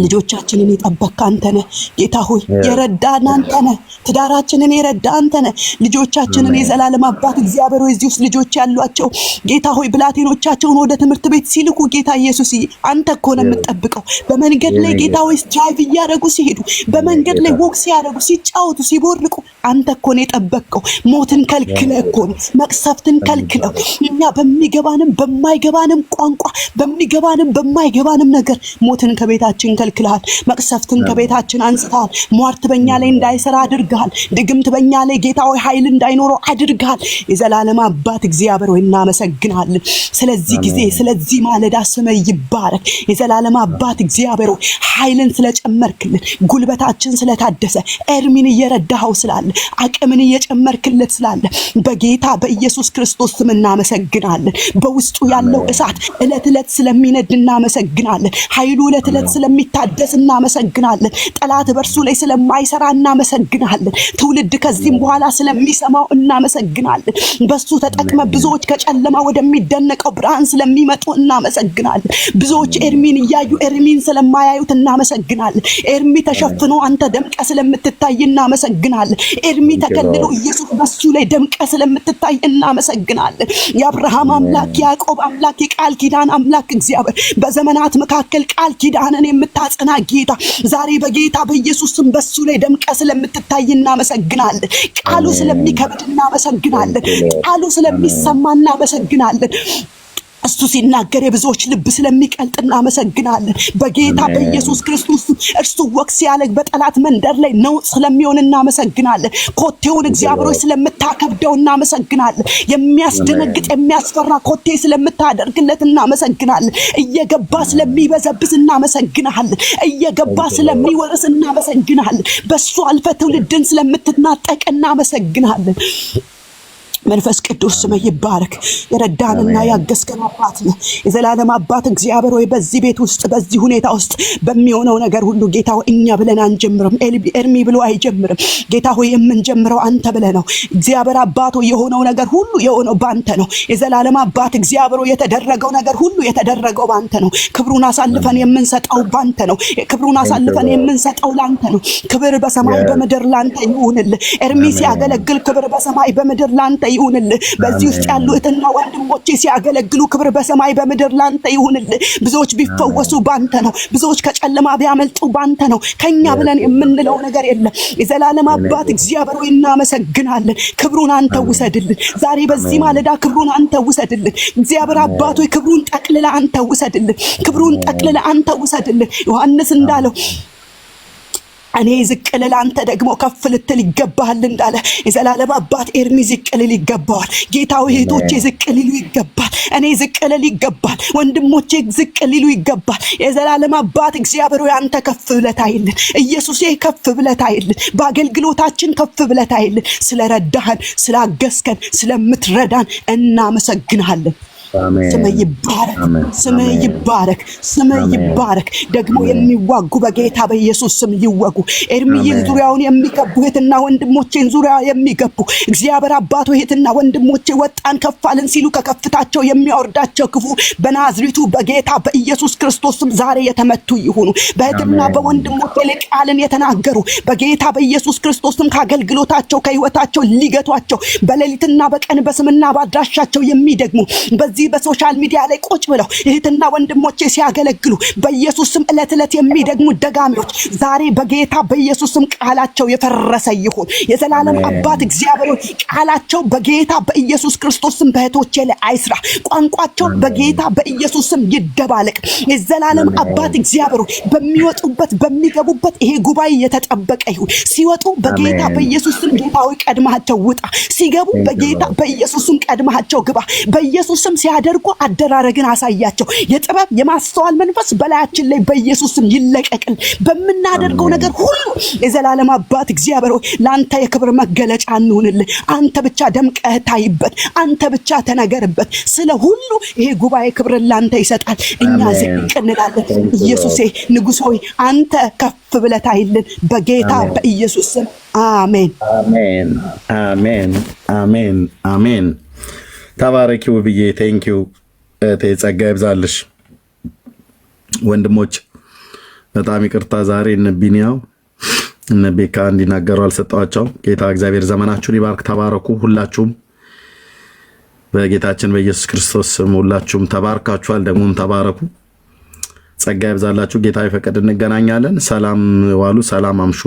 ልጆቻችንን የጠበቅክ አንተ ነህ ጌታ ሆይ፣ የረዳን አንተ ነህ። ትዳራችንን የረዳ አንተ ነህ። ልጆቻችንን የዘላለም አባት እግዚአብሔር ሆይ፣ እዚህ ውስጥ ልጆች ያሏቸው ጌታ ሆይ ብላቴኖቻቸውን ወደ ትምህርት ቤት ሲልኩ ጌታ ኢየሱስ አንተ እኮ ነው የምትጠብቀው። በመንገድ ላይ ጌታ ሆይ ድራይቭ እያደረጉ ሲሄዱ፣ በመንገድ ላይ ወክ ሲያደርጉ፣ ሲጫወቱ፣ ሲቦርቁ አንተ እኮ ነው የጠበቅከው። ሞትን ከልክለህ እኮ ነው፣ መቅሰፍትን ከልክለው። እኛ በሚገባንም በማይገባንም ቋንቋ፣ በሚገባንም በማይገባንም ነገር ሞትን ከቤታችን ከልክለሃል። መቅሰፍትን ከቤታችን አንስተሃል። ሟርት በእኛ ላይ እንዳይሰራ አድርገሃል። ድግምት በእኛ ላይ ጌታ ሆይ ኃይል እንዳይኖረው አድርገሃል። የዘላለም አባት እግዚአብሔር ሆይ እናመሰግናለን። ስለዚህ ጊዜ ስለዚህ ማለዳ ስምህ ይባረክ። የዘላለም አባት እግዚአብሔር ሆይ ኃይልን ስለጨመርክልን፣ ጉልበታችን ስለታደሰ፣ ኤርሚን እየረዳኸው ስላለ፣ አቅምን እየጨመርክለት ስላለ በጌታ በኢየሱስ ክርስቶስ ስም እናመሰግናለን። በውስጡ ያለው እሳት ዕለት ዕለት ስለሚነድ እናመሰግናለን። ኃይሉ ዕለት ዕለት ስለሚታደስ እናመሰግናለን። ጠላት በእርሱ ላይ ስለማይሰራ እናመሰግናለን። ትውልድ ከዚህም በኋላ ስለሚሰማው እናመሰግናለን። በሱ ተጠቅመ ብዙዎች ከጨለማ ወደሚደነቀው ብርሃን ስለሚመጡ እናመሰግናለን። ብዙዎች ኤርሚን እያዩ ኤርሚን ስለማያዩት እናመሰግናለን። ኤርሚ ተሸፍኖ አንተ ደምቀ ስለምትታይ እናመሰግናለን። ኤርሚ ተከልሎ ኢየሱስ በሱ ላይ ደምቀ ስለምትታይ እናመሰግናለን። የአብርሃም አምላክ፣ የያዕቆብ አምላክ፣ የቃል ኪዳን አምላክ እግዚአብሔር በዘመናት መካከል ቃል ኪዳን ልባችንን የምታጸና ጌታ ዛሬ በጌታ በኢየሱስ ስም በሱ ላይ ደምቀ ስለምትታይ እናመሰግናለን። ቃሉ ስለሚከብድ እናመሰግናለን። ቃሉ ስለሚሰማ እናመሰግናለን። እሱ ሲናገር የብዙዎች ልብ ስለሚቀልጥ እናመሰግናለን። በጌታ በኢየሱስ ክርስቶስ እርሱ ወቅት ሲያለግ በጠላት መንደር ላይ ነው ስለሚሆን እናመሰግናለን። ኮቴውን እግዚአብሔር ስለምታከብደው እናመሰግናለን። የሚያስደነግጥ የሚያስፈራ ኮቴ ስለምታደርግለት እናመሰግናለን። እየገባ ስለሚበዘብዝ እናመሰግናለን። እየገባ ስለሚወርስ እናመሰግናለን። በሱ አልፈ ትውልድን ስለምትናጠቅ እናመሰግናለን። መንፈስ ቅዱስ ስም ይባረክ። የረዳንና ያገዝከን አባት ነህ። የዘላለም አባት እግዚአብሔር ሆይ በዚህ ቤት ውስጥ በዚህ ሁኔታ ውስጥ በሚሆነው ነገር ሁሉ ጌታ ሆይ እኛ ብለን አንጀምርም። ኤርሚ ብሎ አይጀምርም። ጌታ ሆይ የምንጀምረው አንተ ብለህ ነው። እግዚአብሔር አባት ሆይ የሆነው ነገር ሁሉ የሆነው ባንተ ነው። የዘላለም አባት እግዚአብሔር ሆይ የተደረገው ነገር ሁሉ የተደረገው ባንተ ነው። ክብሩን አሳልፈን የምንሰጠው ባንተ ነው። ክብሩን አሳልፈን የምንሰጠው ላንተ ነው። ክብር በሰማይ በምድር ላንተ ይሁንልህ። ኤርሚ ሲያገለግል ክብር በሰማይ በምድር ላንተ ይሁንልህ። በዚህ ውስጥ ያሉ እህትና ወንድሞቼ ሲያገለግሉ ክብር በሰማይ በምድር ላንተ ይሁንልህ። ብዙዎች ቢፈወሱ ባንተ ነው። ብዙዎች ከጨለማ ቢያመልጡ ባንተ ነው። ከኛ ብለን የምንለው ነገር የለም። የዘላለም አባት እግዚአብሔር ሆይ እናመሰግናለን። ክብሩን አንተ ውሰድልን። ዛሬ በዚህ ማለዳ ክብሩን አንተ ውሰድልን። እግዚአብሔር አባት ሆይ ክብሩን ጠቅልለ አንተ ውሰድልን። ክብሩን ጠቅልለ አንተ ውሰድልን። ዮሐንስ እንዳለው እኔ ዝቅ ልል አንተ ደግሞ ከፍ ልትል ይገባሃል እንዳለ የዘላለም አባት ኤርሚ ዝቅ ልል ይገባዋል። ጌታው እህቶቼ ዝቅ ሊሉ ይገባል። እኔ ዝቅ ልል ይገባል። ወንድሞቼ ዝቅ ሊሉ ይገባል። የዘላለም አባት እግዚአብሔር ሆይ አንተ ከፍ ብለህ ታይልን። ኢየሱሴ ከፍ ብለህ ታይልን። በአገልግሎታችን ከፍ ብለህ ታይልን። ስለረዳህን፣ ስላገዝከን፣ ስለምትረዳን እናመሰግናለን። ስምህ ይባረክ፣ ስምህ ይባረክ፣ ስምህ ይባረክ። ደግሞ የሚዋጉ በጌታ በኢየሱስ ስም ይወጉ። ኤርሚዬን ዙሪያውን የሚከቡ እህትና ወንድሞቼን ዙሪያ የሚገቡ እግዚአብሔር አባቶ እህትና ወንድሞቼ ወጣን ከፋልን ሲሉ ከከፍታቸው የሚያወርዳቸው ክፉ በናዝሬቱ በጌታ በኢየሱስ ክርስቶስ ስም ዛሬ የተመቱ ይሁኑ። በእህትና በወንድሞቼ ላይ ቃልን የተናገሩ በጌታ በኢየሱስ ክርስቶስ ስም ከአገልግሎታቸው ከህይወታቸው ሊገቷቸው በሌሊትና በቀን በስምና ባድራሻቸው የሚደግሙ በዚህ በሶሻል ሚዲያ ላይ ቁጭ ብለው እህትና ወንድሞቼ ሲያገለግሉ በኢየሱስ ስም ዕለት ዕለት የሚደግሙ ደጋሚዎች ዛሬ በጌታ በኢየሱስ ስም ቃላቸው የፈረሰ ይሁን። የዘላለም አባት እግዚአብሔር ቃላቸው በጌታ በኢየሱስ ክርስቶስ ስም በእህቶቼ ላይ አይስራ። ቋንቋቸው በጌታ በኢየሱስ ስም ይደባለቅ። የዘላለም አባት እግዚአብሔር በሚወጡበት በሚገቡበት ይሄ ጉባኤ የተጠበቀ ይሁን። ሲወጡ በጌታ በኢየሱስ ስም ጌታው ቀድማቸው ውጣ። ሲገቡ በጌታ በኢየሱስ ስም ቀድማቸው ግባ። በኢየሱስ ስም ሲያደርጉ አደራረግን አሳያቸው። የጥበብ የማስተዋል መንፈስ በላያችን ላይ በኢየሱስ ስም ይለቀቅል። በመናደርገው ነገር ሁሉ የዘላለም አባት እግዚአብሔር ሆይ ላንተ የክብር መገለጫ እንሁንልህ። አንተ ብቻ ደምቀህ ታይበት፣ አንተ ብቻ ተነገርበት። ስለ ሁሉ ይሄ ጉባኤ ክብር ላንተ ይሰጣል። እኛ ዝቅ እንላለን። ኢየሱሴ ንጉሥ ሆይ አንተ ከፍ ብለህ ታይልን በጌታ በኢየሱስ ስም አሜን፣ አሜን፣ አሜን፣ አሜን፣ አሜን። ተባረኪው ብዬ ቴንኪው ጸጋ ይብዛልሽ። ወንድሞች በጣም ይቅርታ ዛሬ እነ ቢኒያው እነ ቤካ እንዲናገሩ አልሰጠዋቸው። ጌታ እግዚአብሔር ዘመናችሁን ይባርክ። ተባረኩ። ሁላችሁም በጌታችን በኢየሱስ ክርስቶስ ስም ሁላችሁም ተባርካችኋል። ደግሞም ተባረኩ። ጸጋ ይብዛላችሁ። ጌታ ይፈቀድ እንገናኛለን። ሰላም ዋሉ። ሰላም አምሹ።